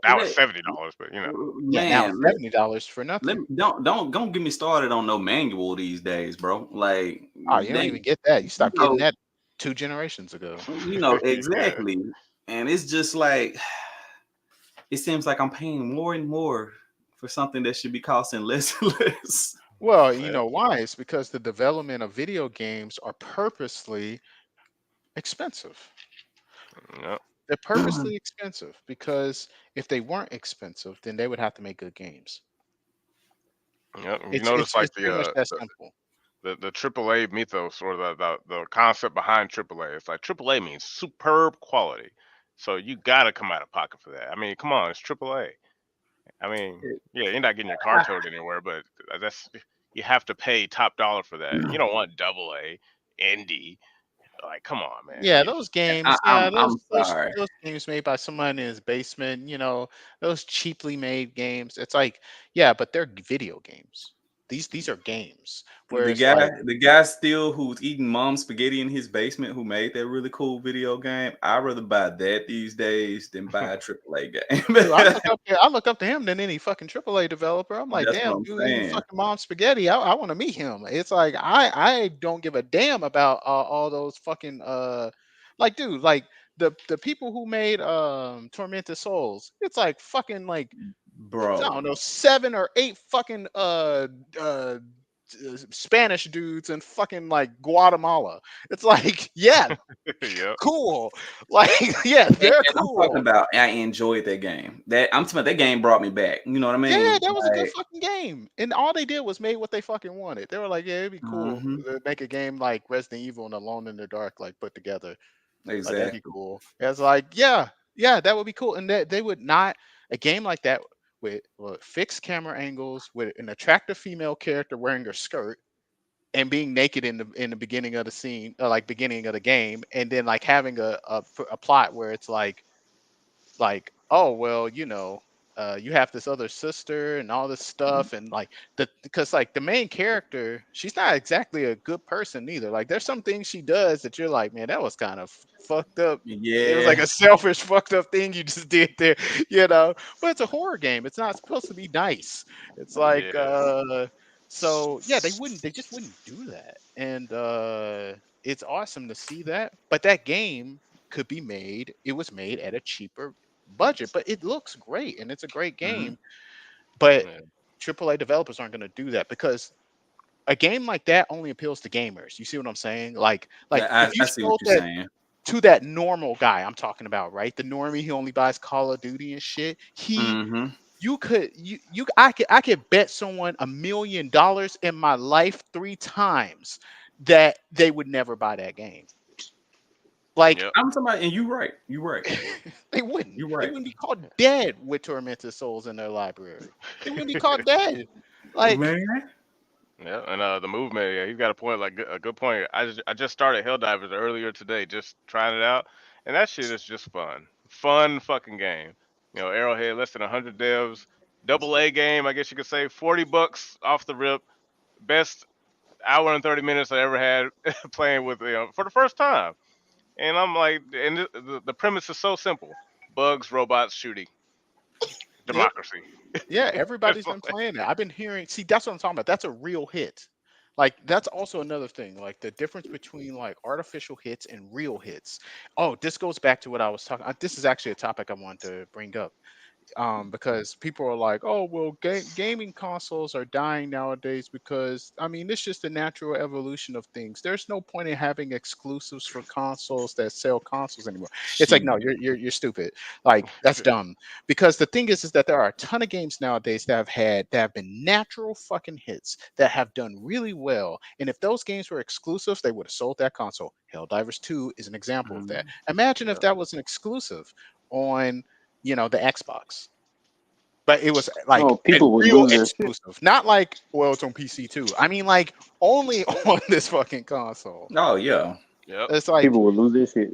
now it's $70, but Yeah, now man, it's $70 for let nothing. me don't get me started on no manual these days, bro. Like Oh, you don't they, even get that. You you stopped getting know, that 2 generations ago. yeah, exactly. And it's just like it seems like I'm paying more and more for something that should be costing less and less. Well, you yeah, know why? It's because the development of video games are purposely expensive. yeah, They're purposely expensive because if they weren't expensive, then they would have to make good games. yeah. You It's notice it's like it's pretty much that simple. the AAA mythos or the concept behind AAA. It's like AAA means superb quality, so you gotta come out of pocket for that. I mean, come on, it's AAA. I mean, yeah, you're not getting your car towed anywhere, but that's you have to pay top dollar for that. You don't want double A, indie. Like, come on, man. Yeah, those games, yeah, I'm sorry. those games made by someone in his basement, those cheaply made games. It's like, yeah, but they're video games. These are games. The Whereas guy, like, the guy still who's eating mom's spaghetti in his basement who made that really cool video game. I'd rather buy that these days than buy a AAA game. dude, I look up to him than any fucking AAA developer. I'm like, That's what damn, I'm dude, eating saying. fucking mom spaghetti. I want to meet him. It's like I don't give a damn about all those fucking like, dude, like the people who made Tormented Souls. It's like fucking like, I Bro. don't know, 7 or 8 fucking Spanish dudes in fucking like Guatemala. It's like, yeah, Yep. cool. Like, yeah, they're And I'm talking cool. about I enjoyed that game. That I'm talking about that game brought me back. You know what I Yeah, mean? that was a good Like, fucking game. And all they did was made what they fucking wanted. They were like, yeah, it'd be cool mhm, to make a game like Resident Evil and Alone in the Dark, like put together. Like, that'd be exactly. cool. It's like, yeah, yeah, that would be cool. And that they would not, a game like that with fixed camera angles, with an attractive female character wearing a skirt and being naked in the beginning of the scene, like beginning of the game, and then like having a plot where it's like, oh well, you have this other sister and all this stuff, and like because like the main character, she's not exactly a good person either. Like, there's some things she does that you're like, man, that was kind of fucked up. It was like Yeah. a selfish fucked up thing you just did there, you know but it's a horror game. It's not supposed to be nice. It's like, Yeah. so yeah, they just wouldn't do that. And it's awesome to see that. But that game could be made, it was made at a cheaper budget, but it looks great and it's a great Mhm. game. But Yeah. AAA developers aren't going to do that because a game like that only appeals to gamers. You see what I'm saying? Like if you I see what sold you're that saying. to that normal guy I'm talking about, right? The normie, he only buys Call of Duty and shit. Mhm. I could bet someone $1 million in my life 3 times that they would never buy that game. Like Yep. I'm talking about, and you right. You right. they wouldn't. You're They right. wouldn't be caught dead with tormented souls in their library. They wouldn't be caught dead. Like Man. Yeah, and the movement, yeah, he's got a point, like a good point. I just started Helldivers earlier today, just trying it out, and that shit is just fun fucking game. You know, Arrowhead, less than 100 devs, double A game, I guess you could say, $40 off the rip, best hour and 30 minutes I ever had playing with, for the first time. And I'm like, and the premise is so simple: bugs, robots, shooting, yep. democracy. Yeah, It's everybody's been like, playing it. I've been hearing. See, that's what I'm talking about. That's a real hit. Like that's also another thing. Like the difference between like artificial hits and real hits. Oh, this goes back to what I was talking. This is actually a topic I wanted to bring up. Because people are like, oh, well, gaming consoles are dying nowadays because, I mean, it's just the natural evolution of things. There's no point in having exclusives for consoles that sell consoles anymore. It's like, Shit. no, you're stupid. Like, that's dumb. Because the thing is that there are a ton of games nowadays that have been natural fucking hits that have done really well. And if those games were exclusives, they would have sold that console. Helldivers 2 is an example of that. Imagine if yeah. that was an exclusive on the Xbox. But it was like Oh, a people would real lose their shit. exclusive. Not like, well, it's on PC too. I mean, like, only on this fucking console. Oh yeah. Yep. It's like, People would lose their shit.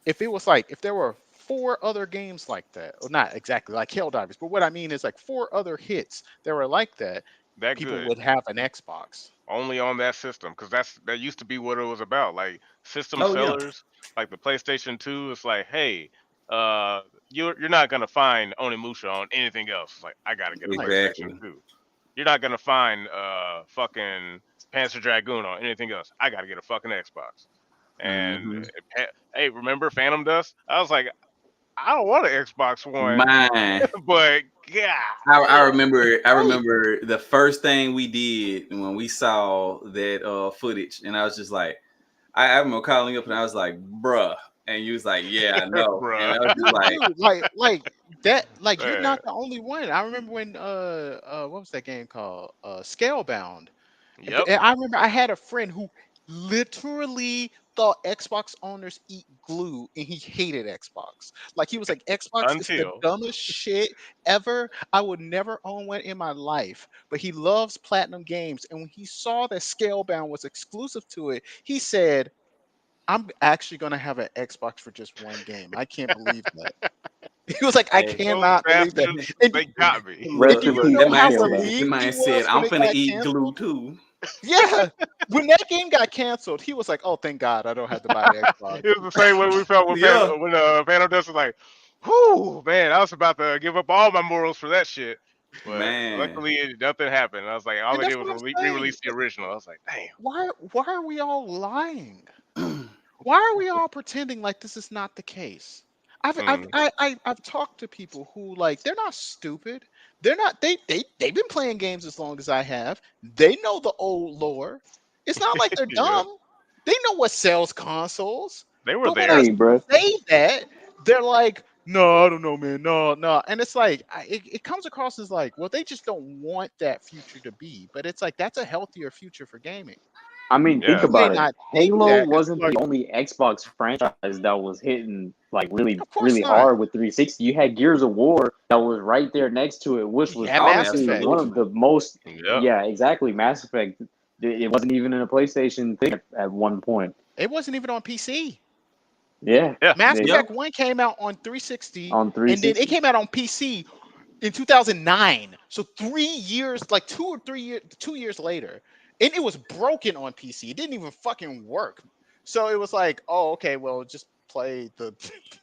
if it was like, if there were 4 other games like that, or not exactly like Helldivers, but what I mean is like 4 other hits that were like that, That people good. would have an Xbox. Only on that system, because that used to be what it was about. Like system Oh yeah. sellers, like the PlayStation 2, it's like, hey, you're not gonna find Onimusha on anything else. It's like, I gotta get a PlayStation Exactly. 2. You're not gonna find fucking Panzer Dragoon on anything else. I gotta get a fucking Xbox. And Hmm. hey, remember Phantom Dust? I was like, I don't want an Xbox One, Man. but yeah, I remember Right. the first thing we did when we saw that footage, and I was just like, I remember calling you up and I was like, bruh. And you was like, yeah, I know. And bruh. I was just like, Dude, like that, like you're Man, not the only one. I remember when what was that game called? Scalebound. yep. I remember I had a friend who literally thought Xbox owners eat glue and he hated Xbox. Like he was like, Xbox is the Until dumbest shit ever. I would never own one in my life. But he loves platinum games. And when he saw that Scalebound was exclusive to it, he said, I'm actually gonna have an Xbox for just one game. I can't believe that. He was like, I hey, those cannot believe that. bastards, And, they got me. and Rest do in look, you peace, that know how man Scalebound. that relieved he man said, was when I'm it finna got eat glue canceled? too. Yeah. When that game got canceled, he was like, "Oh, thank God, I don't have to buy an Xbox." It was the same way we felt when Yeah. Phantom Dust was like, whoo, man, I was about to give up all my morals for that shit. But Man. luckily, nothing happened. I was like, all And they that's did was what I'm saying. re-release the original. I was like, damn. Why are we all lying? Why are we all pretending like this is not the case? Mm, I've talked to people who like they're not stupid. They're not they've been playing games as long as I have. They know the old lore. It's not like they're yeah, dumb. They know what sells consoles. they were But when I there. Hey, bro. say that, they're like, no, I don't know, man. No, no. And it's like it comes across as like, well, they just don't want that future to be. But it's like that's a healthier future for gaming. I mean, think Yeah, You may about it. not think Halo that because wasn't people are the only Xbox franchise that was hitting like really, of course really not. hard with 360. You had Gears of War that was right there next to it, which was Yeah, Oh, Mass honestly Effect. one of absolutely. the most. yep. Yeah, exactly. Mass Effect. It wasn't even in a PlayStation thing at one point. It wasn't even on PC. Yeah, Yeah, Mass they, Yep. Effect 1 came out on 360 on and then it 360. came out on PC in 2009. So 3 years, like 2 or 3 years, 2 years later. And it was broken on PC. It didn't even fucking work. So it was like, oh, okay, well, just play the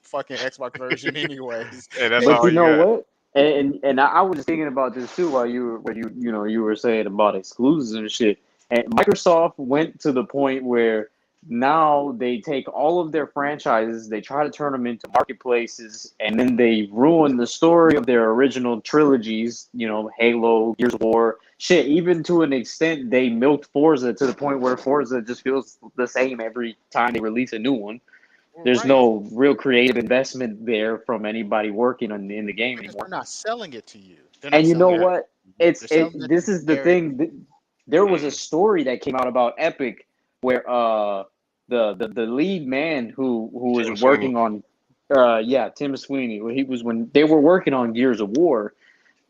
fucking Xbox version anyways. hey, that's But all you you know got. what? And I was just thinking about this too while you were saying about exclusives and shit. And Microsoft went to the point where now they take all of their franchises, they try to turn them into marketplaces, and then they ruin the story of their original trilogies. You know, Halo, Gears of War, shit. Even to an extent, they milked Forza to the point where Forza just feels the same every time they release a new one. There's Right. no real creative investment there from anybody working in the game Because anymore. they're not selling it to you. They're not And you know selling it. what? It's They're it. selling it This to is the their thing. There was a Mm, story that came out about Epic where the lead man who was Tim working on Tim Sweeney. He was when they were working on Gears of War.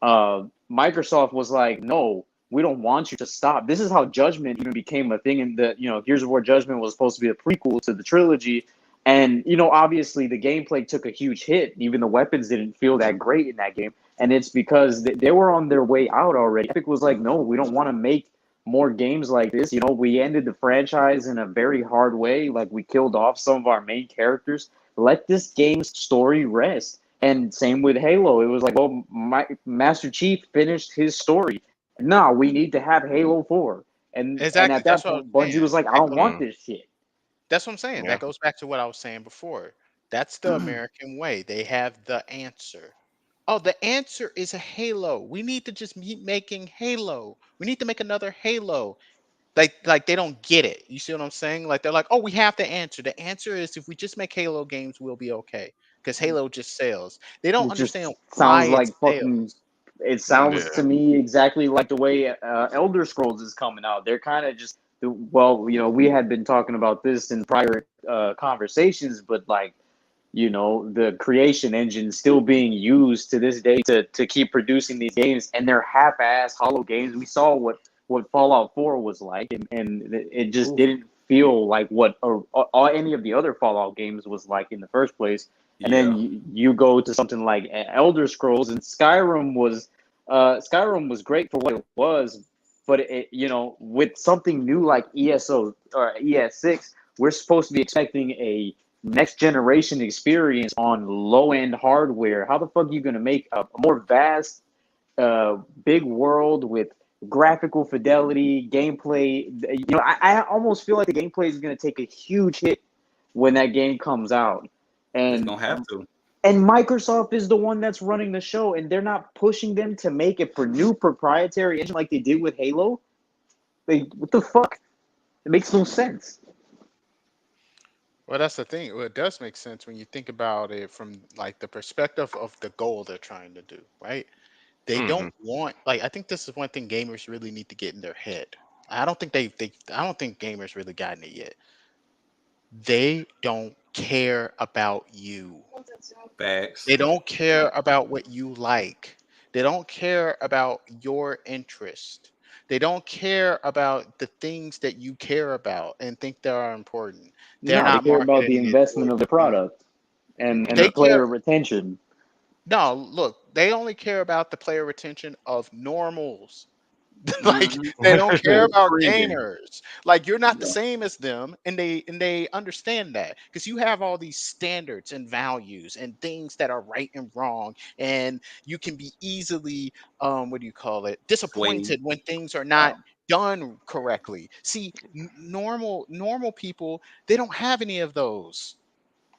Microsoft was like, no, we don't want you to stop. This is how Judgment even became a thing. And Gears of War Judgment was supposed to be a prequel to the trilogy. And, obviously the gameplay took a huge hit. Even the weapons didn't feel that great in that game. And it's because they were on their way out already. Epic was like, no, we don't want to make more games like this. We ended the franchise in a very hard way. Like, we killed off some of our main characters. Let this game's story rest. And same with Halo. It was like, well, Master Chief finished his story. No, we need to have Halo 4. And Exactly. at That's that what I was point, Bungie saying. was like, I don't want this shit. That's what I'm saying. Yeah. That goes back to what I was saying before. That's the American way. They have the answer. Oh, the answer is a Halo. We need to just keep making Halo. We need to make another Halo. Like they don't get it. You see what I'm saying? Like they're like, oh, we have the answer. The answer is if we just make Halo games, we'll be okay. Because Halo just sells. They don't It just understand why sounds it like fucking. sells. It sounds Yeah. to me exactly like the way Elder Scrolls is coming out. They're kind of just we had been talking about this in prior conversations, but like, the creation engine still being used to this day to keep producing these games, and they're half-ass hollow games. We saw what Fallout 4 was like, and it just didn't feel like what any of the other Fallout games was like in the first place. And then you go to something like Elder Scrolls, and Skyrim was great for what it was, but with something new like ESO or ES6, we're supposed to be expecting a next generation experience on low end hardware. How the fuck are you going to make a more vast, big world with graphical fidelity, gameplay? I almost feel like the gameplay is going to take a huge hit when that game comes out. It's And gonna have to. and Microsoft is the one that's running the show, and they're not pushing them to make a new proprietary engine like they did with Halo. What the fuck? It makes no sense. Well, that's the thing. Well, it does make sense when you think about it from like the perspective of the goal they're trying to do, right? They don't want I think this is one thing gamers really need to get in their head. I don't think I don't think gamers really gotten it yet. They don't care about you. Facts. They don't care about what you like. They don't care about your interest. They don't care about the things that you care about and think they are important. They're No, they not care about the marketing it investment towards of the you. product and the They care. player retention. No, look, they only care about the player retention of normals. Like they don't care about Friggin'. gamers. Like you're not the same as them, and they understand that because you have all these standards and values and things that are right and wrong, and you can be easily what do you call it, Sway. disappointed when things are not done correctly. See, normal people, they don't have any of those.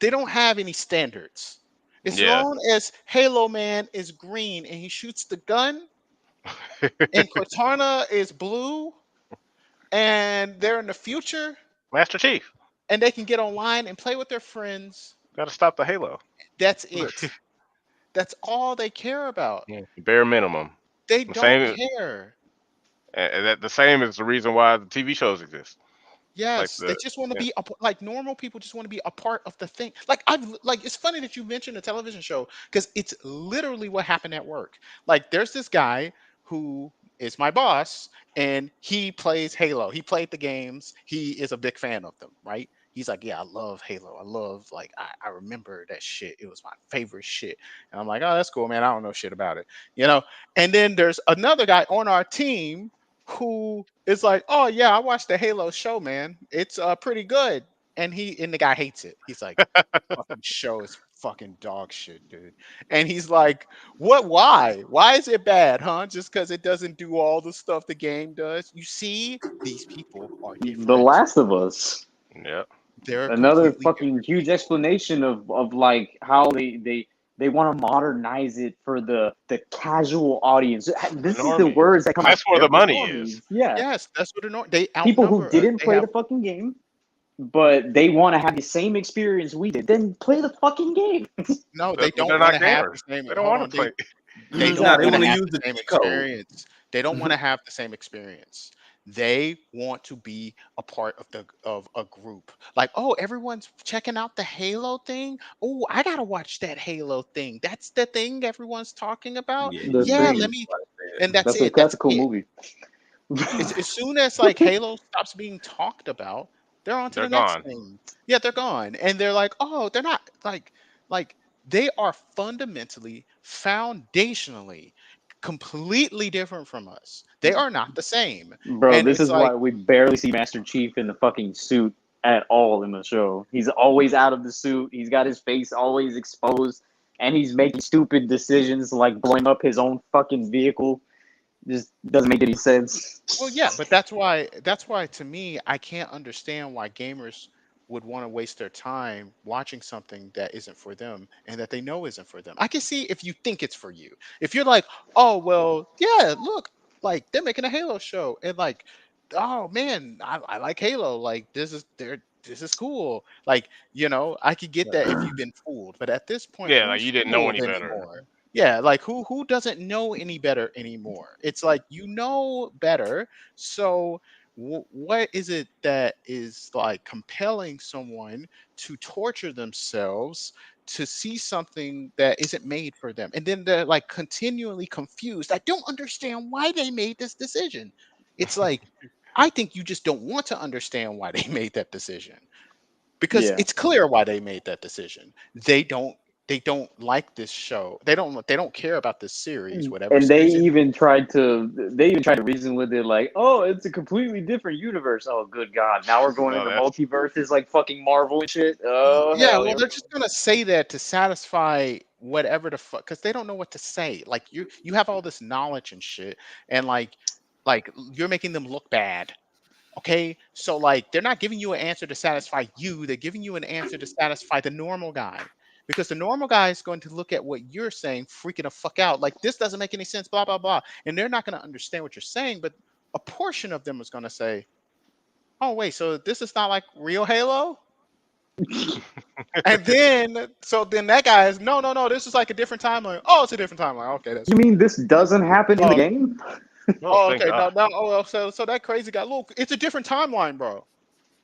They don't have any standards. As Yeah. long as Halo Man is green and he shoots the gun, and Cortana is blue, and they're in the future, Master Chief, and they can get online and play with their friends. gotta stop the Halo. That's it. That's all they care about. Yeah. Bare minimum. They The don't same. care. That the same is the reason why the TV shows exist. Like Yes, they just want to be like normal people. Just want to be a part of the thing. Like it's funny that you mentioned a television show because it's literally what happened at work. Like there's this guy who is my boss, and he plays Halo. He played the games. He is a big fan of them. Right? He's like, yeah, I love Halo. I love I remember that shit. It was my favorite shit. And I'm like, oh, that's cool, man. I don't know shit about it, you know. And then there's another guy on our team who is like, oh yeah, I watched the Halo show, man. It's pretty good. And the guy hates it. He's like, fucking show is fucking dog shit, dude. And he's like, what? Why? Why is it bad, huh? Just because it doesn't do all the stuff the game does? You see, these people are The different. Last of Us. yeah. They're Another completely fucking different huge people. explanation of like how they want to modernize it for the casual audience. This is the Normie. words that come out. That's where the The money normies. is. Yeah, Yes, that's what they people who outnumber us. didn't play the fucking game, but they want to have the same experience we did. Then play the fucking game. No, they But they're don't not want to have gamers. the same. They don't Hold want on, to play. they Nah, don't they want want to to have use the the same cheat code. experience. They don't want to have the same experience. They want to be a part of a group. Like, oh, everyone's checking out the Halo thing. Oh, I gotta watch that Halo thing. That's the thing everyone's talking about. Yeah, The you Yeah, really let thing. me. like that. And that's That's a it. That's cool it. movie. As soon as like Halo stops being talked about, they're on to They're the next gone. thing. Yeah, they're gone, and they're like, oh, they're not like they are fundamentally, foundationally, completely different from us. They are not the same, Bro, and this it's is like, why we barely see Master Chief in the fucking suit at all in the show. He's always out of the suit. He's got his face always exposed, and he's making stupid decisions like blowing up his own fucking vehicle. Just doesn't make any sense. well, yeah, but that's why to me, I can't understand why gamers would want to waste their time watching something that isn't for them and that they know isn't for them. I can see if you think it's for you. If you're like, oh well, yeah, look, like they're making a Halo show, and like, oh man, I like Halo. Like this is cool. Like, I could get that if you've been fooled. But at this point, Yeah, like who's you didn't know fooled any better. anymore? Yeah, like who doesn't know any better anymore? It's like you know better. So what is it that is like compelling someone to torture themselves to see something that isn't made for them? And then they're like continually confused. I don't understand why they made this decision. It's like I think you just don't want to understand why they made that decision, because Yeah. it's clear why they made that decision. They don't like this show. They don't care about this series, whatever And they series it. even tried to reason with it like, oh, it's a completely different universe. Oh, good God. Now we're going No, into that's multiverses like fucking Marvel and shit. Oh, Yeah, hell, well, here we they're go. just gonna say that to satisfy whatever the fuck, because they don't know what to say. Like you have all this knowledge and shit, and like you're making them look bad. Okay, so like they're not giving you an answer to satisfy you. They're giving you an answer to satisfy the normal guy, because the normal guy is going to look at what you're saying, freaking the fuck out, like this doesn't make any sense, blah blah blah, and they're not going to understand what you're saying. But a portion of them is going to say, "Oh wait, so this is not like real Halo." And then that guy is, no, no, no, this is like a different timeline. Oh, it's a different timeline. Okay, that's You fine. mean this doesn't happen in the Oh, game? oh, oh, thank okay, God. no, no. Oh, well, so that crazy guy, look, it's a different timeline, bro.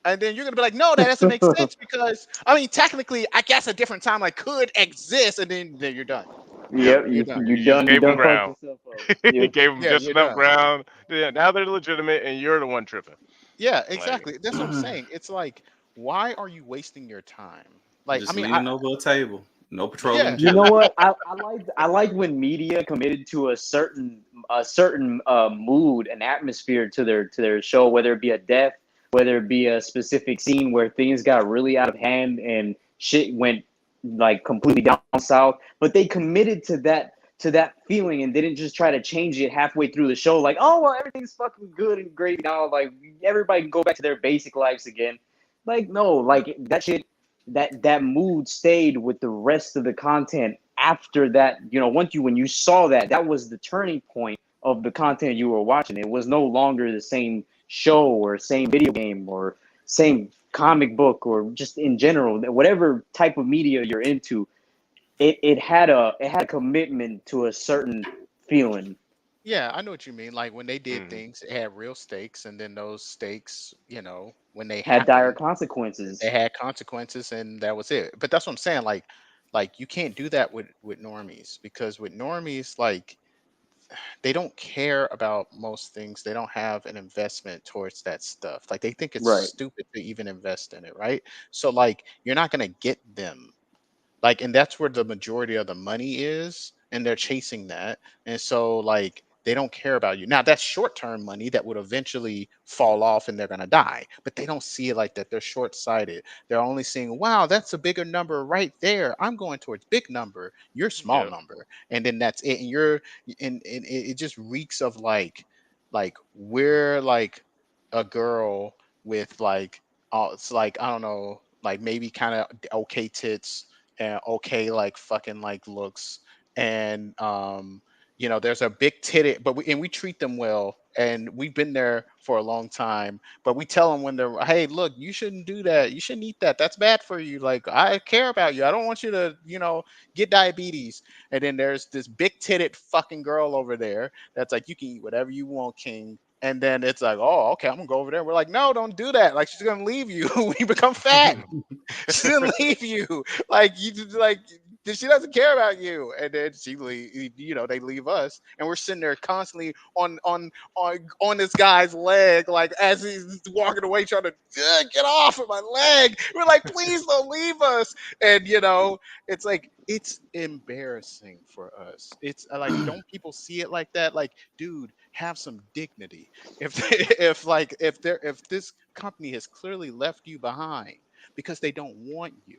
And then you're gonna be like, no, that doesn't make sense, because I mean, technically, I guess a different timeline could exist, and then you're done. Yep. Yep, You're done. You just you gave them done fucked ground. yourself up. You Yep. gave them Yeah, just you're enough done. ground. Yeah, now they're legitimate, and you're the one tripping. Yeah, Like, exactly. That's what I'm saying. It's like, why are you wasting your time? Like, I Just mean, I leaning over a table. No patrolling yeah, You know children. what? I like when media committed to a certain mood and atmosphere to their show, whether it be a death, whether it be a specific scene where things got really out of hand and shit went like completely down south. But they committed to that feeling and didn't just try to change it halfway through the show. Like, oh well, everything's fucking good and great now. Like everybody can go back to their basic lives again. Like no, like that shit that mood stayed with the rest of the content after that. Once when you saw that was the turning point of the content you were watching. It was no longer the same show or same video game or same comic book or just in general, whatever type of media you're into. It had a commitment to a certain feeling. yeah, I know what you mean. Like when they did mhm. things, it had real stakes, and then those stakes, when they Had dire happened, they consequences. had consequences, and that was it. But that's what I'm saying. Like you can't do that with normies, because with normies, like they don't care about most things. They don't have an investment towards that stuff. Like they think it's Right. stupid to even invest in it, right? So like you're not gonna get them. Like, and that's where the majority of the money is, and they're chasing that. And so like they don't care about you. Now that's short-term money that would eventually fall off and they're going to die, but they don't see it like that. They're short-sighted. They're only seeing, wow, that's a bigger number right there, I'm going towards big number, you're small Yep. number, and then that's it. And you're and it just reeks of like we're like a girl with like it's like, I don't know, like maybe kind of okay tits and okay like fucking like looks, and there's a big titty, but we treat them well, and we've been there for a long time, but we tell them when they're, hey, look, you shouldn't do that, you shouldn't eat that, that's bad for you, like I care about you, I don't want you to get diabetes. And then there's this big titted fucking girl over there that's like, you can eat whatever you want, king, And then it's like, oh, okay, I'm gonna go over there. We're like, no, don't do that. Like she's gonna leave you. We become fat. She didn't leave you. Like you just like she doesn't care about you. And then she leave, they leave us, and we're sitting there constantly on this guy's leg, like as he's walking away, trying to get off of my leg. We're like, please don't leave us. And it's like it's embarrassing for us. It's like, don't people see it like that? Like, dude, have some dignity. If if this company has clearly left you behind because they don't want you,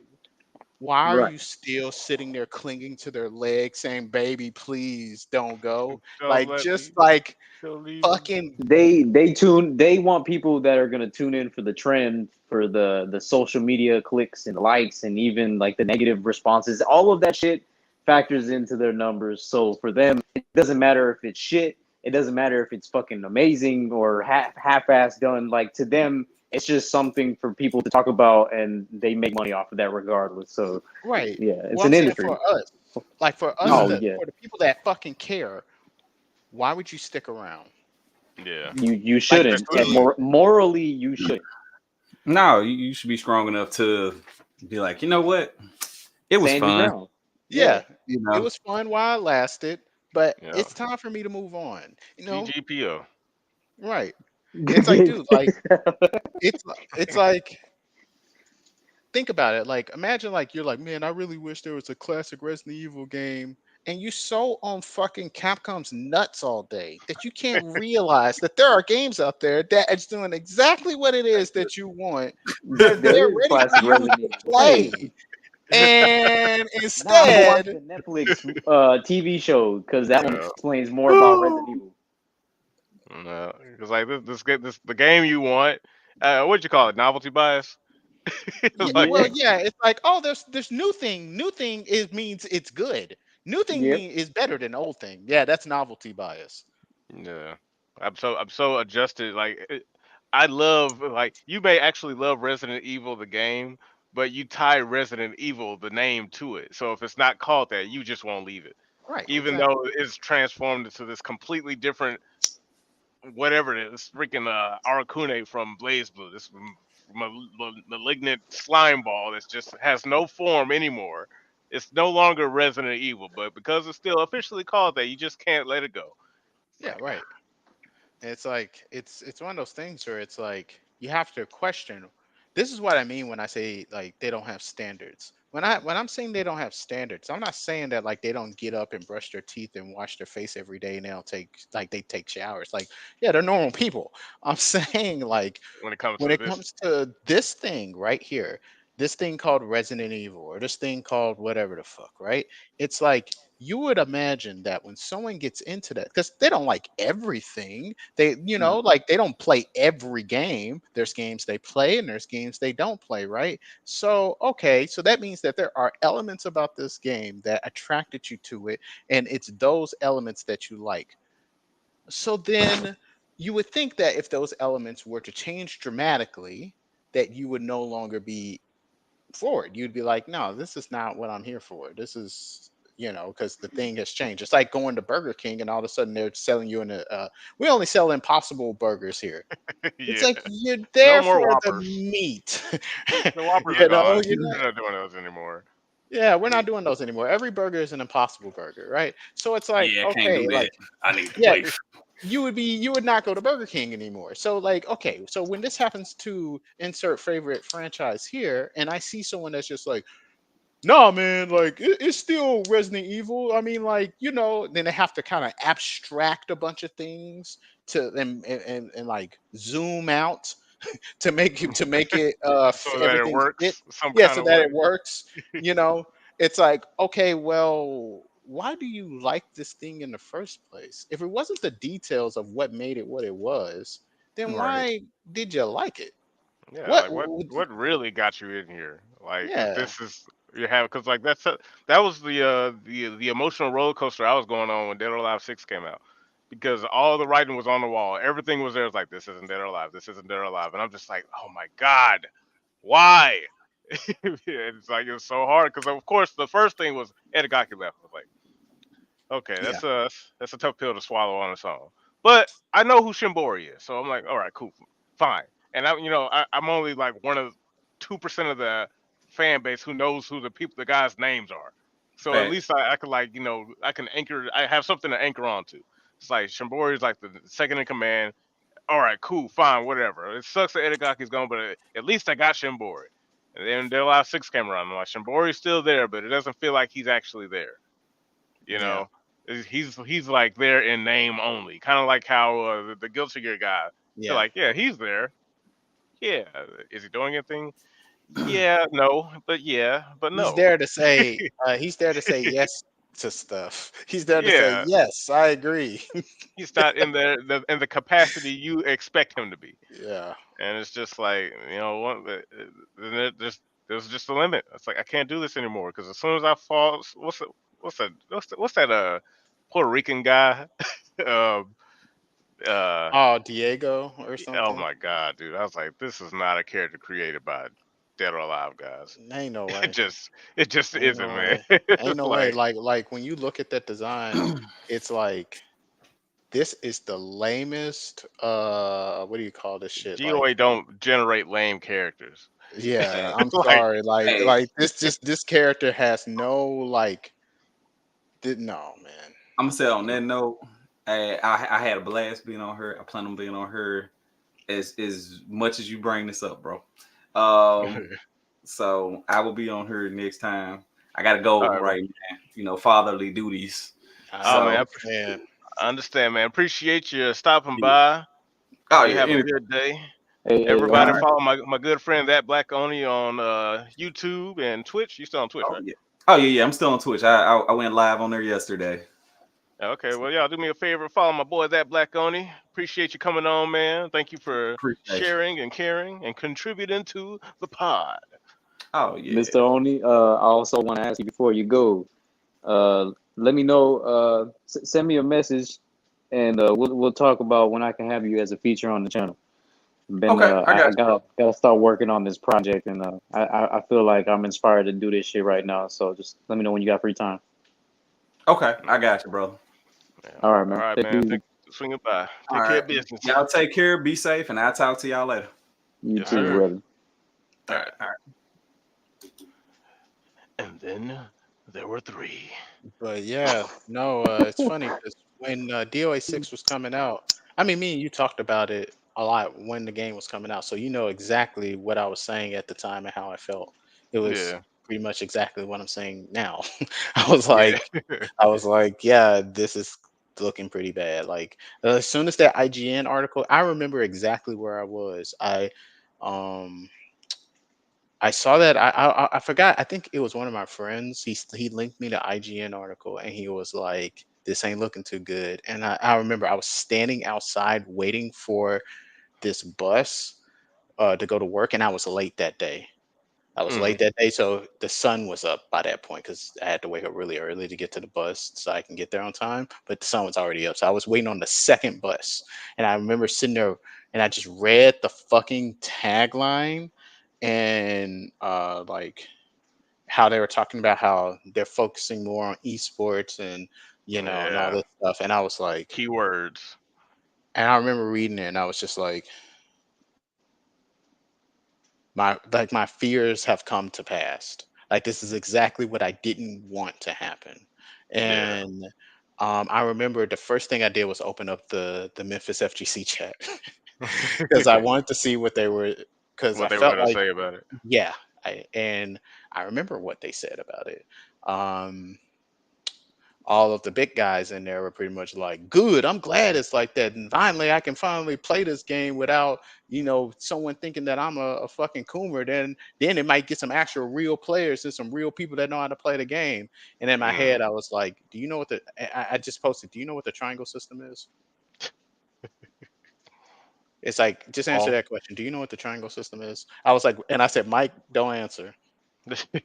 why are Right. you still sitting there clinging to their leg saying, baby, please don't go? Don't Like, let just me. like Don't leave me. fucking They want people that are gonna tune in for the trend, for the social media clicks and likes, and even like the negative responses. All of that shit factors into their numbers. So for them, it doesn't matter if it's shit. It doesn't matter if it's fucking amazing or half-ass done. Like, to them, it's just something for people to talk about, and they make money off of that regardless. So right. yeah, it's Well, I'm an saying industry. for us, like for us, Oh yeah, for the people that fucking care, why would you stick around? Yeah. you Like, shouldn't. Especially Morally, you shouldn't. No, you should be strong enough to be like, you know what? It was Stand your fun. ground. Yeah. yeah, You it know, was fun while it lasted, but yeah. it's time for me to move on. TGPO. Right? It's like, dude, like it's it's like think about it. Like, imagine, like, you're like, man, I really wish there was a classic Resident Evil game. And you so on fucking Capcom's nuts all day that you can't realize that there are games out there that is doing exactly what it is that you want. They're There is ready for classic you Resident to Evil. Right. play. And Nah, go watch the instead, Netflix TV show, because that one Yeah. explains more about Resident Evil. No, because like this the game you want. What'd you call it? Novelty bias. yeah, Like, well, Yeah. yeah, it's like, oh, there's new thing. New thing is means it's good. New thing Yep. is better than old thing. Yeah, that's novelty bias. yeah, I'm so adjusted. I love, like, you may actually love Resident Evil the game, but you tie Resident Evil the name to it. So if it's not called that, you just won't leave it, Right, even though exactly. it's transformed into this completely different whatever it is, freaking Arakune from Blaze Blue, this malignant slime ball that just has no form anymore. It's no longer Resident Evil, but because it's still officially called that, you just can't let it go. It's Yeah, like, right. It's like it's one of those things where it's like you have to question. This is what I mean when I say like they don't have standards. When I'm saying they don't have standards, I'm not saying that like they don't get up and brush their teeth and wash their face every day and they take showers. Like, yeah, they're normal people. I'm saying, like, when it comes when to it this, comes to this thing right here, this thing called Resident Evil, or this thing called whatever the fuck, right? It's like you would imagine that when someone gets into that, because they don't like everything, No. like they don't play every game. There's games they play and there's games they don't play, right? So, okay, so that means that there are elements about this game that attracted you to it, and it's those elements that you like. So then you would think that if those elements were to change dramatically, that you would no longer be for it. You'd be like, no, this is not what I'm here for. This is, because the thing has changed. It's like going to Burger King and all of a sudden they're selling you we only sell Impossible burgers here. It's yeah, like you're no there more for the Whoppers. meat. The Whoppers are gone. You're They're not, not doing those anymore. yeah, we're The- not doing those anymore. Every burger is an Impossible burger, right? So it's like, yeah, I can't do okay, that. like, I need the yeah, place. you would not go to Burger King anymore. So, like, okay, so when this happens to insert favorite franchise here, and I see someone that's just like, no, man, like it's still Resident Evil. I mean, like, then they have to kind of abstract a bunch of things to and like zoom out to make it so that it everything fit. works some Yeah, kind so of that way. it works. you know it's like, okay, well, why do you like this thing in the first place? If it wasn't the details of what made it what it was, then Right. why did you like it? Yeah, what like what would what really got you in here? Like, if Yeah, this is you have, because like that was the emotional roller coaster I was going on when Dead or Alive 6 came out, because all the writing was on the wall, everything was there. It's like, this isn't Dead or Alive, this isn't Dead or Alive, and I'm just like, oh my god, why? It's like, it was so hard because of course the first thing was Edagaki left. I was like, okay, yeah, that's a tough pill to swallow on its own. But I know who Shimbori is, so I'm like, all right, cool, fine. And I'm only like one of 2% of the fan base who knows who the guys' names are. So at least Facts. I could like I can anchor. I have something to anchor onto. It's like Shimbori is like the second in command. All right, cool, fine, whatever. It sucks that Itagaki's gone, but at least I got Shimbori. And then their last six came around. I'm like, Shimbori's still there, but it doesn't feel like he's actually there. You Yeah. know, he's like there in name only, kind of like how the Guilty Gear guy. They're Yeah. like, yeah, he's there. Yeah, is he doing anything? Yeah, no, but yeah, but He's no. there to say he's there to say yes to stuff. He's there to say, Yeah, yes, I agree. he's not in the capacity you expect him to be, Yeah. and it's just like there's just a limit. It's like I can't do this anymore because as soon as I fall, what's that Puerto Rican guy? um, uh, Oh, Diego or Oh something. my god, dude! I was like, this is not a character created by Dead or Alive guys. Ain't no It way. just, it just Ain't isn't, no man. way. Ain't It's no way. like Like when you look at that design, it's like this is the lamest what do you call this shit? GOA Like don't generate lame characters. yeah, I'm Like, sorry. Hey, Like this character has no like did no man. I'm gonna say on that note, I had a blast being on her. I plan on being on her as much as you bring this up, bro. Um, so I will be on her next time. I gotta all go right, man. right now. Fatherly duties. I Oh man, So understand. I understand, man. Appreciate you stopping yeah. by. Oh You yeah, have a anytime. good day. Hey, All Everybody right. follow my good friend that Black Oni on YouTube and Twitch. You still on Twitch, Oh right? yeah. Oh yeah, yeah. I'm still on Twitch. I went live on there yesterday. Okay, well, y'all do me a favor, follow my boy that Black Oni. Appreciate you coming on, man. Thank you for Appreciate you. sharing and caring and contributing to the pod. Oh yeah. Mr. Oni, I also want to ask you before you go. Let me know. Send me a message, and we'll talk about when I can have you as a feature on the channel. Been Okay, I got I you, bro. gotta start working on this project, and I feel like I'm inspired to do this shit right now. So just let me know when you got free time. Okay, I Yeah, got you, bro. yeah. All right, All man. right, Take it man. easy. Thanks for swinging by. All Take care right. of business. Y'all take care, be safe, and I'll talk to y'all later. You Yes, too, sir. Sure. brother. All All right, right. all right. And then there were three. But yeah, no, it's funny because when DOA 6 was coming out, I mean, me and you talked about it a lot when the game was coming out. So you know exactly what I was saying at the time and how I felt. It was Yeah, pretty much exactly what I'm saying now. I was yeah. like, yeah, this is looking pretty bad. Like as soon as that IGN article, I remember exactly where I was. Um, I saw that. I forgot. I think it was one of my friends. He linked me to IGN article, and he was like, "This ain't looking too good." And I remember I was standing outside waiting for this bus to go to work, and I was late that day. I was Hmm. late that day, so the sun was up by that point because I had to wake up really early to get to the bus so I can get there on time. But the sun was already up, so I was waiting on the second bus, and I remember sitting there and I just read the fucking tagline and like how they were talking about how they're focusing more on esports and and all Yeah. this stuff, and I was like, Keywords. and I remember reading it, and I was just like, my fears have come to pass. Like this is exactly what I didn't want to happen. Yeah. And I remember the first thing I did was open up the Memphis FGC chat because I wanted to see what they were because I What they were felt gonna like say about it. yeah, and I remember what they said about it. Um, all of the big guys in there were pretty much like, good, I'm glad it's like that. And finally, I can finally play this game without, someone thinking that I'm a fucking coomer. Then it might get some actual real players and some real people that know how to play the game. And in my Hmm. head, I was like, do you know what I just posted, do you know what the triangle system is? It's like, just answer Oh, that question. Do you know what the triangle system is? I was like, and I said, Mike, don't answer.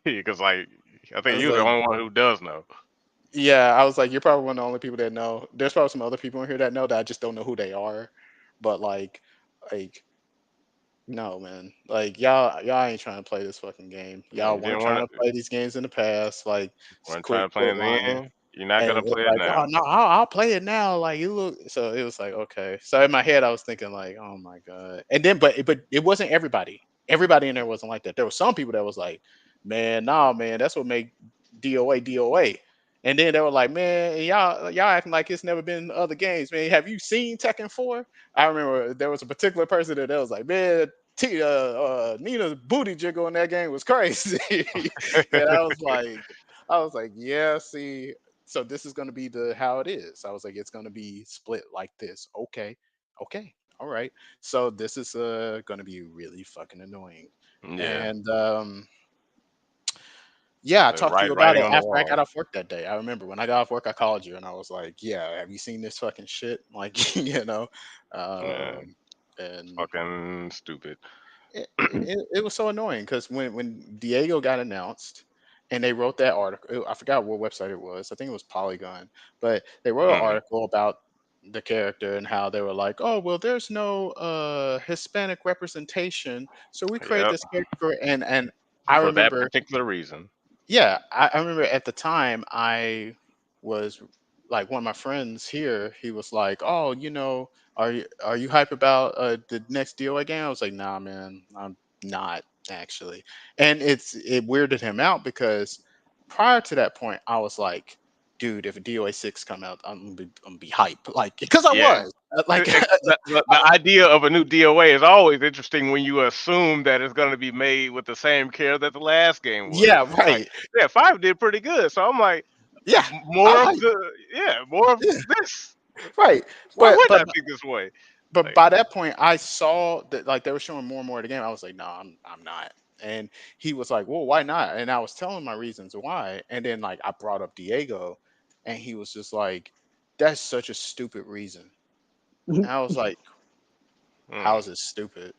because like I I think was you're the like, only one who does know. yeah, I was like, you're probably one of the only people that know. There's probably some other people in here that know that I just don't know who they are. But like, no, man. Like y'all ain't trying to play this fucking game. Yeah, Y'all you weren't didn't trying want to play these games in the past. Like, weren't trying quit to play in the lying. end. You're not And gonna it was play it like, oh now. no, I'll play it now. Like you look, so it was like okay. So in my head, I was thinking like, oh my god. And then, but it wasn't everybody. Everybody in there wasn't like that. There were some people that was like, man, nah, man, that's what make DOA DOA. And then they were like, man, y'all acting like it's never been other games, man. Have you seen Tekken 4? I remember there was a particular person that was like, man, Nina's booty jiggle in that game was crazy. And I was like, yeah, see, so this is going to be the how it is. I was like, it's going to be split like this. Okay, all right. So this is going to be really fucking annoying. Yeah, And yeah, I talked to you about writing it on the after I got wall. off work that day. I remember when I got off work, I called you and I was like, yeah, have you seen this fucking shit? Like, Yeah, and fucking stupid. it was so annoying because when Diego got announced and they wrote that article, I forgot what website it was. I think it was Polygon, but they wrote an Mm. article about the character and how they were like, oh well, there's no Hispanic representation, so we created Yep, this character and I for that remember particular reason. yeah, I remember at the time I was like one of my friends here. He was like, "Oh, are you hype about the next DOA game?" I was like, "Nah, man, I'm not actually." And it weirded him out because prior to that point, I was like, "Dude, if a DOA 6 come out, I'm gonna be hype." Like because I Yeah, was like, the idea of a new DOA is always interesting when you assume that it's going to be made with the same care that the last game was. yeah, Like, right, yeah, 5 did pretty good, so I'm like, yeah, I'm more of hype, the, yeah, more of yeah, this. right. Why But wouldn't but I think this way? but Like, by that point, I saw that like they were showing more and more of the game. I was like, no, I'm not. And he was like, well, why not? And I was telling my reasons why. And then like I brought up Diego, and he was just like, that's such a stupid reason. And I was like, how mm, is it stupid?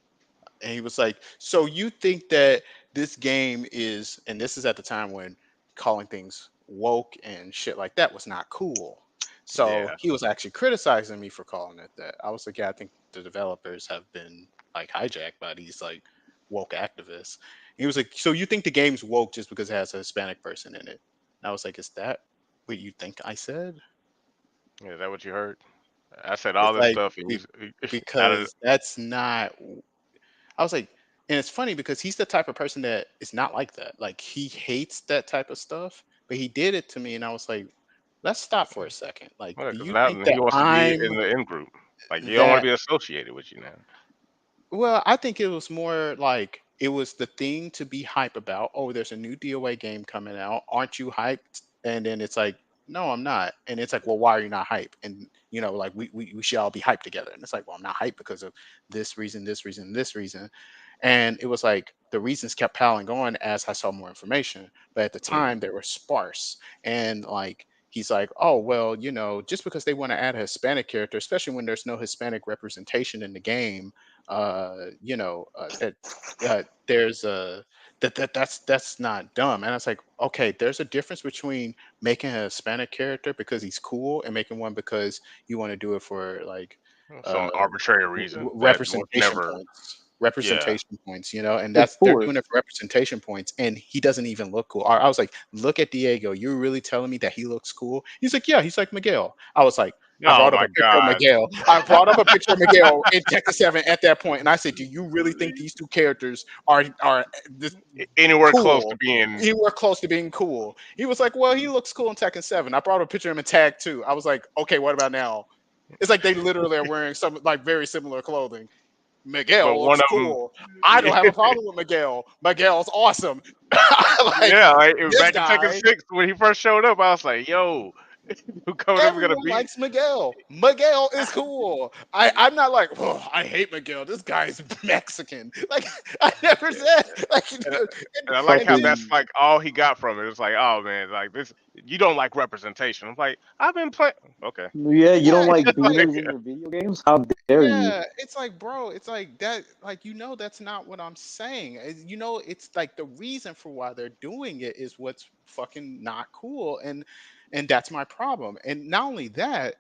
And he was like, so you think that this game is, and this is at the time when calling things woke and shit like that was not cool. So yeah, he was actually criticizing me for calling it that. I was like, yeah, I think the developers have been like hijacked by these like woke activists. He was like, so you think the game's woke just because it has a Hispanic person in it? And I was like, is that what you think I said? is that what you heard? I said all It's this like stuff, and you out of because that's not I was like, and it's funny because he's the type of person that is not like that. Like he hates that type of stuff, but he did it to me, and I was like, let's stop for a second. Like, do because you now think he that wants to be I'm in the in group. Like, you don't want to that be associated with you now. well, I think it was more like it was the thing to be hype about. Oh, there's a new DOA game coming out. Aren't you hyped? And then it's like, no, I'm not. And it's like, well, why are you not hyped? And like we should all be hyped together. And it's like, well, I'm not hyped because of this reason, this reason, this reason. And it was like the reasons kept piling on as I saw more information. But at the Mm, time they were sparse. And like he's like, oh well, just because they want to add a Hispanic character, especially when there's no Hispanic representation in the game, that there's a that's not dumb. And I was like, okay, there's a difference between making a Hispanic character because he's cool and making one because you want to do it for like some uh arbitrary reason that was representation never. points. Yeah. And It's they're doing it forced. for representation points, and he doesn't even look cool. I was like, look at Diego. You're really telling me that he looks cool? He's like, yeah, he's like Miguel. I was like, I Oh brought up my a picture of God. Miguel. I brought up a picture of Miguel in Tekken 7 at that point, and I said, do you really think these two characters are this Anywhere close to cool? being. He were close to being cool. He was like, well, he looks cool in Tekken 7. I brought up a picture of him in Tag 2. I was like, okay, what about now? It's like they literally are wearing some like very similar clothing. But Miguel one looks of them. cool. I don't have a problem with Miguel. Miguel's awesome. Like Yeah, like this back in Tekken guy, 6 when he first showed up, I was like, "Yo, who coming up? We gonna everyone beat." likes Miguel. Miguel is cool. I'm not like, oh, I hate Miguel. This guy's Mexican. Like I never said like And, and, and I like and how then that's Fucking like all he got from it. It's like, oh man, like this. You don't like representation. I'm like, I've been playing. Okay. yeah, you don't yeah, like Like, beaners in your video games? How dare you? yeah, it's like, bro, it's like that, like, that's not what I'm saying. It's like the reason for why they're doing it is what's fucking not cool. And that's my problem. And not only that,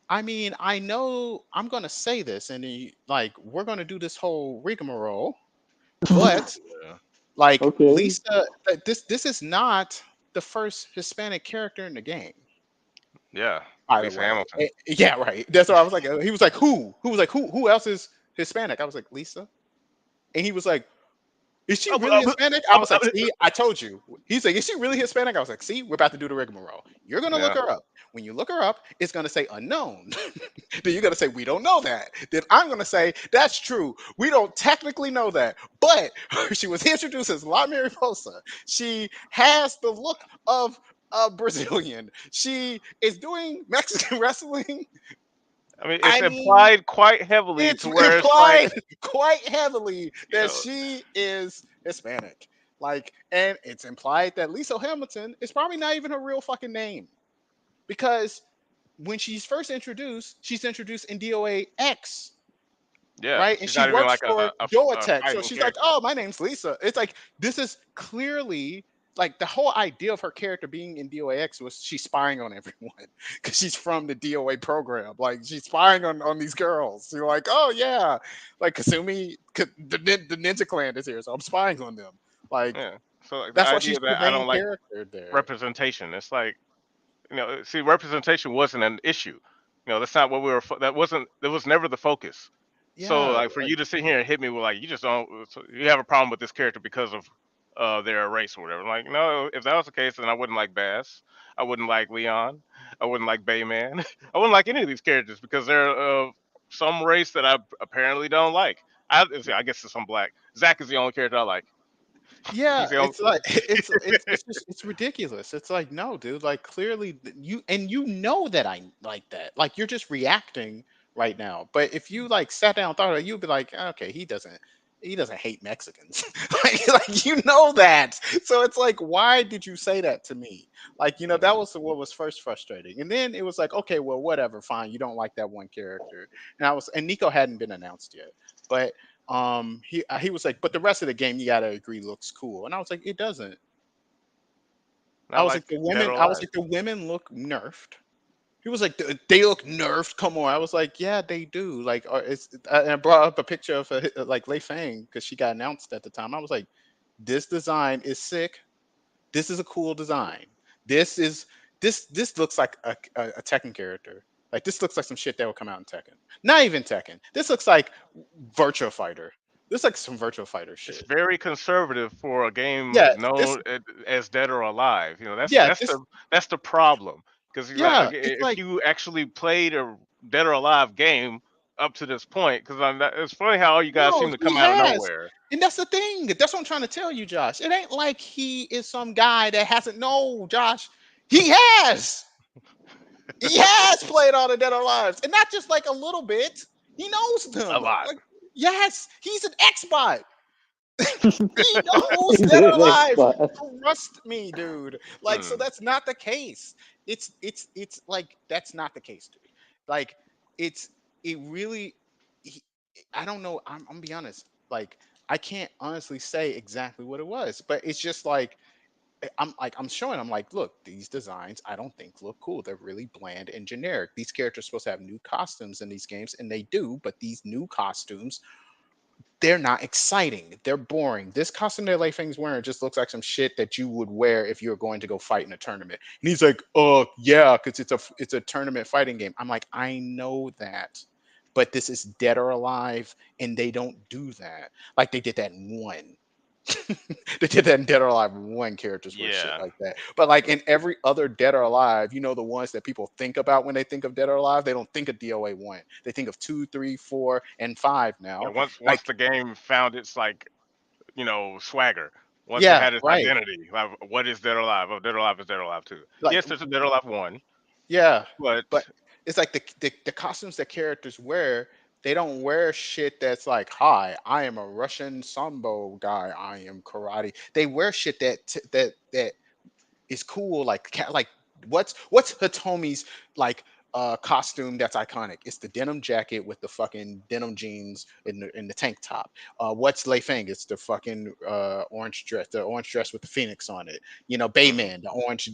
I mean, I know I'm gonna say this, and like we're gonna do this whole rigmarole, but yeah. like Okay. Lisa, this is not the first Hispanic character in the game. Yeah, By the Lisa way, Hamilton. yeah, right. That's what I was like. He was like, who? Who was like, who else is Hispanic? I was like, Lisa, and he was like, is she really Hispanic? I was like, see, I told you. He's like, is she really Hispanic? I was like, see, we're about to do the rigmarole. You're gonna look Yeah. her up. When you look her up, it's gonna say unknown. Then you're gonna say we don't know that. Then I'm gonna say that's true. We don't technically know that, but she was introduced as La Mariposa. She has the look of a Brazilian. She is doing Mexican wrestling. I mean, it's I mean, implied quite heavily it's to where it's like, implied quite heavily you that know, she is Hispanic. Like, and it's implied that Lisa Hamilton is probably not even her real fucking name. Because when she's first introduced, she's introduced in DOA X, yeah, right? And she's she not even works like for a Joatech. So fighting she's like, character. oh, my name's Lisa. It's like, this is clearly like the whole idea of her character being in DOAX was she's spying on everyone because she's from the DOA program. Like she's spying on these girls. You're like, oh yeah, like Kasumi, the Ninja Clan is here, so I'm spying on them. Like Yeah. So like the that's why she's idea the that I main don't like character there. representation, it's like, see, representation wasn't an issue. That's not what we were. That was never the focus. So Yeah, like for like you to sit here and hit me with like you just don't, so you have a problem with this character because of their race or whatever. I'm like, no, if that was the case, then I wouldn't like Bass. I wouldn't like Leon. I wouldn't like Bayman. I wouldn't like any of these characters because they're some race that I apparently don't like. I guess it's some black. Zach is the only character I like. yeah, He's the only. it's like it's ridiculous. It's like no, dude. Like clearly you know that I like that. Like you're just reacting right now. But if you like sat down and thought about it, you'd be like, okay, he doesn't hate Mexicans. like you know that. So it's like, why did you say that to me? Like that was what was first frustrating, and then it was like, okay, well, whatever, fine. You don't like that one character, and Nico hadn't been announced yet, but he was like, but the rest of the game you gotta agree looks cool, and I was like, it doesn't. I Not was like like Dead or Alive. the women look nerfed. He was like, they look nerfed. Come on. I was like, yeah, they do. Like, and I brought up a picture of like Lei Fang because she got announced at the time. I was like, this design is sick. This is a cool design. This is this looks like a Tekken character. Like this looks like some shit that would come out in Tekken. Not even Tekken. This looks like Virtua Fighter. This looks like some Virtua Fighter It's shit. very conservative for a game Yeah, this known as Dead or Alive. That's yeah, that's this the that's the problem. Because yeah, it's if like you actually played a Dead or Alive game up to this point, because it's funny how all you guys no, seem to he come out of has. nowhere. And that's the thing. That's what I'm trying to tell you, Josh. It ain't like he is some guy that hasn't. No, Josh, he has. He has played all the Dead or Alive, and not just like a little bit. He knows A them. lot. Like, yes, he's an expert. He knows He's Dead or an Alive. expert. Trust me, dude. Like, so Hmm. that's not the case. It's like that's not the case, dude. Like, it's it really. he- I don't know. I'm gonna be honest. Like, I can't honestly say exactly what it was, but it's just like I'm showing. I'm like, look, these designs I don't think look cool. They're really bland and generic. These characters are supposed to have new costumes in these games, and they do. But these new costumes, they're not exciting. They're boring. This costume that Lei Feng's wearing just looks like some shit that you would wear if you were going to go fight in a tournament. And he's like, "Oh yeah, because it's a tournament fighting game." I'm like, I know that, but this is Dead or Alive, and they don't do that. Like they did that in one. They did that in Dead or Alive one characters wear shit Yeah. like that. But like in every other Dead or Alive, the ones that people think about when they think of Dead or Alive, they don't think of DOA one. They think of 2, 3, 4, and 5 Yeah. now. Once Like, the game found its like swagger. Once it yeah, had its right. identity, like what is Dead or Alive? Oh, Dead or Alive is Dead or Alive 2. Like, Yes, there's a Dead or Alive 1, yeah, but but it's like the costumes that characters wear, they don't wear shit that's like, hi, I am a Russian sambo guy. I am karate. They wear shit that is cool. Like what's Hitomi's like costume that's iconic? It's the denim jacket with the fucking denim jeans in the tank top. What's Lei Feng? It's the fucking the orange dress with the phoenix on it. mhm, Bayman, the orange,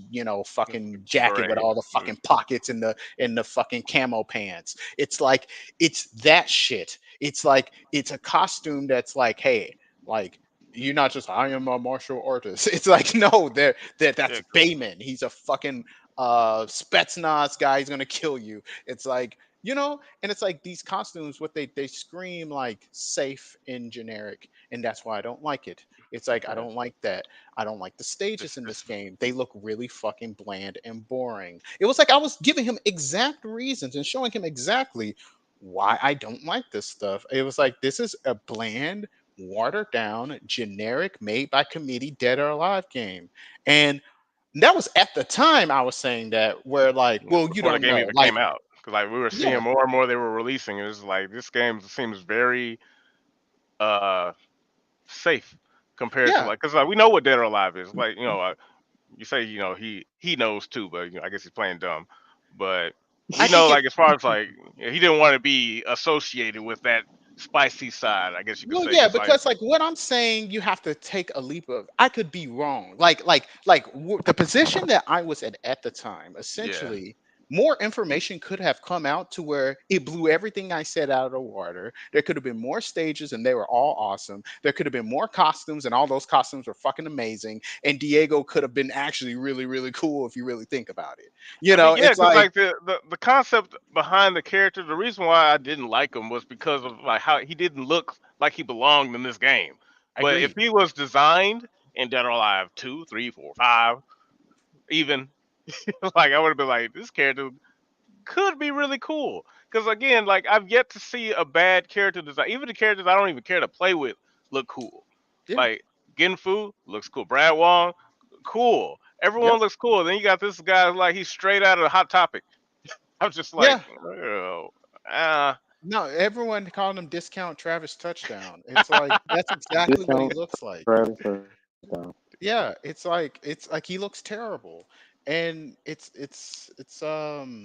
fucking jacket with beret. all the fucking pockets in the fucking camo pants. It's like it's that shit. It's like it's a costume that's like, hey, like you're not just I am a martial artist. It's like no, that's Yeah, Bayman. He's a fucking Spetsnaz guy is gonna kill you. It's like, and it's like these costumes, what they scream like safe and generic, and that's why I don't like it. It's like I Yeah. don't like that. I don't like the stages in this This game. They look really fucking bland and boring. It was like I was giving him exact reasons and showing him exactly why I don't like this stuff. It was like this is a bland, watered down, generic, made by committee, dead or alive game. And that was at the time I was saying that where like, well, you before the don't game know. even Like, came out, because like we were yeah, seeing more and more they were releasing. It was like this game seems very uh safe compared to yeah. like, because like we know what Dead or Alive is. Like you say he knows too, but I guess he's playing dumb. But I we know, think it like, as far as like, he didn't want to be associated with that spicy side, I guess you could well, say, yeah, because like because like what I'm saying, you have to take a leap of. I could be wrong. The position that I was at the time, yeah. essentially, more information could have come out to where it blew everything I said out of the water. There could have been more stages, and they were all awesome. There could have been more costumes, and all those costumes were fucking amazing. And Diego could have been actually really, really cool if you really think about it. I mean, yeah, It's because like like the concept behind the character, the reason why I didn't like him was because of like how he didn't look like he belonged in this game. But if agreed. he was designed in Dead or Alive 2, 3, 4, 5, even, like, I would have been like, this character could be really cool. Because again, like, I've yet to see a bad character design. Even the characters I don't even care to play with look cool. Yeah. Like Genfu looks cool. Brad Wong, cool. Yep. Everyone looks cool. Then you got this guy like he's straight out of the Hot Topic. I'm just like, Yeah. oh, ah, No, everyone called him Discount Travis Touchdown. It's like that's exactly what he Discount looks like. Travis touchdown. Yeah, it's like he looks terrible. And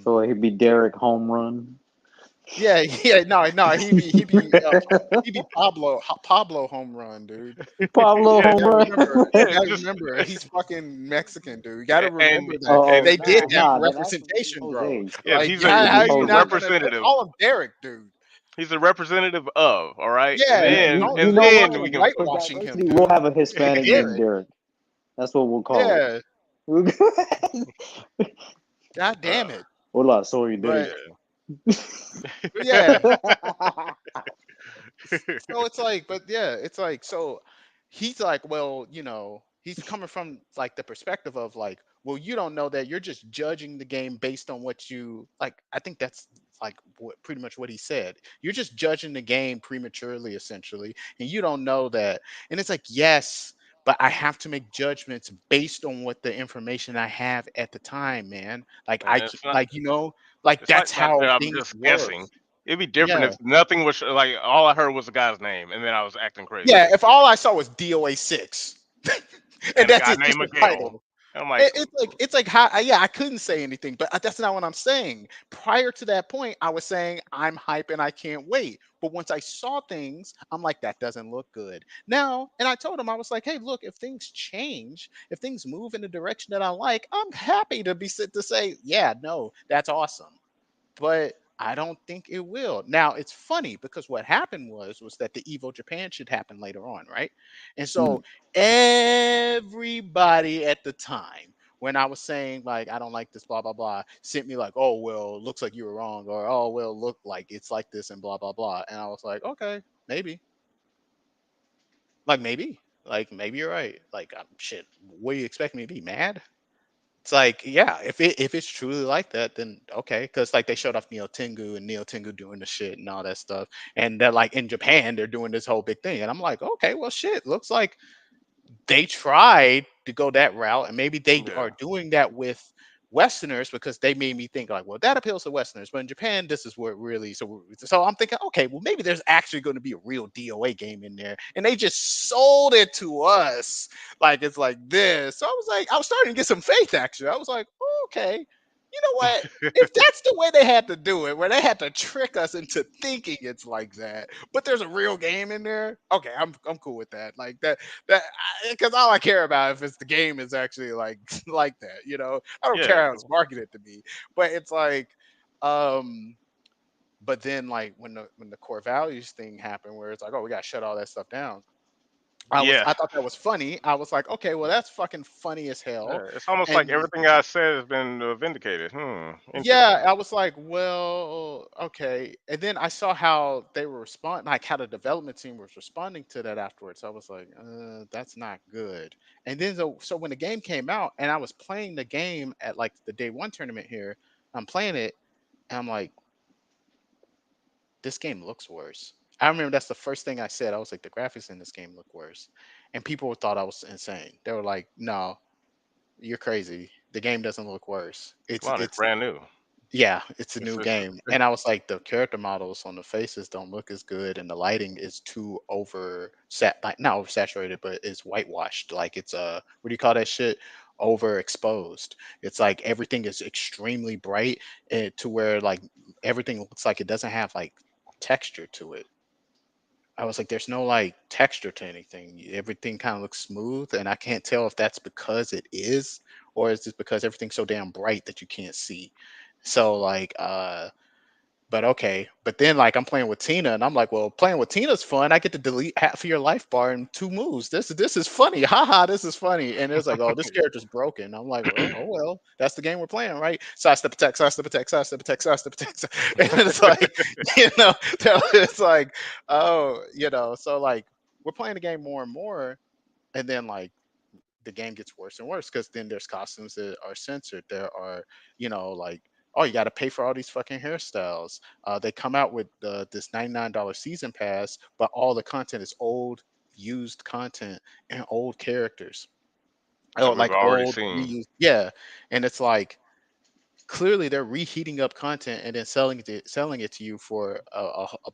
So he'd be Derek home run. yeah, yeah, no, he be Pablo home run, dude. Pablo yeah, You home gotta run. remember, you yeah, gotta just remember, he's fucking Mexican, dude. You gotta and remember that Oh, and oh, they did that nah. for Then actually be representation, bro. Jose. and Like, he's a It'd how be are you he's a not Jose. gonna representative. call him Derek, dude? He's a representative of, all right, and Yeah, then don't and You know stop then what? we fucking can For whitewashing him, diversity, we'll dude. have a Hispanic named Derek. Derek. That's what we'll call Yeah, it. god damn uh it. Hola, soy But yeah. derecho. yeah, so it's like, but yeah, it's like, so he's like, well, he's coming from like the perspective of like, well, you don't know that, you're just judging the game based on what you like. I think that's like what pretty much what he said. You're just judging the game prematurely, essentially, and you don't know that. And it's like, yes, but I have to make judgments based on what the information I have at the time, man. Like And it's not. like like It's like that's not how that I'm things just work. guessing. It'd be different Yeah. if nothing was like all I heard was the guy's name, and then I was acting crazy, Yeah, if all I saw was DOA 6, and and a that's guy it, named just the Miguel. title. And I'm like, It's like how, yeah, I couldn't say anything, but that's not what I'm saying. Prior to that point, I was saying I'm hype and I can't wait. But once I saw things, I'm like, that doesn't look good. Now, and I told him, I was like, hey, look, if things change, if things move in the direction that I like, I'm happy to be sit to say, yeah, no, that's awesome, but I don't think it will. Now it's funny because what happened was that the Evo Japan should happen later on, right? And Hmm. so everybody at the time, when I was saying like I don't like this, blah blah blah, sent me like, oh well, looks like you were wrong, or oh well, look like it's like this and blah blah blah. And I was like, okay, maybe, maybe you're right. Like, shit, what do you expect me to be mad? It's like, yeah, if it's truly like that, then okay, because like they showed off Neo Tengu and Neo Tengu doing the shit and all that stuff, and they're like in Japan, they're doing this whole big thing, and I'm like, okay, well, shit, looks like they tried to go that route, and maybe they yeah, are doing that with Westerners because they made me think like, well, that appeals to Westerners, but in Japan, this is where it really. So I'm thinking, okay, well, maybe there's actually going to be a real DOA game in there, and they just sold it to us like it's like this. So I was starting to get some faith actually. I was like, oh, okay, you know what? If that's the way they had to do it, where they had to trick us into thinking it's like that, but there's a real game in there, okay, I'm cool with that. Like that because all I care about if it's the game is actually like like that. I don't yeah. care how it's marketed to me, but it's like, um, but then like when the core values thing happened, where it's like, oh, we got to shut all that stuff down. I Yes. thought that was funny. I was like, okay, well that's fucking funny as hell. It's almost like And everything I said has been vindicated. yeah, Interesting. I was like, well, okay. And then I saw how they were responding, like how the development team was responding to that afterwards. I was like, that's not good. And then so when the game came out and I was playing the game at like the day one tournament here, I'm playing it and I'm like, this game looks worse. I remember that's the first thing I said. I was like, the graphics in this game look worse. And people thought I was insane. They were like, no, you're crazy. The game doesn't look worse. Come on, it's brand new. Yeah, it's a It's, new it's game. And I was like, the character models on the faces don't look as good, and the lighting is too like not oversaturated, but it's whitewashed. Like it's what do you call that shit? Overexposed. It's like everything is extremely bright to where like everything looks like it doesn't have like texture to it. I was like, there's no like texture to anything. Everything kind of looks smooth, and I can't tell if that's because it is, or is it because everything's so damn bright that you can't see. So like, but okay. But then like I'm playing with Tina, and I'm like, well, playing with Tina's fun. I get to delete half of your life bar in 2 moves. This is funny. Haha, this is funny. And it's like, oh, this character's broken. I'm like, well, oh well, that's the game we're playing, right? Sidestep attack, sidestep attack, sidestep attack, sidestep attack. And it's like, you know, so it's like, oh, so like we're playing the game more and more, and then like the game gets worse and worse because then there's costumes that are censored. There are, like, oh, you got to pay for all these fucking hairstyles. They come out with this $99 season pass, but all the content is old, used content and old characters. Oh, that we've like already old seen. reused, yeah. And it's like clearly they're reheating up content and then selling it to you for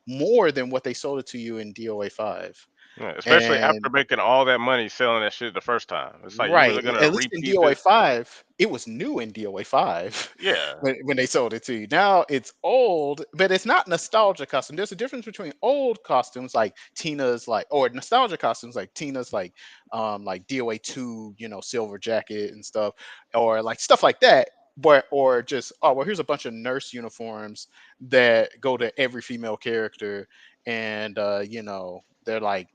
more than what they sold it to you in DOA 5. Yeah, especially And after making all that money selling that shit the first time. It's like you right. really gonna At least in repeat DOA this? 5, it was new in DOA 5 Yeah. when they sold it to you. Now it's old, but it's not nostalgia costume. There's a difference between old costumes like Tina's like or nostalgia costumes like Tina's like DOA 2, silver jacket and stuff, or like stuff like that. But or just oh well, here's a bunch of nurse uniforms that go to every female character, and they're like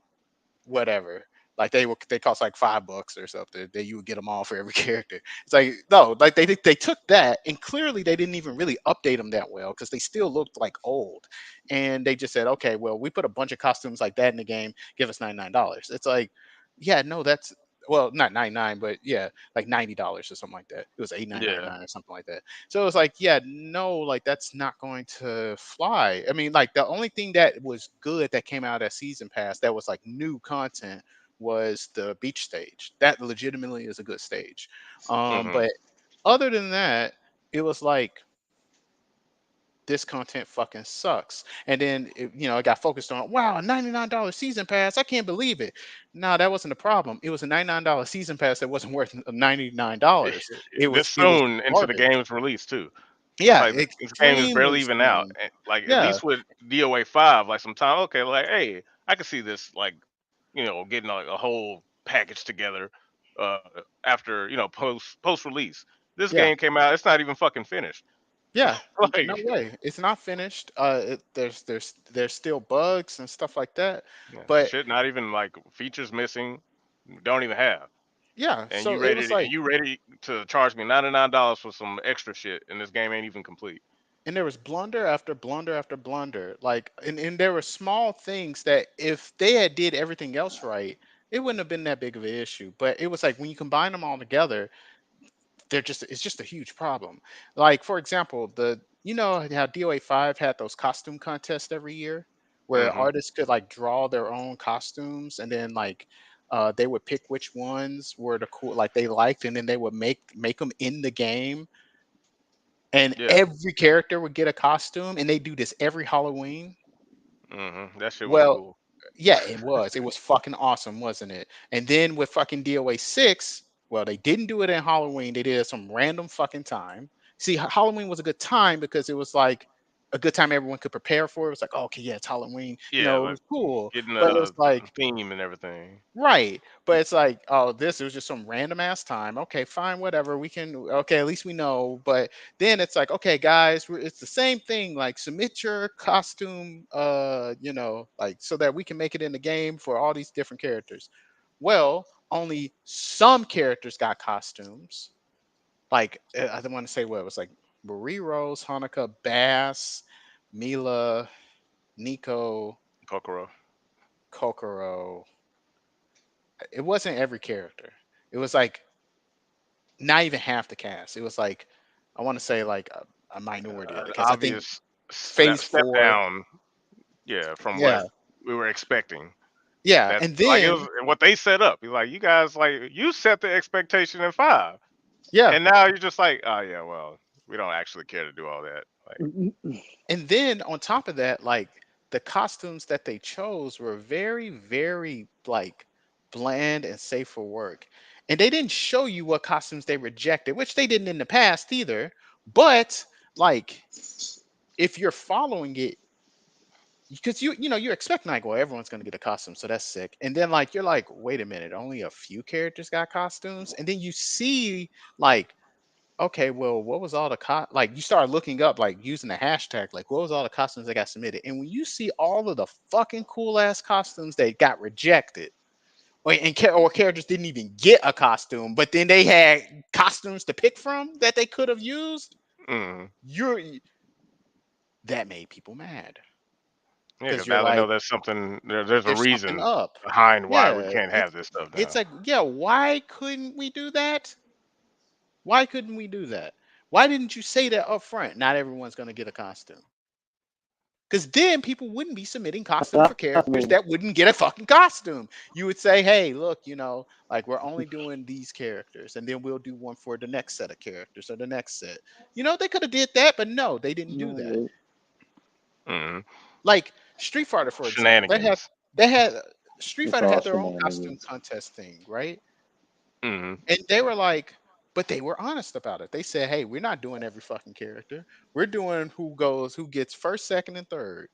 whatever. Like they cost like $5 or something. That you would get them all for every character. It's like no, like they took that and clearly they didn't even really update them that well because they still looked like old. And they just said, okay, well we put a bunch of costumes like that in the game. Give us $99. It's like, yeah, no, that's well not 99, but yeah, like $90 or something like that. It was 89.99 Yeah. or something like that. So it was like, yeah, no, like that's not going to fly. I mean, like the only thing that was good that came out as season pass that was like new content was the beach stage. That legitimately is a good stage. Hmm. But other than that, it was like this content fucking sucks. And then it got focused on wow, $99 season pass. I can't believe it. No, that wasn't the problem. It was a $99 season pass that wasn't worth $99. It This was soon into the garbage. game's release too. It's Yeah, like this game is barely extremely even out. soon. Like at Yeah, least with DOA 5, like sometime okay, like hey, I can see this like getting like a whole package together uh after post release. This yeah. game came out, it's not even fucking finished. Yeah, no Like way. It's not finished. There's still bugs and stuff like that. yeah, But shit, not even like features missing. Don't even have. yeah, And you so it ready was to, like, and you ready to charge me $99 for some extra shit, and this game ain't even complete. and there was blunder after blunder after blunder. Like, and there were small things that if they had did everything else right, it wouldn't have been that big of an issue. But it was like when you combine them all together, it's just a huge problem. Like for example, how DOA 5 had those costume contests every year where Hmm. artists could like draw their own costumes and then like they would pick which ones were the cool like they liked and then they would make them in the game and Yeah. every character would get a costume and they do this every Halloween. That shit was Well, cool. yeah, it was. It was fucking awesome, wasn't it? And then with fucking DOA 6, well, they didn't do it in Halloween. They did it at some random fucking time. See, Halloween was a good time because it was like a good time everyone could prepare for. It was like, oh, okay, yeah, it's Halloween. Yeah, It like was cool. getting But it was the like, theme and everything. right. But it's like, oh, this it was just some random ass time. Okay, fine, whatever. We can okay, at least we know. But then it's like, okay, guys, it's the same thing. Like submit your costume, like so that we can make it in the game for all these different characters. Well, only some characters got costumes. Like I don't want to say what it was like Marie Rose, Hanukkah, Bass, Mila, Nico, Kokoro. Kokoro. It wasn't every character. It was like not even half the cast. It was like I want to say like a minority of An the cast. I think obvious phase step 4. down, yeah, from what Yeah. we were expecting. Yeah. That And like it was then what they set up. He's like, you guys like you set the expectation in 5, yeah. and now you're just like, oh yeah, well, we don't actually care to do all that. Like, And then on top of that, like the costumes that they chose were very, very like bland and safe for work. And they didn't show you what costumes they rejected, which they didn't in the past either. But like if you're following it, because you're expecting like, well, everyone's gonna get a costume, so that's sick. And then like you're like, wait a minute, only a few characters got costumes, and then you see like, okay, well, what was all the like you start looking up like using the hashtag, like what was all the costumes that got submitted, and when you see all of the fucking cool ass costumes that got rejected, or characters didn't even get a costume, but then they had costumes to pick from that they could have used, mm, you're that made people mad yeah, because because you're now they know like, there's something. There's a there's something reason up. behind why we Yeah, can't have this stuff it's now. like, yeah, why couldn't we do that? Why couldn't we do that? Why didn't you say that up front? Not everyone's gonna get a costume. Because then people wouldn't be submitting costumes for I characters mean, that wouldn't get a fucking costume. You would say, hey, look, like we're only doing these characters, and then we'll do one for the next set of characters or the next set. They could have did that, but no, they didn't do that. no, Mm, Like Street Fighter, for example, shenanigans. they had Street it's Fighter all had their own costume shenanigans. contest thing, right? Mm, And they were like, but they were honest about it. They said, hey, we're not doing every fucking character. We're doing who gets first, second, and third.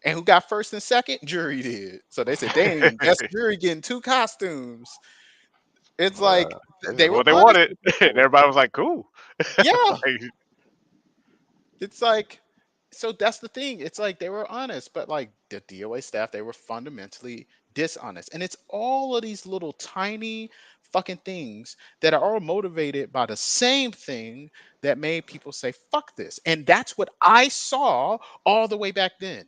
And who got first and second? Jury did. So they said, dang, best jury getting 2 costumes. It's like this is they were what they honest wanted, with and people. everybody was like, "Cool." Yeah. Like, It's like, so that's the thing. It's like they were honest, but like the DOA staff, they were fundamentally dishonest. And it's all of these little tiny fucking things that are all motivated by the same thing that made people say, fuck this. And that's what I saw all the way back then.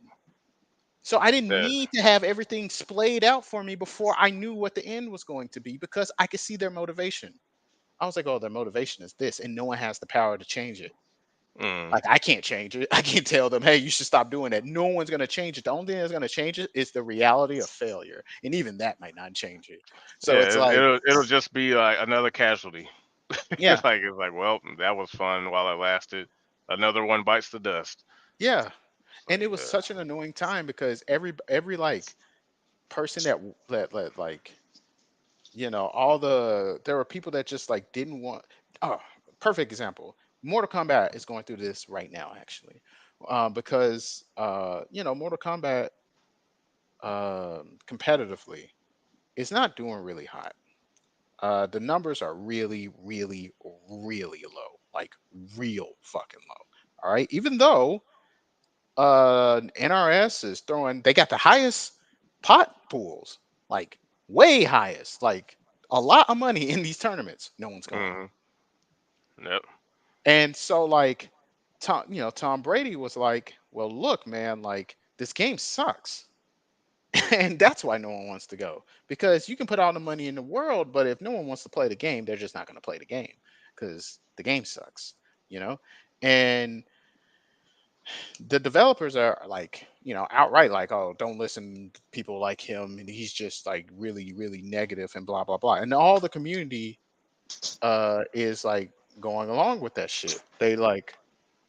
So I didn't that, need to have everything splayed out for me before I knew what the end was going to be because I could see their motivation. I was like, oh, their motivation is this, and no one has the power to change it. mm, Like I can't change it. I can't tell them, hey, you should stop doing that. No one's gonna change it. The only thing that's gonna change it is the reality of failure. And even that might not change it. So it's yeah, like, it'll just be like another casualty. yeah, It's like, well, that was fun while it lasted. Another one bites the dust. yeah. It's And it like, was such an annoying time because every like person that like all there were people that just like didn't want. Oh, perfect example. Mortal Kombat is going through this right now, actually, because Mortal Kombat competitively is not doing really hot. The numbers are really, really, really low, like real fucking low. All right, even though NRS is throwing, they got the highest pot pools, like way highest, like a lot of money in these tournaments. No one's going. mm, yep. And so like Tom Brady was like, well, look, man, like this game sucks. And that's why no one wants to go. Because you can put all the money in the world, but if no one wants to play the game, they're just not going to play the game because the game sucks, you know? And the developers are like, outright like, oh, don't listen to people like him. And he's just like really, really negative and blah, blah, blah. And all the community is like going along with that shit.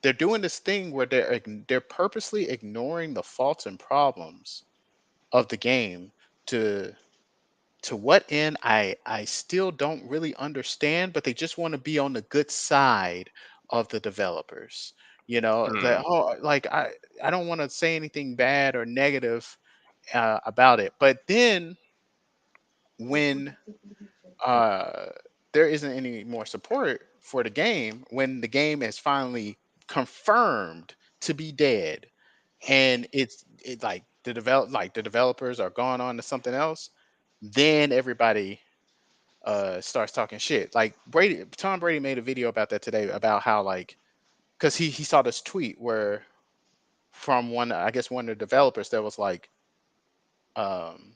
They're doing this thing where they're purposely ignoring the faults and problems of the game to what end I still don't really understand, but they just want to be on the good side of the developers. That, Mm, oh, like I don't want to say anything bad or negative about it, but then when uh there isn't any more support for the game, when the game is finally confirmed to be dead, and it like the developers are gone on to something else, Then everybody starts talking shit. Like Tom Brady made a video about that today about how like because he saw this tweet where from one I guess one of the developers that was like um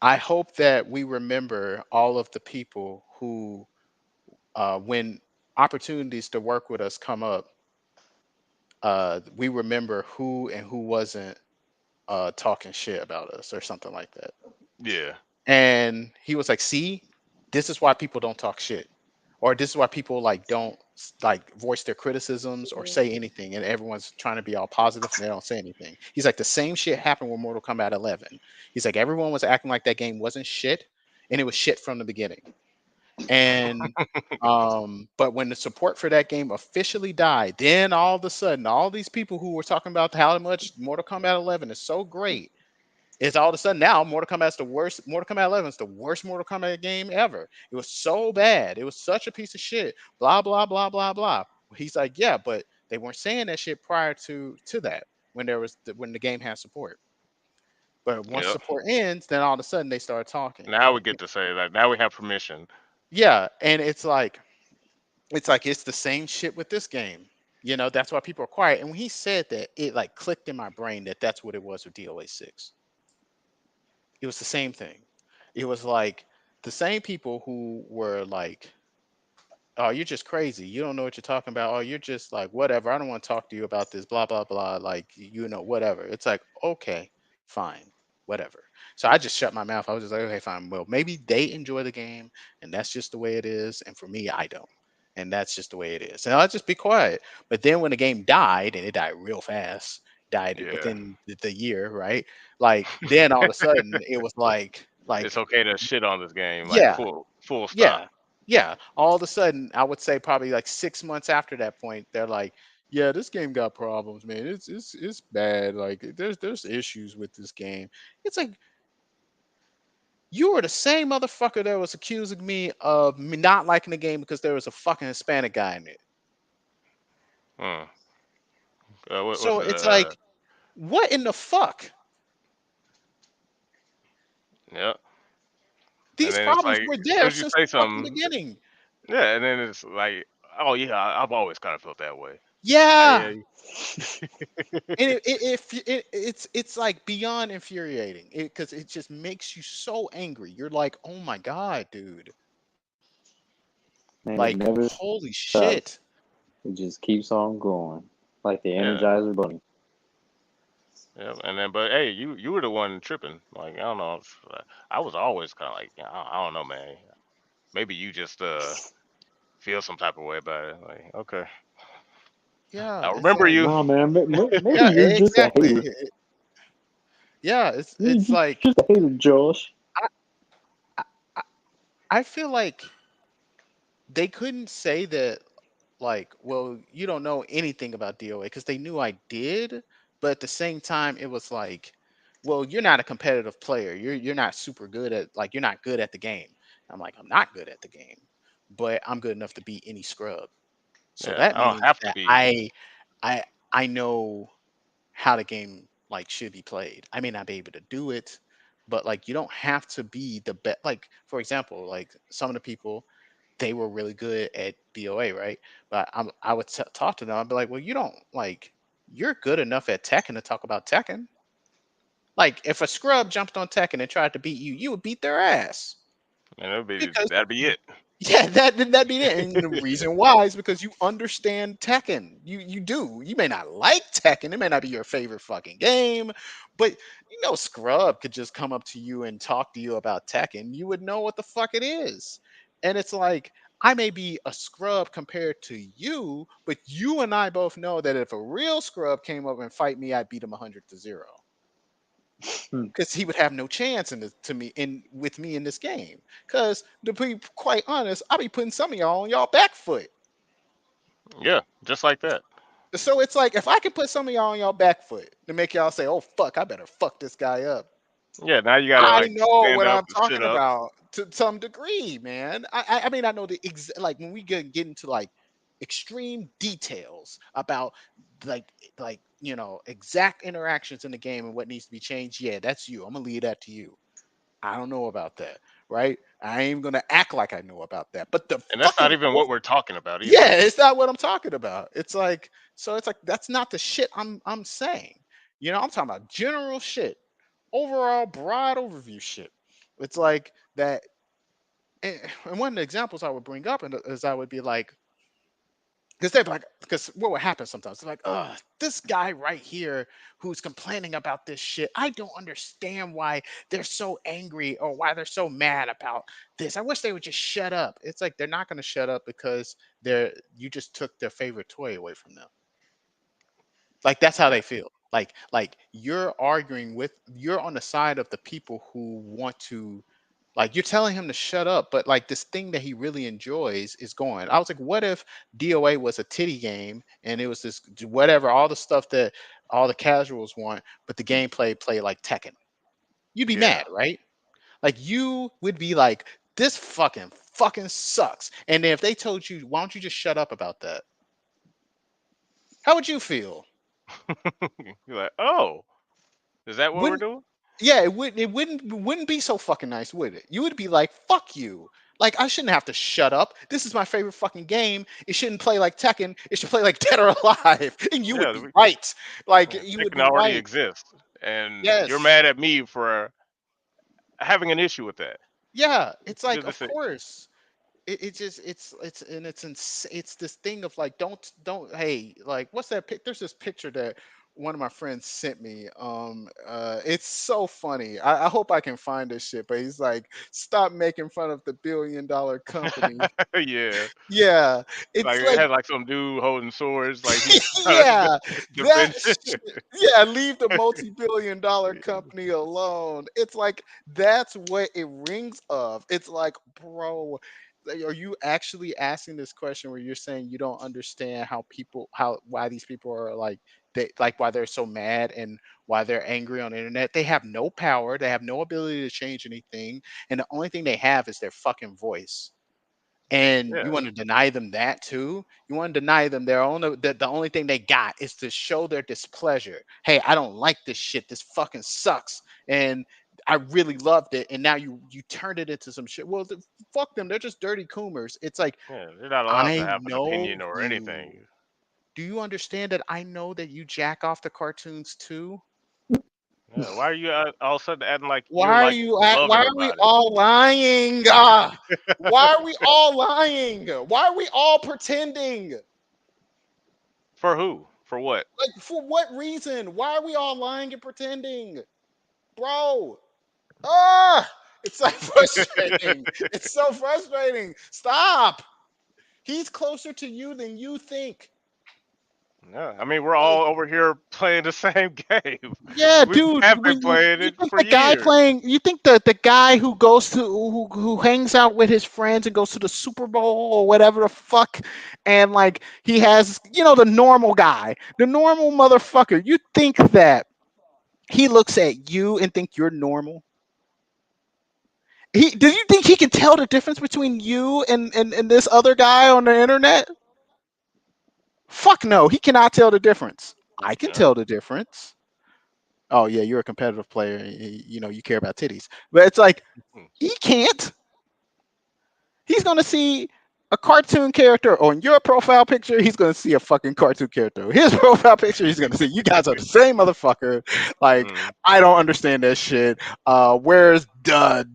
I hope that we remember all of the people who when opportunities to work with us come up, we remember who and who wasn't talking shit about us or something like that. Yeah. And he was like, "See, this is why people don't talk shit, or this is why people like don't like voice their criticisms or say anything, and everyone's trying to be all positive and they don't say anything." He's like, "The same shit happened with Mortal Kombat 11." He's like, "Everyone was acting like that game wasn't shit, and it was shit from the beginning." And but when the support for that game officially died, then all of a sudden, all these people who were talking about how much Mortal Kombat 11 is so great is all of a sudden now Mortal Kombat's the worst. Mortal Kombat 11 is the worst Mortal Kombat game ever. It was so bad. It was such a piece of shit. Blah blah blah blah blah. He's like, yeah, but they weren't saying that shit prior to that when there was when the game had support. But once Yep. support ends, then all of a sudden they start talking. Now we get to say that. Now we have permission. Yeah, and it's the same shit with this game. You know, that's why people are quiet. And when he said that, it like clicked in my brain that that's what it was with DOA 6. It was the same thing. It was like the same people who were like, "Oh, you're just crazy. You don't know what you're talking about. Oh, you're just like whatever. I don't want to talk to you about this. Blah blah blah. Like whatever." It's like okay, fine, whatever. So I just shut my mouth. I was just like, okay, fine. Well, maybe they enjoy the game, and that's just the way it is. And for me, I don't, and that's just the way it is. And I'll just be quiet. But then when the game died, and it died real fast, died Yeah. within the year, right? Like then all of a sudden it was It's okay to shit on this game, like yeah, full stop. yeah, yeah. All of a sudden, I would say probably like 6 months after that point, they're like, "Yeah, this game got problems, man. It's bad. Like, there's issues with this game." It's like you were the same motherfucker that was accusing me of me not liking the game because there was a fucking Hispanic guy in it. Hmm. What's So it's like, what in the fuck? yeah. And These then it's problems like were as there soon as you since say the fucking something, beginning. yeah, and then it's like, oh yeah, I've always kind of felt that way. Yeah, I, and it's like beyond infuriating because it just makes you so angry. You're like, oh my god, dude, And it like never holy stops. shit. It just keeps on going, like the yeah, Energizer Bunny. yeah. And then, but hey, you were the one tripping. Like I don't know, I was always kind of like, yeah, I don't know, man. Maybe you just feel some type of way about it. Like okay, Yeah, I it's remember like you. Nah, man, maybe yeah, you're just a exactly. hater. Yeah, You're it's like just a hater, Josh. I, I I I feel like they couldn't say that like, well, you don't know anything about DOA because they knew I did, but at the same time, it was like, well, you're not a competitive player. You're not super good at like you're not good at the game. I'm like, I'm not good at the game, but I'm good enough to beat any scrub. So Yeah, that I don't means have to that be. I know how the game like should be played. I may not be able to do it, but like you don't have to be the best. Like for example, like some of the people they were really good at BOA, right? But I would talk to them. I'd be like, well, you don't like you're good enough at Tekken to talk about Tekken. Like if a scrub jumped on Tekken and tried to beat you, you would beat their ass And because that'd be it. yeah, that'd be it. And the reason why is because you understand Tekken. You do. You may not like Tekken. It may not be your favorite fucking game, but Scrub could just come up to you and talk to you about Tekken. You would know what the fuck it is. And it's like I may be a scrub compared to you, but you and I both know that if a real scrub came up and fight me, I'd beat him 100-0 Hmm. because he would have no chance in this to me in with me in this game. Because to be quite honest, I'll be putting some of y'all on y'all back foot. Yeah, just like that. So it's like if I can put some of y'all on y'all back foot to make y'all say, "Oh fuck, I better fuck this guy up." Yeah, now you gotta I like know stand what up I'm and sit talking up. about to some degree, man. I mean I know the like when we get into like extreme details about like exact interactions in the game and what needs to be changed. Yeah, that's you. I'm gonna leave that to you. I don't know about that, right? I ain't gonna act like I know about that. But the And that's not fucking even what we're talking about either. yeah, it's not what I'm talking about. It's like that's not the shit I'm saying. You know, I'm talking about general shit, overall broad overview shit. It's like that, and one of the examples I would bring up is I would be like, because they're like, because what would happen sometimes? They're like, this guy right here who's complaining about this shit. I don't understand why they're so angry or why they're so mad about this. I wish they would just shut up. It's like they're not going to shut up because you just took their favorite toy away from them. Like that's how Yeah. they feel. Like you're on the side of the people who want to, like you're telling him to shut up, but like this thing that he really enjoys is going. I was like, what if DOA was a titty game and it was this whatever, all the stuff that all the casuals want, but the gameplay play like Tekken? You'd be Yeah. mad, right? Like you would be like, this fucking sucks. And then if they told you, why don't you just shut up about that? How would you feel? You're like, oh, is that what we're Wouldn't doing? Yeah, it wouldn't be so fucking nice, would it? You would be like, fuck you. Like I shouldn't have to shut up. This is my favorite fucking game. It shouldn't play like Tekken. It should play like Dead or Alive. And you would Yeah, be right. Like yeah, you would Tekken be already right. exists, and you're Yes. mad at me for having an issue with that. Yeah. It's like, Good to of see. course. It just it's this thing of like, don't hey, like what's that there's this picture that one of my friends sent me. It's so funny. I hope I can find this shit, but he's like, stop making fun of the $1 billion company. Yeah, Yeah, like it's it like had like some dude holding swords, like he's trying to yeah, that defend shit. it. Yeah, leave the multi-billion-dollar company alone. It's like that's what it rings of. It's like, bro, like, are you actually asking this question where you're saying you don't understand why these people are like why they're so mad and why they're angry on the internet? They have no power, they have no ability to change anything, and the only thing they have is their fucking voice. And Yeah, you want to deny them that too? You want to deny them the only thing they got is to show their displeasure. Hey, I don't like this shit. This fucking sucks. And I really loved it. And now you turned it into some shit. Well, fuck them. They're just dirty coomers. It's like, yeah, they're not allowed to I have an know opinion or you. anything. Do you understand that I know that you jack off the cartoons too? Yeah, why are you all of a sudden acting like you're Why are like you at why loving are we about it? all lying? Ah, why are we all lying? Why are we all pretending? For who? For what? Like, for what reason? Why are we all lying and pretending? Bro, it's like frustrating. It's so frustrating. Stop. He's closer to you than you think. Yeah, I mean we're Like, all over here playing the same game. yeah, We dude. have been When playing you it think for the guy years. playing, you think the guy who goes to who hangs out with his friends and goes to the Super Bowl or whatever the fuck, and like he has, the normal guy, the normal motherfucker. You think that he looks at you and think you're normal? Do you think he can tell the difference between you and this other guy on the internet? Fuck no, he cannot tell the difference. I can Yeah. tell the difference. Oh yeah, you're a competitive player. You care about titties, but it's like Hmm. he can't. He's gonna see a cartoon character on your profile picture. He's gonna see a fucking cartoon character. His profile picture. He's gonna see you guys are the same motherfucker. Like Mm. I don't understand that shit. Where's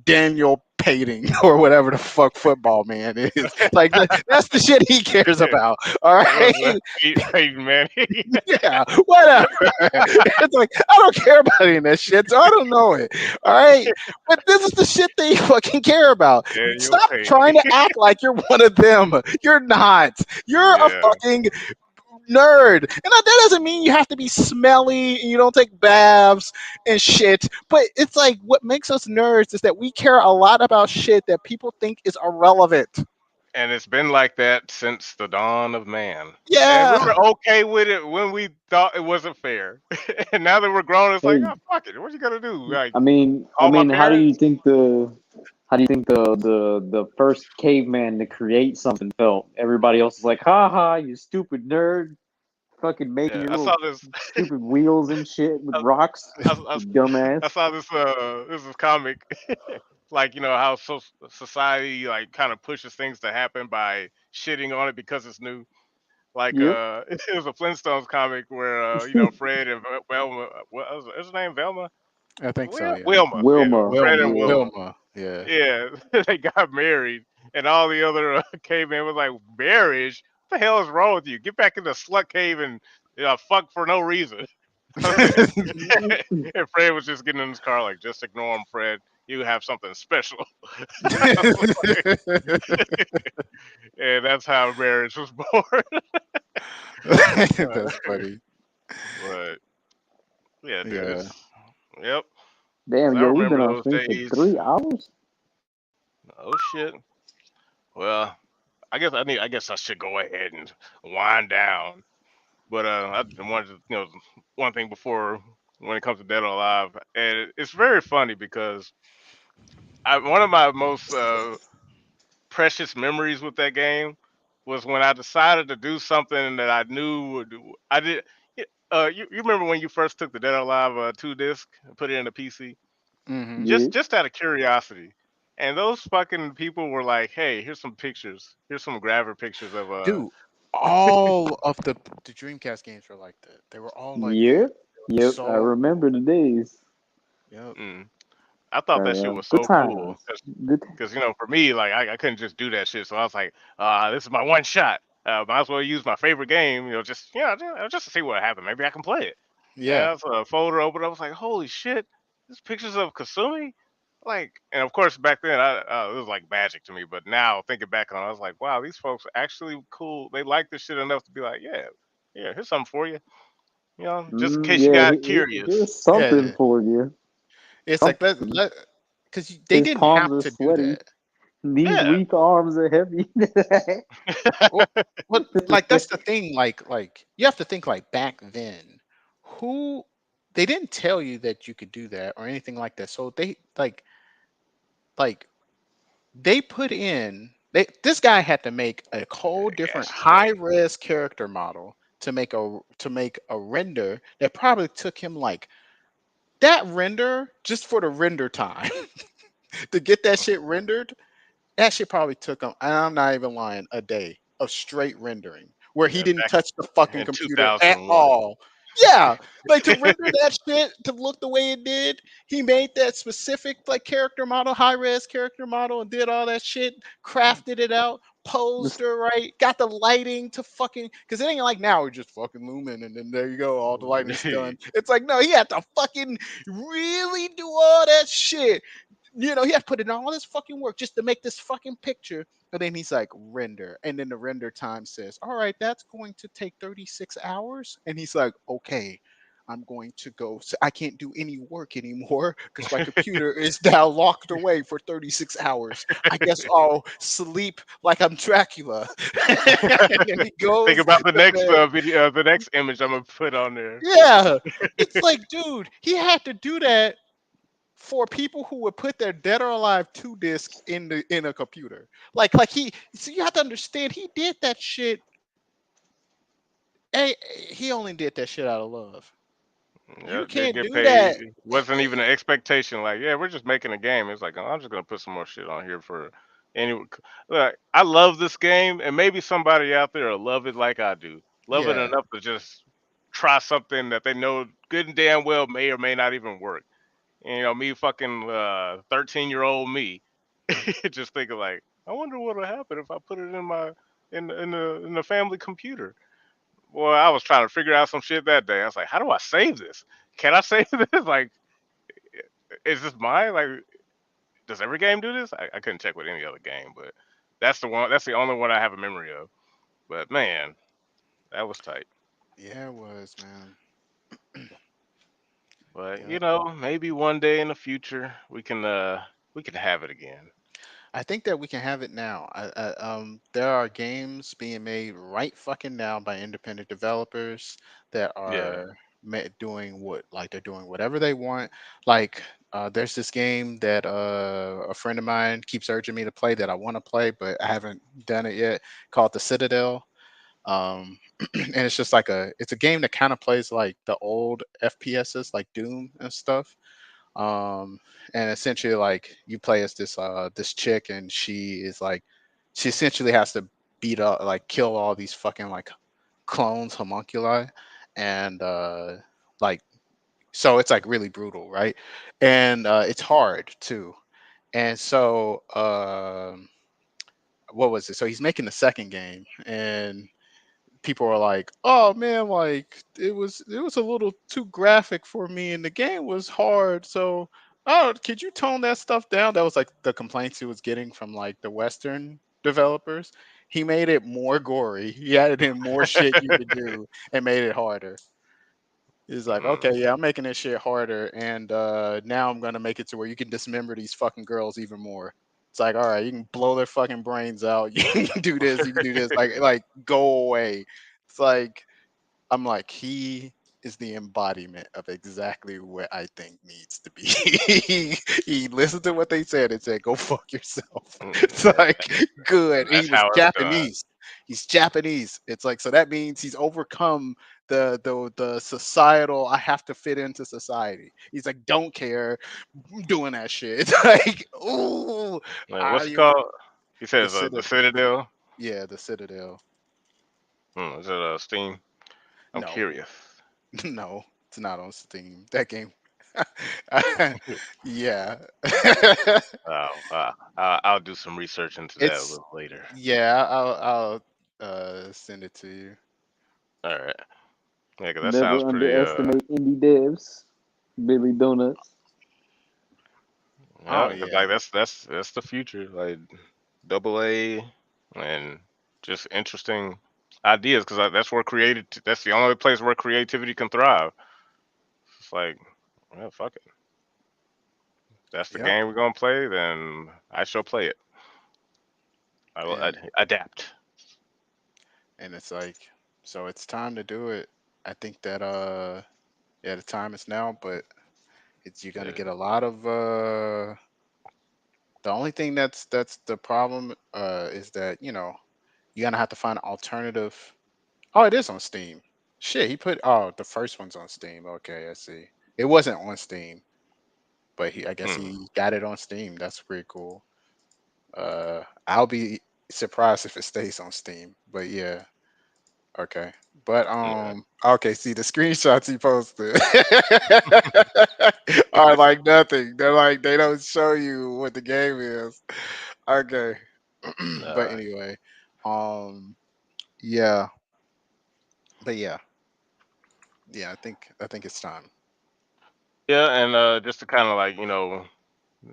Daniel Pating or whatever the fuck football man is? Like that's the shit he cares Yeah. about. All What was right. that? Peyton Manning. Yeah, whatever. It's like I don't care about any of that shit, so I don't know it. All right, but this is the shit they fucking care about. Daniel Stop Payne. trying to act like you're one of them. You're not. You're a Yeah, fucking nerd, and that doesn't mean you have to be smelly and you don't take baths and shit. But it's like what makes us nerds is that we care a lot about shit that people think is irrelevant. and it's been like that since the dawn of man. And we Yeah. were okay with it when we thought it wasn't fair. And now that we're grown, it's like, Hey, oh, fuck it. What you gonna do? Like, I all my mean, parents? how do you think the first caveman to create something felt? Everybody else is like, "Ha ha, you stupid nerd." fucking making Yeah, your I saw little this. stupid wheels and shit with I, rocks. I, I Dumbass. saw this. This is comic. Like how society like kind of pushes things to happen by shitting on it because it's new. Like Yep. it was a Flintstones comic where Fred and Velma. What was his name? Velma. I think so. Yeah. Wilma. Yeah, Wilma. Fred and Yeah. Wilma. Wilma. Yeah. Yeah, they got married, and all the other cavemen was like, "Marriage? What the hell is wrong with you? Get back in the slut cave and fuck for no reason." And Fred was just getting in his car like, "Just ignore him, Fred. You have something special." And that's how marriage was born. That's funny. But yeah, dude, Yeah. it's yep. 'Cause Damn, I yo, we've been remember on those stream for days. 3 hours. Oh shit. Well, I guess I should go ahead and wind down. But I wanted to, one thing before when it comes to Dead or Alive, and it's very funny because one of my most precious memories with that game was when I decided to do something that I knew I did. You remember when you first took the Dead or Alive 2 disc and put it in a PC, Hmm. Yeah. just out of curiosity, and those fucking people were like, "Hey, here's some pictures. Here's some grabber pictures of Dude, all of the Dreamcast games were like that. They were all like that. Yep. They were Yep. I so remember cool. the days. Yep. Mm. I thought that shit was Good so cool. times. Good. Because for me, like I couldn't just do that shit. So I was like, this is my one shot. Might as well use my favorite game. Just to see what happened. Maybe I can play it. And Yeah. that's a folder open. I was like, holy shit, there's pictures of Kasumi. Like, and of course back then, it was like magic to me. But now thinking back on it, I was like, wow, these folks are actually cool. They like this shit enough to be like, yeah, yeah, here's something for you. Just in case you Yeah. got curious. Here's something Yeah. for you. It's like Something. because they His didn't palms have are to do sweaty. that. These Yeah. weak arms are heavy. Well, like that's the thing. Like you have to think like back then, who they didn't tell you that you could do that or anything like that. So they like they put in this guy had to make a whole different high Ashtray. res character model to make a render that probably took him like that render just for the render time to get that shit rendered. That shit probably took him, and I'm not even lying, a day of straight rendering where he Yeah, didn't back touch the fucking in computer at 2001. all. Yeah, like to render that shit to look the way it did, he made that specific like character model, high res character model, and did all that shit, crafted it out, posed her right, got the lighting to fucking because it ain't like now we just fucking lumen and then there you go, all the lighting's done. It's like no, he had to fucking really do all that shit. He had to put in all this fucking work just to make this fucking picture. And then he's like, render. And then the render time says, all right, that's going to take 36 hours. And he's like, okay, I'm going to go. So I can't do any work anymore because my computer is now locked away for 36 hours. I guess I'll sleep like I'm Dracula. And then he Think goes about the to next bed. video, the next image I'm gonna put on there. Yeah. It's like, dude, he had to do that for people who would put their Dead or Alive 2 disc in a computer. So you have to understand he did that shit. Hey, he only did that shit out of love. Yeah, You didn't can't get do that. paid. Wasn't even an expectation. Like, yeah, we're just making a game. It's like, oh, I'm just gonna put some more shit on here for any. Look, I love this game, and maybe somebody out there will love it like I do. Love it Yeah. enough to just try something that they know good and damn well may or may not even work. Me fucking 13-year-old me, just thinking like, I wonder what'll happen if I put it in the family computer. Well, I was trying to figure out some shit that day. I was like, how do I save this? Can I save this? Like, is this mine? Like, does every game do this? I couldn't check with any other game, but that's the one. That's the only one I have a memory of. But man, that was tight. Yeah, it was, man. But Yep. maybe one day in the future we can have it again. I think that we can have it now. There are games being made right fucking now by independent developers that Yeah. are doing they're doing whatever they want. Like, there's this game that a friend of mine keeps urging me to play that I want to play, but I haven't done it yet, called The Citadel. And it's just like it's a game that kind of plays like the old FPSs, like Doom and stuff. Um, and essentially, like you play as this chick, and she essentially has to beat up, like kill all these fucking like clones, homunculi, and like so it's like really brutal, right? And it's hard too. And so what was it? So he's making the second game, and people are like, "Oh man, like it was a little too graphic for me, and the game was hard. So, oh, could you tone that stuff down?" That was like the complaints he was getting from like the Western developers. He made it more gory. He added in more shit you could do and made it harder. He's like, Mm. okay, yeah, I'm making this shit harder, and now I'm gonna make it to where you can dismember these fucking girls even more. It's like, all right, you can blow their fucking brains out. You can do this. You can do this. Like, go away. It's like, I'm like, he is the embodiment of exactly what I think needs to be. he listened to what they said and said, "Go fuck yourself." It's Yeah, like, good. And he that's was how it's done. Japanese. He's Japanese. It's like, so that means he's overcome the societal. I have to fit into society. He's like, don't care, I'm doing that shit. It's like, ooh, Like, what's it I called? He the says the Citadel. Citadel. Yeah, the Citadel. Is it Steam? I'm No, curious. no, it's not on Steam. That game. Yeah. I'll do some research into that a It's little later. yeah, I'll send it to you. All right. Yeah, 'cause that sounds Never pretty. underestimate indie devs. Billy Donuts. Oh Yeah, 'cause yeah. like that's the future. Like double A and just interesting ideas. Because that's where creative. That's the only place where creativity can thrive. It's like, well, fuck it. That's the Yep. game we're gonna play. Then I shall play it. I will And adapt. it's like, so it's time to do it. I think that yeah, the time is now, but it's you're gonna Yeah. get a lot of the only thing that's the problem is that, you're gonna have to find an alternative. Oh, it is on Steam. Shit, he put the first one's on Steam. Okay, I see. It wasn't on Steam, but I guess Hmm. he got it on Steam. That's pretty cool. I'll be surprised if it stays on Steam. But yeah, okay. But Yeah. okay, see the screenshots he posted are like nothing. They're like they don't show you what the game is. Okay. But Uh, anyway, um yeah, but yeah, yeah, I think it's time. yeah, and just to kind of like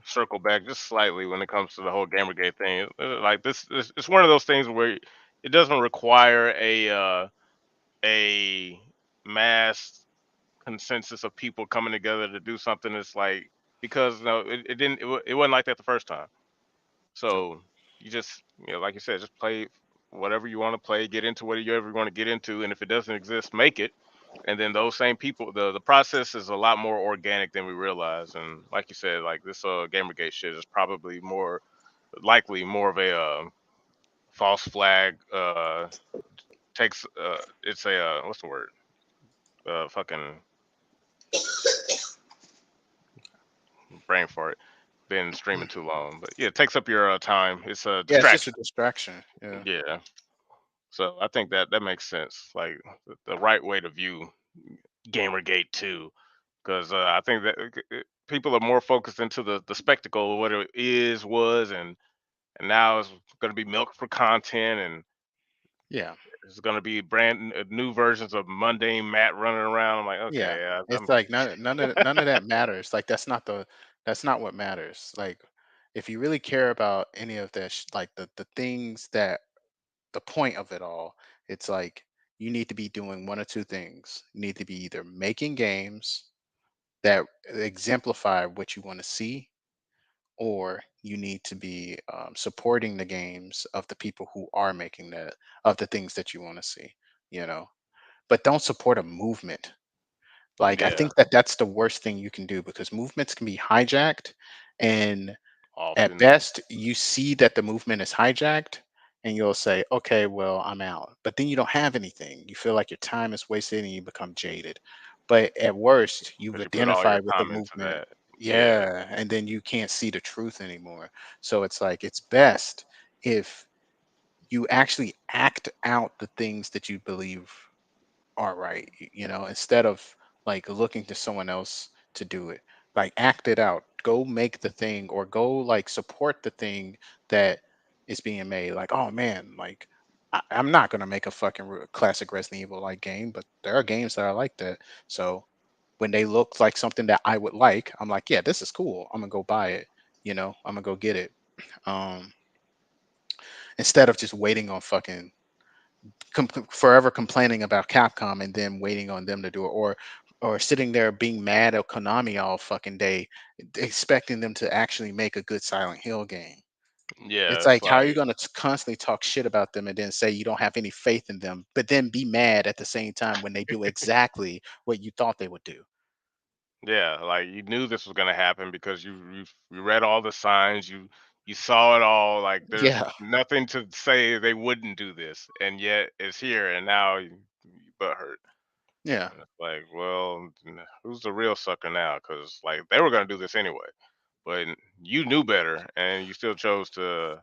circle back just slightly when it comes to the whole Gamergate thing. Like this, it's one of those things where it doesn't require a mass consensus of people coming together to do something. It's like because no, it didn't. It wasn't like that the first time. Nope. So you just like you said, just play whatever you want to play, get into whatever you want to get into, and if it doesn't exist, make it. And then those same people, the process is a lot more organic than we realize. And like you said, like this Gamergate shit is probably more likely more of a false flag. Takes it's a what's the word? Fucking brain fart. Been streaming too long, but yeah, it takes up your time. It's a Yeah, it's just a distraction. distraction. Yeah. Yeah. So I think that makes sense. Like the right way to view Gamergate too, because I think that people are more focused into the spectacle of what it is, was, and now it's going to be milked for content, and Yeah. it's going to be new versions of mundane Matt running around. I'm like, Yeah. okay, yeah, It's like none of that matters. Like that's not what matters. Like if you really care about any of that like the things that the point of it all, it's like you need to be doing one or two things. You need to be either making games that exemplify what you want to see, or you need to be supporting the games of the people who are making that of the things that you want to see, you know. But don't support a movement. Like I yeah, think that that's the worst thing you can do because movements can be hijacked, and at often, best you see that the movement is hijacked, and you'll say, okay, well, I'm out. But then you don't have anything. You feel like your time is wasted and you become jaded. But at worst, you've Because you put all your identified with the time into movement. that. Yeah. Yeah. And then you can't see the truth anymore. So it's like, it's best if you actually act out the things that you believe are right, instead of like looking to someone else to do it. Like act it out. Go make the thing or go like support the thing that is being made. Like, oh man, like I'm not gonna make a fucking classic Resident Evil like game, but there are games that are like that. So when they look like something that I would like, I'm like, yeah, this is cool. I'm gonna go buy it. I'm gonna go get it. Um, Instead of just waiting on fucking forever complaining about Capcom and then waiting on them to do it, or sitting there being mad at Konami all fucking day, expecting them to actually make a good Silent Hill game. Yeah, It's it's like, how are you like, going to constantly talk shit about them and then say you don't have any faith in them, but then be mad at the same time when they do exactly what you thought they would do? yeah, like you knew this was gonna happen because you read all the signs, you saw it all. Like there's Yeah, nothing to say they wouldn't do this, and yet it's here, and now you butt hurt. yeah. And it's like, well, who's the real sucker now? Because like they were gonna do this anyway, but you knew better, and you still chose to,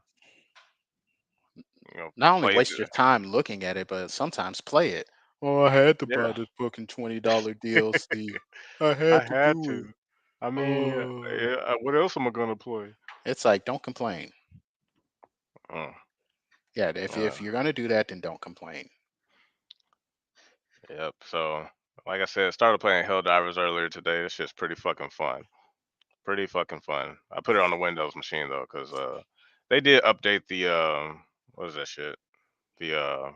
Not only play waste the. your time looking at it, but sometimes play it. Oh, I had to buy Yeah, this fucking $20 DLC. I I had to had do it. to. I mean, Oh. yeah, what else am I gonna play? It's like, don't complain. Mm, Yeah, if uh, you're gonna do that, then don't complain. yep. So, like I said, started playing Helldivers earlier today. It's just pretty fucking fun. Pretty fucking fun. I put it on the Windows machine though, because they did update the what is that shit? The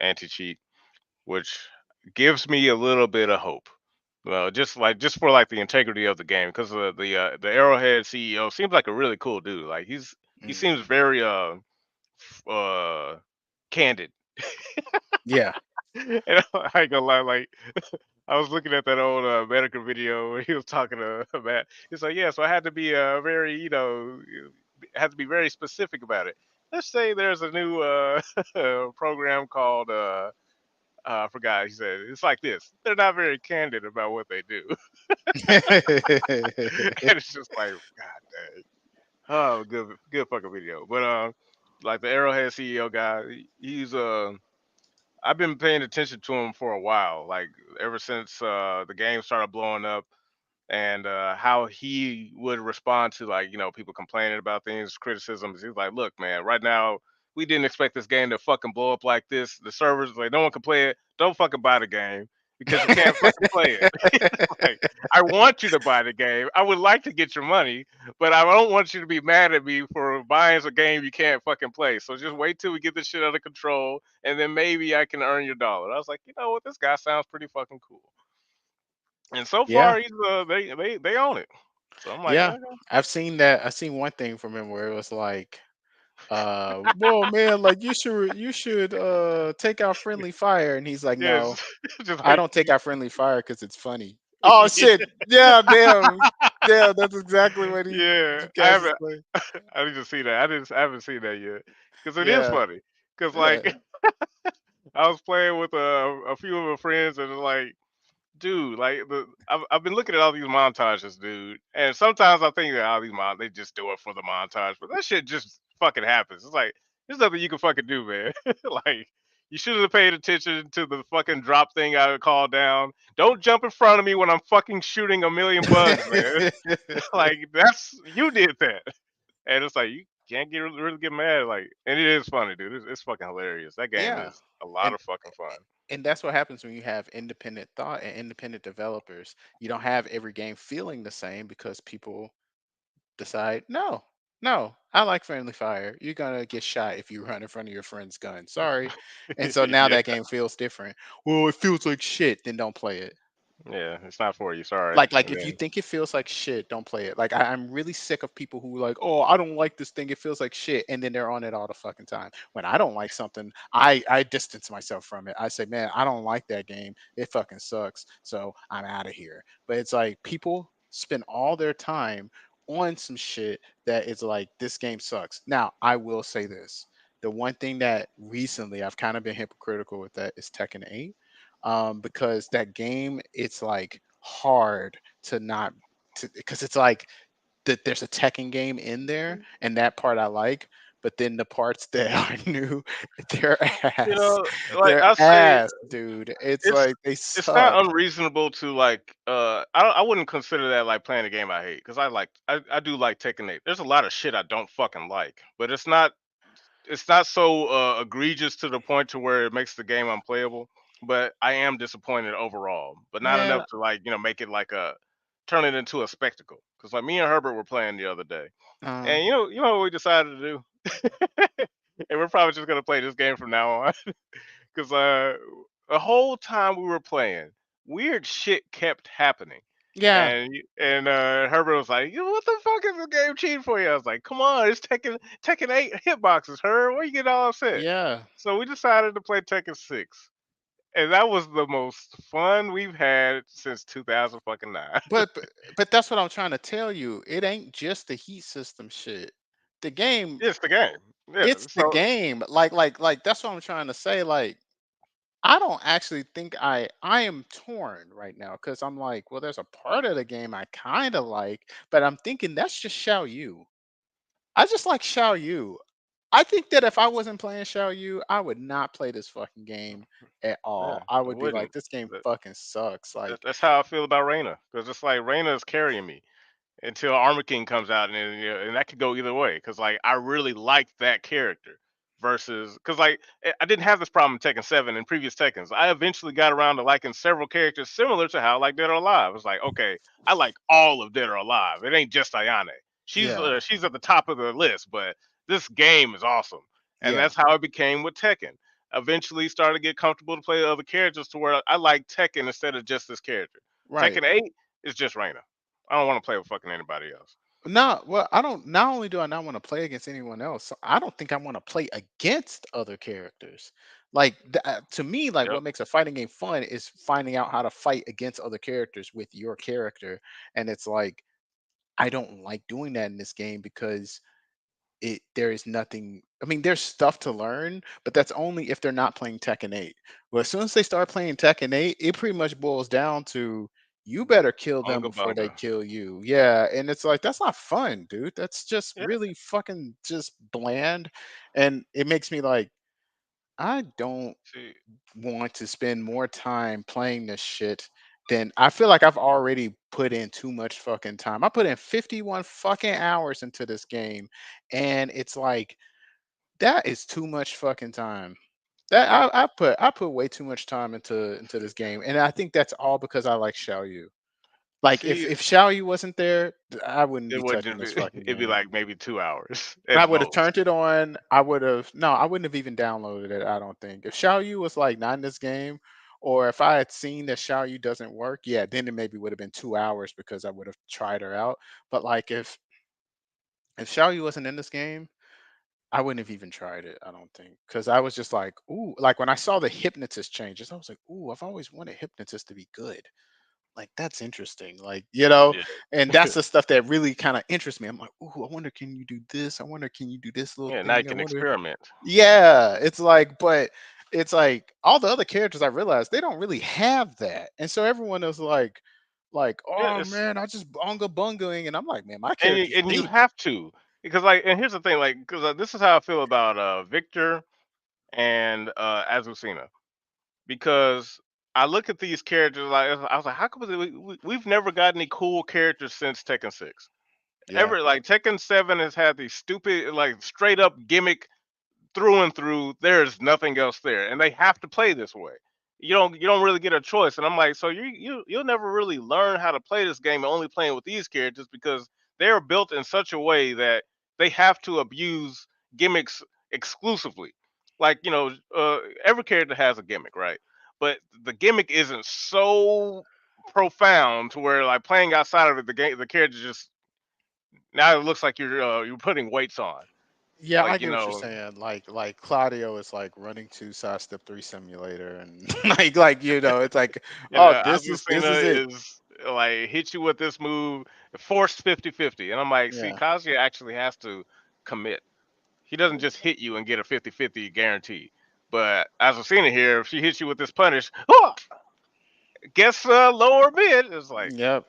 anti cheat, which gives me a little bit of hope. Well, just for like the integrity of the game, because the Arrowhead CEO seems like a really cool dude. Like he seems Mhm. very uh candid. Yeah. And I ain't gonna lie, like I was looking at that old Medica video where he was talking to Matt. He's like, yeah, so I had to be very, had to be very specific about it. Let's say there's a new program called I forgot. He said it's like this. They're not very candid about what they do, and it's just like, God dang. Oh, good fucking video. But like the Arrowhead CEO guy, he's I've been paying attention to him for a while, like ever since the game started blowing up, and how he would respond to like people complaining about things, criticisms. He's like, "Look, man, right now we didn't expect this game to fucking blow up like this. The servers like no one can play it. Don't fucking buy the game because you can't fucking play it." Like, I want you to buy the game. I would like to get your money, but I don't want you to be mad at me for buying a game you can't fucking play. So just wait till we get this shit under control, and then maybe I can earn your dollar. I was like, you know what, this guy sounds pretty fucking cool. And so Yeah. far, he's they own it. So I'm like, Yeah. okay. I've seen that. I've seen one thing from him where it was like, well, man, like you should take out friendly fire, and he's like, Yeah, no, just I wait. don't take out friendly fire because it's funny. Oh shit! Yeah, damn, damn. That's exactly what Yeah, he I catches haven't. play. I need to see that. I haven't seen that yet because it is Yeah, funny. Because yeah. like I was playing with a few of my friends and it's like, dude, like I've been looking at all these montages, dude, and sometimes I think that all these they just do it for the montage, but that shit just fucking happens. It's like there's nothing you can fucking do, man. Like you should have paid attention to the fucking drop thing I called down. Don't jump in front of me when I'm fucking shooting a million bugs, man. Like that's you did that, and it's like you can't get really get mad. Like, and it is funny, dude. It's fucking hilarious. That game Yeah, is a lot and of fucking fun. and that's what happens when you have independent thought and independent developers. You don't have every game feeling the same because people decide, no, no, I like friendly fire. You're gonna get shot if you run in front of your friend's gun. Sorry. And so now Yeah, that game feels different. Well, it feels like shit, then don't play it. yeah. It's not for you. Sorry. Like And if you then think it feels like shit, don't play it. Like I'm really sick of people who like, oh, I don't like this thing. It feels like shit, and then they're on it all the fucking time. When I don't like something, I distance myself from it. I say, man, I don't like that game. It fucking sucks. So I'm out of here. But it's like people spend all their time on some shit that is like this game sucks. Now, I will say this. The one thing that recently I've kind of been hypocritical with that is Tekken 8. Because that game, it's like hard to not to because it's like that there's a Tekken game in there, and that part I like. But then the parts that are new, they're You ass. know, like They're I say, ass, dude. It's it's like they it's not suck. unreasonable to like. I wouldn't consider that like playing a game I hate because I do like Tekken 8. There's a lot of shit I don't fucking like, but it's not so egregious to the point to where it makes the game unplayable. But I am disappointed overall, but not Man, enough to like make it like a turn it into a spectacle. Because like me and Herbert were playing the other day, uh, and you know what we decided to do, and we're probably just gonna play this game from now on. Because the whole time we were playing, weird shit kept happening. yeah, And Herbert was like, "What the fuck is the game cheating for you?" I was like, "Come on, it's Tekken 8 hitboxes, Herb. Where you get all upset?" yeah. So we decided to play Tekken 6, and that was the most fun we've had since 2000 fucking nine. But but that's what I'm trying to tell you. It ain't just the heat system shit. The game, It's the game. Yeah. it's the So game. Like that's what I'm trying to say. Like I don't actually think I am torn right now because I'm like, well, there's a part of the game I kind of like, but I'm thinking that's just Xiao Yu. I just like Xiao Yu. I think that if I wasn't playing Xiao Yu, I would not play this fucking game at yeah, all. I I would be like, wouldn't. this game That, fucking sucks. Like, that's how I feel about Reina, because it's like Reina is carrying me until Armor King comes out, and and that could go either way. Because like I really liked that character versus because like I didn't have this problem in Tekken 7 and previous Tekkens. I eventually got around to liking several characters similar to how I like Dead or Alive. It's like okay, I like all of Dead or Alive. It ain't just Ayane. yeah, She's at the top of the list, but this game is awesome, and yeah, that's how it became with Tekken. Eventually, started to get comfortable to play other characters to where I like Tekken instead of just this character. right. Tekken 8 is just Reina. I don't want to play with fucking anybody else. No, well, I don't. Not only do I not want to play against anyone else, so I don't think I want to play against other characters. Like to me, like Yep. what makes a fighting game fun is finding out how to fight against other characters with your character. And it's like I don't like doing that in this game because there is nothing. I mean, there's stuff to learn, but that's only if they're not playing Tekken 8. Well, as soon as they start playing Tekken 8, it pretty much boils down to you better kill them Unga before they bunga. kill you. Yeah, and it's like that's not fun, dude. That's just Yeah. really fucking just bland, and it makes me like I don't See, want to spend more time playing this shit than I feel like I've already put in too much fucking time. I put in 51 fucking hours into this game, and it's like that is too much fucking time. That I put way too much time into this game, and I think that's all because I like Xiao Yu. Like see, if Xiao Yu wasn't there, I wouldn't it be touching wouldn't this be. fucking It'd be game. like maybe 2 hours I at would have most. turned it on. I would have no, I wouldn't have even downloaded it. I don't think if Xiao Yu was like not in this game, or if I had seen that Xiao Yu doesn't work, yeah, then it maybe would have been 2 hours because I would have tried her out. But like if Xiao Yu wasn't in this game, I wouldn't have even tried it, I don't think, because I was just like, ooh, like when I saw the hypnotist changes, I was like, ooh, I've always wanted hypnotist to be good. Like that's interesting. Like, Yeah. and that's the stuff that really kind of interests me. I'm like, ooh, I wonder can you do this? I wonder can you do this little Yeah. Now you thing? I can wonder. experiment. Yeah, it's like, but it's like all the other characters I realized they don't really have that. And so everyone is like, Yeah. oh It's man, I just bunga bungaing, and I'm like, man, my and character's you deep. have to because like and here's the thing like because this is how I feel about Victor and Azucena because I look at these characters like I was like how come we've never got any cool characters since Tekken 6 Yeah. ever like Tekken 7 has had these stupid like straight up gimmick through and through. There's nothing else there, and they have to play this way. You don't really get a choice. And I'm like, so you'll never really learn how to play this game only playing with these characters because they're built in such a way that they have to abuse gimmicks exclusively. Like every character has a gimmick, right? But the gimmick isn't so profound to where like playing outside of it, the game, the character just now it looks like you're putting weights on. Yeah, I Like get what you're saying. Like Claudio is like running two sidestep three simulator, and like it's like, oh, this is Azucena it. like hit you with this move, forced 50-50. And I'm like, see, Yeah. Kazuya actually has to commit. He doesn't just hit you and get a 50-50 guarantee. But as I'm seeing it here, if she hits you with this punish, guess lower mid. It's like, Yep.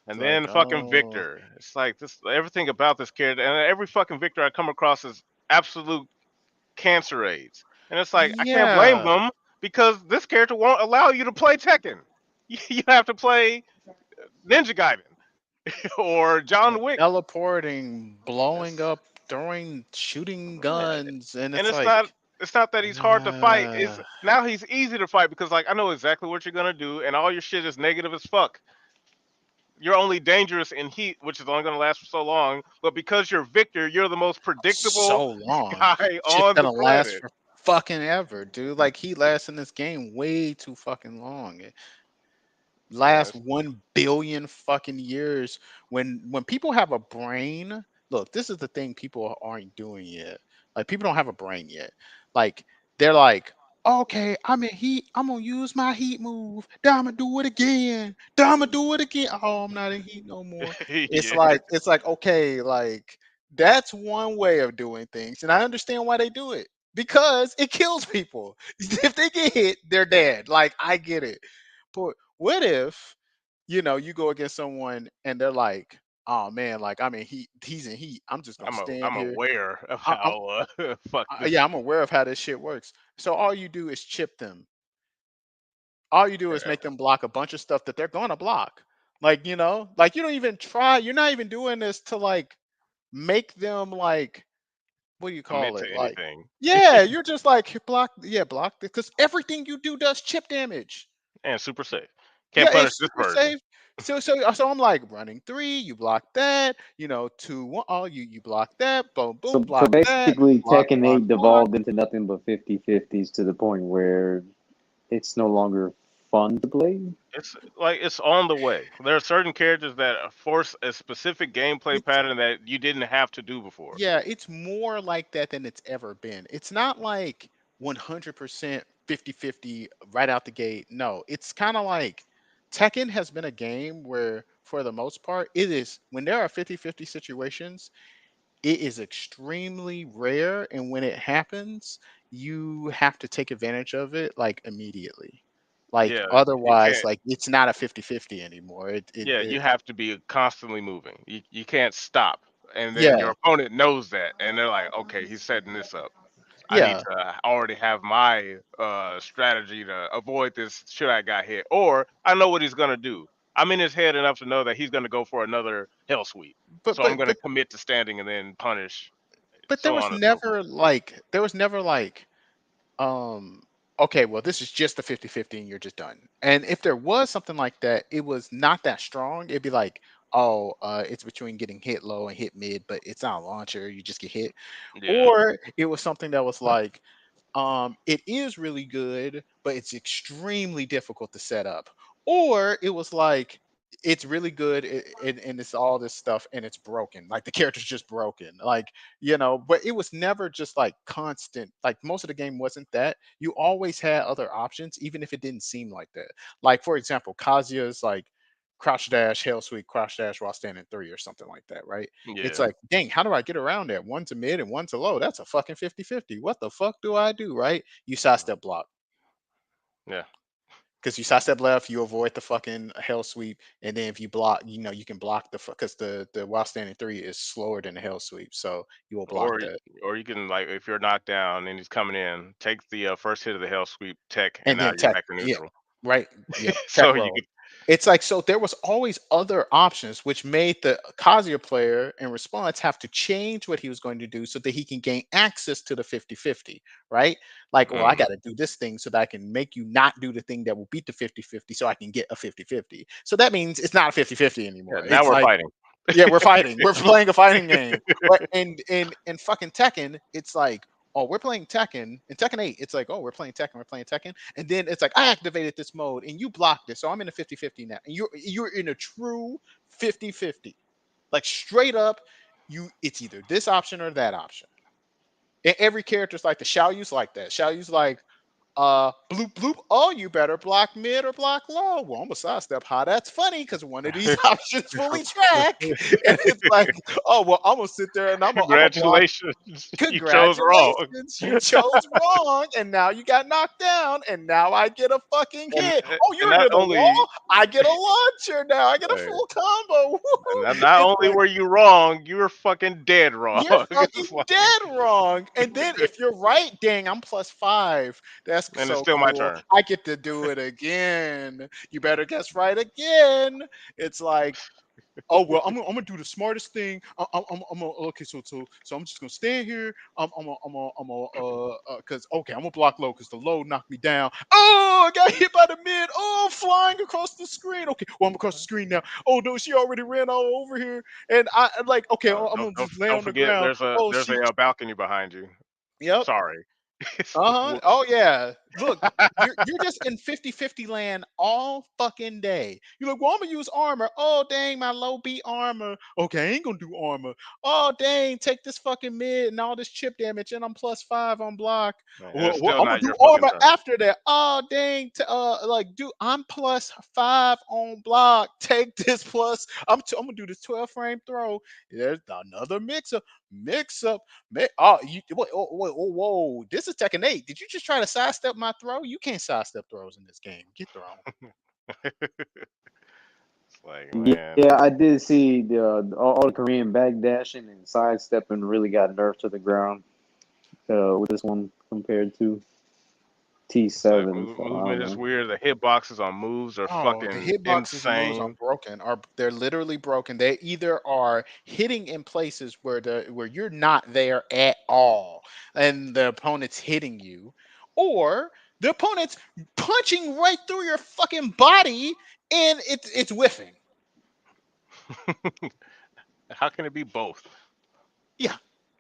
It's and like, then fucking oh, Victor. It's like this. Everything about this character, and every fucking Victor I come across is absolute cancer aids. And it's like I can't blame yeah. them because this character won't allow you to play Tekken. You have to play Ninja Gaiden or John Wick. Teleporting, blowing It's, up, throwing, shooting yeah, guns, and and it's like, it's not that he's hard to fight. It's now he's easy to fight because like I know exactly what you're gonna do, and all your shit is negative as fuck. You're only dangerous in heat, which is only gonna last for so long. But because you're Victor, you're the most predictable so long. guy Shit's on the gonna last planet. for fucking ever, dude. Like he lasts in this game way too fucking long. It lasts Yes. 1 billion fucking years. When people have a brain, look, this is the thing people aren't doing yet. Like people don't have a brain yet. Like they're like, okay, I'm in heat. I'm gonna use my heat move. Then I'm gonna do it again. Then I'm gonna do it again. Oh, I'm not in heat no more. It's Yeah. like okay, like that's one way of doing things, and I understand why they do it because it kills people. If they get hit, they're dead. Like I get it, but what if you go against someone and they're like, oh man, like I'm in heat, he's in heat. I'm just gonna stand I'm here. aware of I'm how fuck this. yeah, I'm aware of how this shit works. So all you do is chip them. All you do is Yeah. make them block a bunch of stuff that they're gonna block. Like you don't even try. You're not even doing this to like make them like what do you Commit call to it? Like anything yeah, you're just like block. Yeah, block because everything you do does chip damage. and super safe. Can't Yeah, punish it's this super person. safe. So I'm like running three, you block that, 2-1, oh you block that, boom boom, So block that, basically, block, Tekken block, 8 block. devolved into nothing but 50-50s to the point where it's no longer fun to play. It's like it's on the way. There are certain characters that force a specific gameplay It's pattern that you didn't have to do before. yeah, it's more like that than it's ever been. It's not like 100% 50-50 right out the gate. No, it's kind of like Tekken has been a game where for the most part it is when there are 50-50 situations. It is extremely rare, and when it happens, you have to take advantage of it like immediately. Like Yeah, you otherwise, can't. like it's not a 50-50 anymore. Yeah, you have to be constantly moving. You can't stop, and then your Yeah, opponent knows that, and they're like, okay, he's setting this up. I need yeah. to already have my strategy to avoid this should I got hit, or I know what he's gonna do. I'm in his head enough to know that he's gonna go for another hell sweep, But so I'm but gonna but commit to standing and then punish, but so on and so forth. there was never like um okay, well this is just a 50-50 and you're just done. And if there was something like that, it was not that strong. It'd be like, oh, it's between getting hit low and hit mid, but it's not a launcher, you just get hit. Yeah, Or it was something that was like it is really good, but it's extremely difficult to set up. Or it was like it's really good and it's all this stuff and it's broken. Like the character's just broken. But it was never just like constant. Like most of the game wasn't that. You always had other options, even if it didn't seem like that. Like for example, Kazuya's like crouch dash, hell sweep, crouch dash while standing three or something like that, right? It's yeah, like, dang, how do I get around that? One to mid and one to low. That's a fucking 50-50. What the fuck do I do, right? You sidestep block. yeah. Because you sidestep left, you avoid the fucking hell sweep. And then if you block, you can block because the while standing three is slower than the hell sweep. So you will block Or that. or you can like if you're knocked down and he's coming in, take the first hit of the hell sweep tech, and And now then you're tech, back to yeah, neutral. right, yeah, tech So you roll. could, It's like so there was always other options, which made the Kazuya player in response have to change what he was going to do so that he can gain access to the 50-50, right? Like, well, I mhm. got to do this thing so that I can make you not do the thing that will beat the 50-50 so I can get a 50-50. So that means it's not a 50-50 Yeah, anymore. now It's we're like fighting. yeah, we're fighting. We're playing a fighting game. But in fucking Tekken, it's like, oh, we're playing Tekken. In Tekken 8, it's like, oh, we're playing Tekken. And then it's like, I activated this mode and you blocked it. So I'm in a 50-50 now. And you're in a true 50-50. Like straight up, it's either this option or that option. And every character's like the Xiaoyu's like that. Xiaoyu's like, bloop bloop. Oh, you better block mid or block low. Well, I'm gonna sidestep high. That's funny because one of these options fully track, and it's like, oh well, I'm gonna sit there and I'm gonna block. Congratulations, you chose wrong. Congratulations, you chose wrong, and now you got knocked down, and now I get a fucking And hit. Oh, and you're not into the only wall? I get a launcher now. I get a like, full combo. and Woo-hoo. not It's only like were you wrong, you were fucking dead wrong. you're It's fucking like, dead wrong. And then if you're right, dang, I'm +5. That's and it's so still my cool. turn. I get to do it again. You better guess right again. It's like, oh well, I'm gonna do the smartest thing. I'm gonna, okay. So I'm just gonna stand here. Cause okay, I'm gonna block low because the low knocked me down. Oh, I got hit by the mid. Oh, I'm flying across the screen. Okay, well I'm across the screen now. Oh no, she already ran all over here, and I'm like, okay, I'm Don't gonna just lay don't on the forget ground. Oh, there's she, a balcony behind you. yep. Sorry. Uh-huh. Oh yeah. Look, you're just in 50-50 land all fucking day. You're like, well, I'm gonna use armor. Oh dang, my low beat armor. Okay, I ain't gonna do armor. Oh dang, take this fucking mid and all this chip damage, and I'm +5 on block. And it's Well, still I'm gonna not do your fucking armor turn. after that. Oh dang, like, dude, I'm +5 on block. Take this plus. I'm gonna do this 12 frame throw. There's another mix up. Oh, you wait, whoa. This is Tekken 8. Did you just try to sidestep my throw? You can't sidestep throws in this game. Get thrown. It's like, man, Yeah, I did see all the Korean backdashing and sidestepping really got nerfed to the ground with this one compared to it's like T7. So I movement don't is know. weird. The hitboxes on moves are Oh, the fucking hitboxes and moves are insane. broken. Are they're literally broken. They either are hitting in places where you're not there at all, and the opponent's hitting you, or the opponent's punching right through your fucking body, and it's whiffing. How can it be both? Yeah,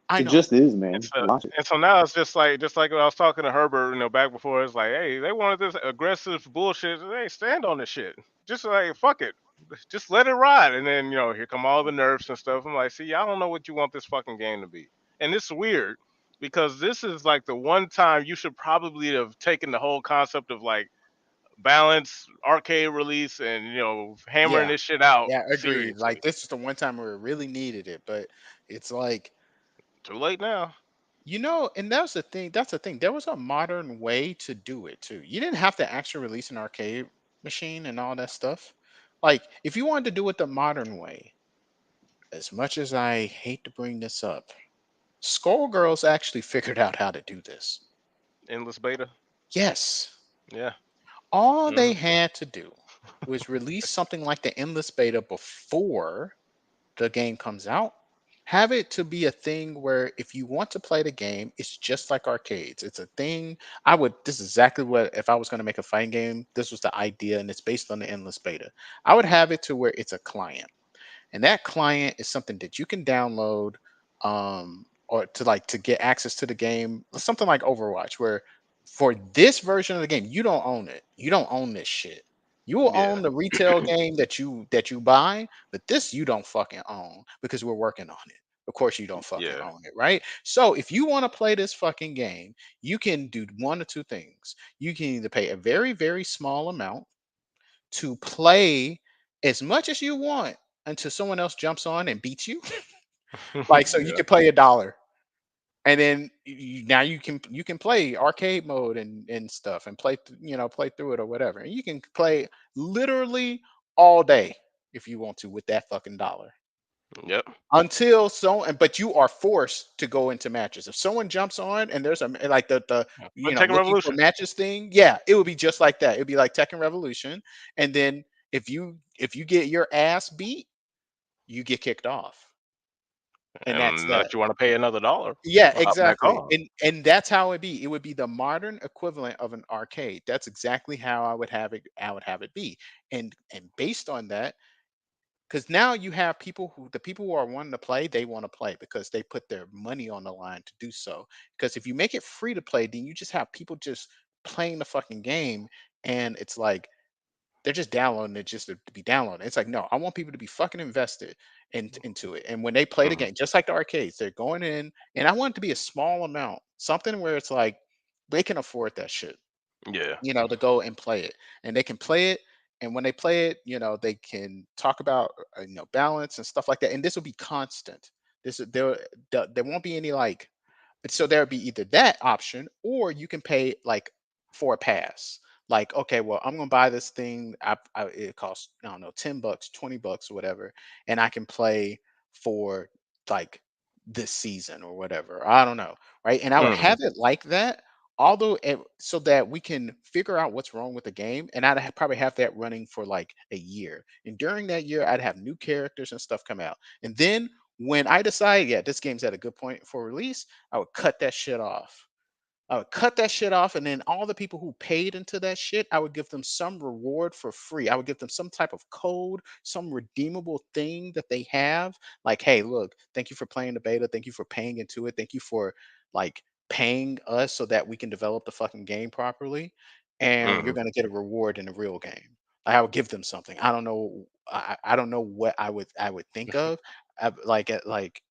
I It know. just is, And man. so, Logic. and so now it's just like when I was talking to Herbert, back before. It's like, hey, they wanted this aggressive bullshit. Hey, stand on this shit. Just like fuck it, just let it ride. And then here come all the nerfs and stuff. I'm like, see, I don't know what you want this fucking game to be. And it's weird because this is like the one time you should probably have taken the whole concept of like balance, arcade release, and hammering Yeah, this shit out yeah, agreed. Like seriously. this is the one time where it really needed it, but it's like, Too late now. and that's the thing. That's the thing. There was a modern way to do it too. You didn't have to actually release an arcade machine and all that stuff. Like, if you wanted to do it the modern way, as much as I hate to bring this up, Skullgirls actually figured out how to do this. Endless beta. Yes. Yeah. All Hmm. they had to do was release something like the Endless Beta before the game comes out. Have it to be a thing where if you want to play the game, it's just like arcades. It's a thing. This is exactly what, if I was going to make a fighting game, this was the idea, and it's based on the Endless Beta. I would have it to where it's a client, and that client is something that you can download, or to get access to the game, something like Overwatch, where for this version of the game you don't own it, you don't own this shit. You will Yeah. own the retail game that you buy, but this you don't fucking own because we're working on it. Of course you don't fucking Yeah. own it, right? So if you want to play this fucking game, you can do one or two things. You can either pay a very, very small amount to play as much as you want until someone else jumps on and beats you. Like, so you Yeah. can play $1, and then now you can play arcade mode and stuff, and play through it or whatever, and you can play literally all day if you want to with that fucking dollar, Yep. until but you are forced to go into matches. If someone jumps on and there's like the But Tekken looking for Revolution. matches thing, yeah, it would be just like that. It'd be like Tekken Revolution, and then if you get your ass beat, you get kicked off, and that's And that. not you want to pay another dollar. Yeah, Hop back exactly. on. And that's how it be. It would be the modern equivalent of an arcade. That's exactly how I would have it be. And based on that, because now you have the people who are wanting to play, they want to play because they put their money on the line to do so. Because if you make it free to play, then you just have people just playing the fucking game, and it's like they're just downloading it just to be downloading. It's like, no, I want people to be fucking invested into it. And when they play the Mhm. game, just like the arcades, they're going in, and I want it to be a small amount, something where it's like they can afford that shit. Yeah. to go and play it, and they can play it. And when they play it, they can talk about balance and stuff like that. And this will be constant. There won't be any like, so there would be either that option, or you can pay like for a pass. Like, okay, well, I'm gonna buy this thing. It costs, I don't know, $10, $20 or whatever, and I can play for like this season or whatever. I don't know, right? And I would Hmm. have it like that, although so that we can figure out what's wrong with the game. And probably have that running for like a year. And during that year, I'd have new characters and stuff come out. And then when I decide, yeah, this game's at a good point for release, I would cut that shit off. I would cut that shit off, and then all the people who paid into that shit, I would give them some reward for free. I would give them some type of code, some redeemable thing that they have. Like, hey, look, thank you for playing the beta. Thank you for paying into it. Thank you for like paying us so that we can develop the fucking game properly. And you're Hmm. gonna get a reward in the real game. I would give them something. I don't know. I don't know what I would think of. Like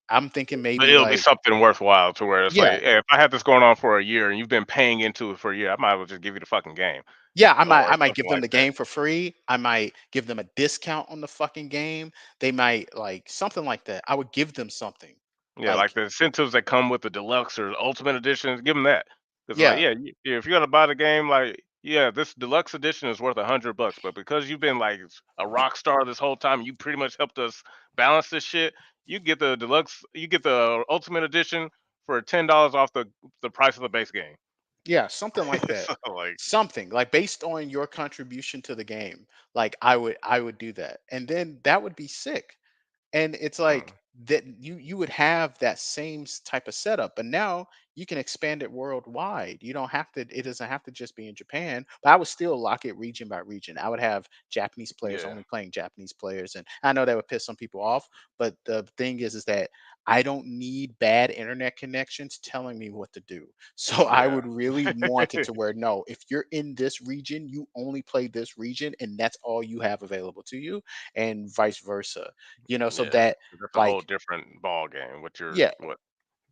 I'm thinking But maybe it'll be like, something worthwhile to where it's like, yeah, hey, if I had this going on for a year and you've been paying into it for a year, I might as well just give you the fucking game yeah, I might or I might give something them like the that. game for free. I might give them a discount on the fucking game. They might like something like that. I would give them something. Yeah, like Like, the incentives that come with the deluxe or ultimate editions, give them that. It's like, yeah, yeah, if you're gonna buy the game, like, yeah, this deluxe edition is worth $100, but because you've been like a rock star this whole time, you pretty much helped us balance this shit. You get the deluxe, you get the ultimate edition for $10 off the price of the base game. yeah, something like that. So like, Something like based on your contribution to the game. Like I would do that. And then that would be sick. And it's like mm, that you would have that same type of setup, but now you can expand it worldwide. You don't have to, it doesn't have to just be in Japan, but I would still lock it region by region. I would have Japanese players yeah, only playing Japanese players, and I know that would piss some people off, but the thing is that I don't need bad internet connections telling me what to do. So I yeah, would really want it to where, no, if you're in this region, you only play this region and that's all you have available to you, and vice versa, so yeah. that, That's a whole like, different ball game. What you're yeah, what?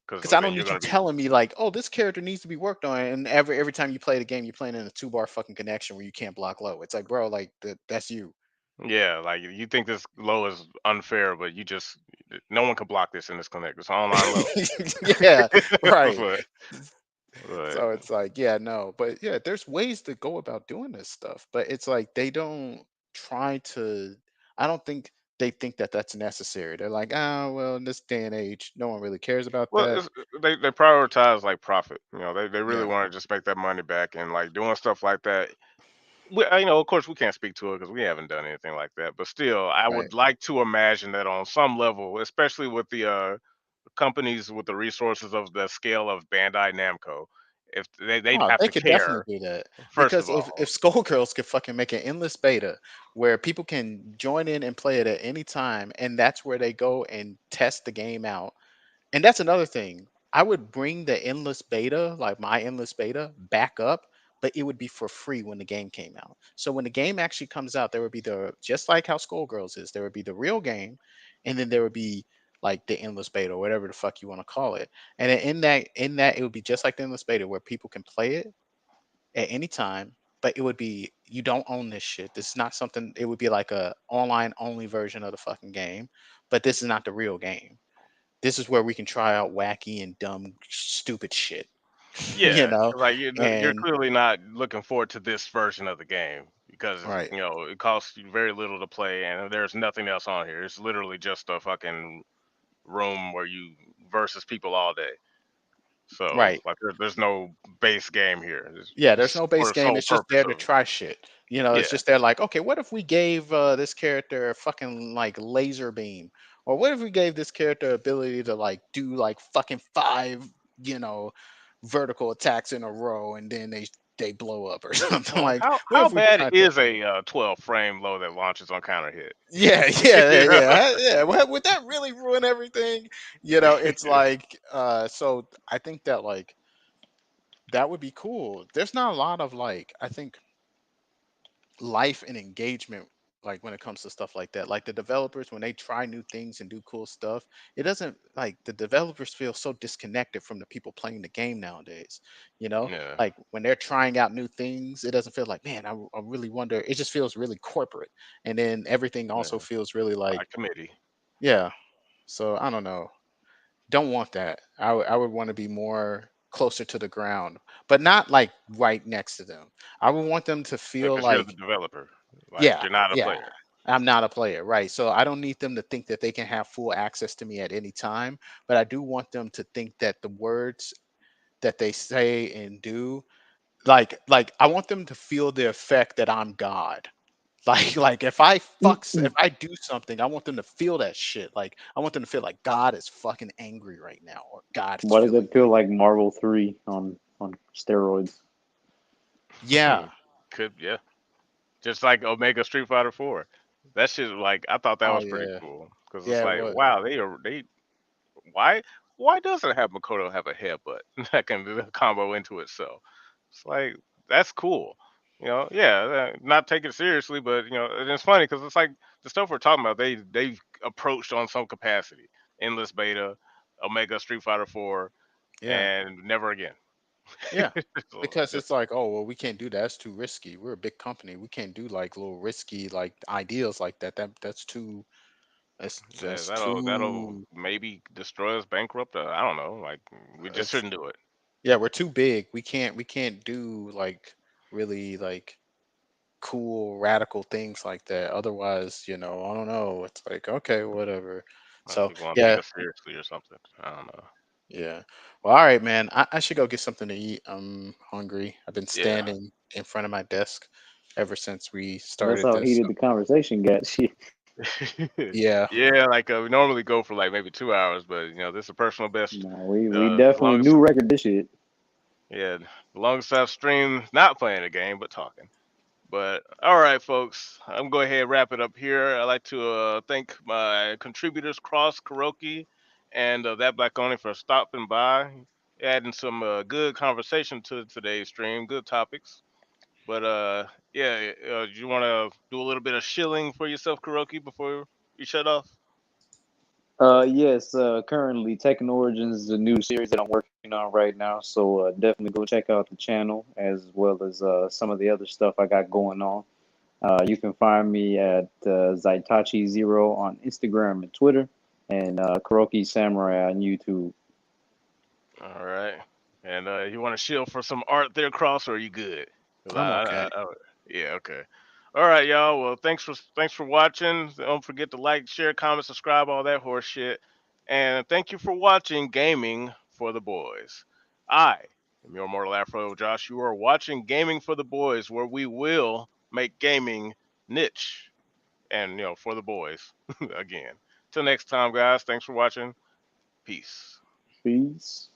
Because because I then don't you're need you gonna be, telling me like, oh, this character needs to be worked on, and every time you play the game, you're playing in a 2 bar fucking connection where you can't block low. It's like, bro, like that's you. yeah, like you think this low is unfair, but you just no one can block this in this connect. It's online low. Yeah, right. but, but So it's like, yeah, no, but yeah, there's ways to go about doing this stuff, but it's like they don't try to. I don't think they think that that's necessary. They're like, oh, well, in this day and age, no one really cares about well, that. it's, they prioritize like profit. They really Yeah, want to just make that money back and like doing stuff like that. Of course, we can't speak to it because we haven't done anything like that. But still, I right. would like to imagine that on some level, especially with the companies with the resources of the scale of Bandai Namco, if they'd Oh, have they to could definitely care do that, first because of if all. Skullgirls could fucking make an endless beta where people can join in and play it at any time, and that's where they go and test the game out. And that's another thing. I would bring the endless beta, like my endless beta, back up, but it would be for free when the game came out. So when the game actually comes out, there would be the, just like how Skullgirls is, there would be the real game, and then there would be like the endless beta, or whatever the fuck you want to call it. And then in that it would be just like the endless beta where people can play it at any time, but it would be, you don't own this shit. This is not something, it would be like a online only version of the fucking game, but this is not the real game. This is where we can try out wacky and dumb, stupid shit, you Yeah, know? 'cause, like you're And clearly not looking forward to this version of the game because right, it costs you very little to play and there's nothing else on here. It's literally just a fucking room where you versus people all day. So right. like there's no base game here. Yeah, there's It's no base for the game. sole It's just purpose there to of try shit. It's yeah, just there like, okay, what if we gave this character a fucking like laser beam? Or what if we gave this character ability to like do like fucking five, you know, vertical attacks in a row, and then they blow up or something. Like Like, what how if we bad tried that? is a 12 frame low that launches on counter hit? Yeah, yeah, yeah, yeah. Would that really ruin everything? It's like, so I think that like that would be cool. There's not a lot of like, I think, life and engagement like when it comes to stuff like that. Like the developers, when they try new things and do cool stuff, it doesn't like the developers feel so disconnected from the people playing the game nowadays. You know, Yeah, like when they're trying out new things, it doesn't feel like, man, I really wonder. It just feels really corporate, and then everything also yeah. feels really By like, committee. yeah. So I don't know. Don't want that. I would want to be more closer to the ground, but not like right next to them. I would want them to feel Because you're the like, developer. Like yeah, you're not a yeah, player. I'm not a player, right? So I don't need them to think that they can have full access to me at any time, but I do want them to think that the words that they say and do, like I want them to feel the effect that I'm God. Like if I do something, I want them to feel that shit. Like I want them to feel like God is fucking angry right now, or God is Why does feeling. it feel like Marvel 3 on steroids? Yeah. Could yeah. Just like Omega Street Fighter 4. That shit like I thought that Oh was pretty yeah. cool because it's Yeah. like What? wow they why why doesn't have Makoto have a headbutt that can combo into itself? It's like that's cool. Yeah, not take it seriously, but and it's funny because it's like the stuff we're talking about. They've approached on some capacity. Endless Beta, Omega Street Fighter 4, Yeah. and never again. Yeah. So, Because just it's like, oh well, we can't do that. That's too risky. We're a big company. We can't do like little risky like ideas like that. That's too. That's that'll too. maybe destroy us, bankrupt. I don't know. Like we just It's shouldn't do it. yeah. We're too big. We can't do like really like cool radical things like that. Otherwise, I don't know. It's like okay, whatever. So People won't take yeah, us seriously or something. I don't know. yeah. Well, all right, man. I should go get something to eat. I'm hungry. I've been Yeah. standing in front of my desk ever since we That's started how this. heated So, the conversation got. Shit. yeah. Yeah, like we normally go for like maybe 2 hours, but this is a personal best. No, we The definitely longest, new record this shit. yeah, the longest I've streamed not playing a game but talking. But all right, folks, I'm going ahead and wrap it up here. I'd like to thank my contributors, Cross, Kuroki, and that Black Only for stopping by, adding some good conversation to today's stream, good topics. But yeah, do you want to do a little bit of shilling for yourself, Kuroki, before you shut off? Yes, currently Tekken Origins is a new series that I'm working on right now, so definitely go check out the channel as well as some of the other stuff I got going on. You can find me at Zaitachi Zero on Instagram and Twitter, and Kuroki Samurai on YouTube. All right. And you want to shill for some art there, Cross, or are you good? 'Cause I'm okay. yeah, okay. All right, y'all. Well, thanks for watching. Don't forget to like, share, comment, subscribe, all that horse shit. And thank you for watching Gaming for the Boys. I am your mortal Afro Josh. You are watching Gaming for the Boys, where we will make gaming niche and for the boys again. Till next time, guys. Thanks for watching. Peace. Peace.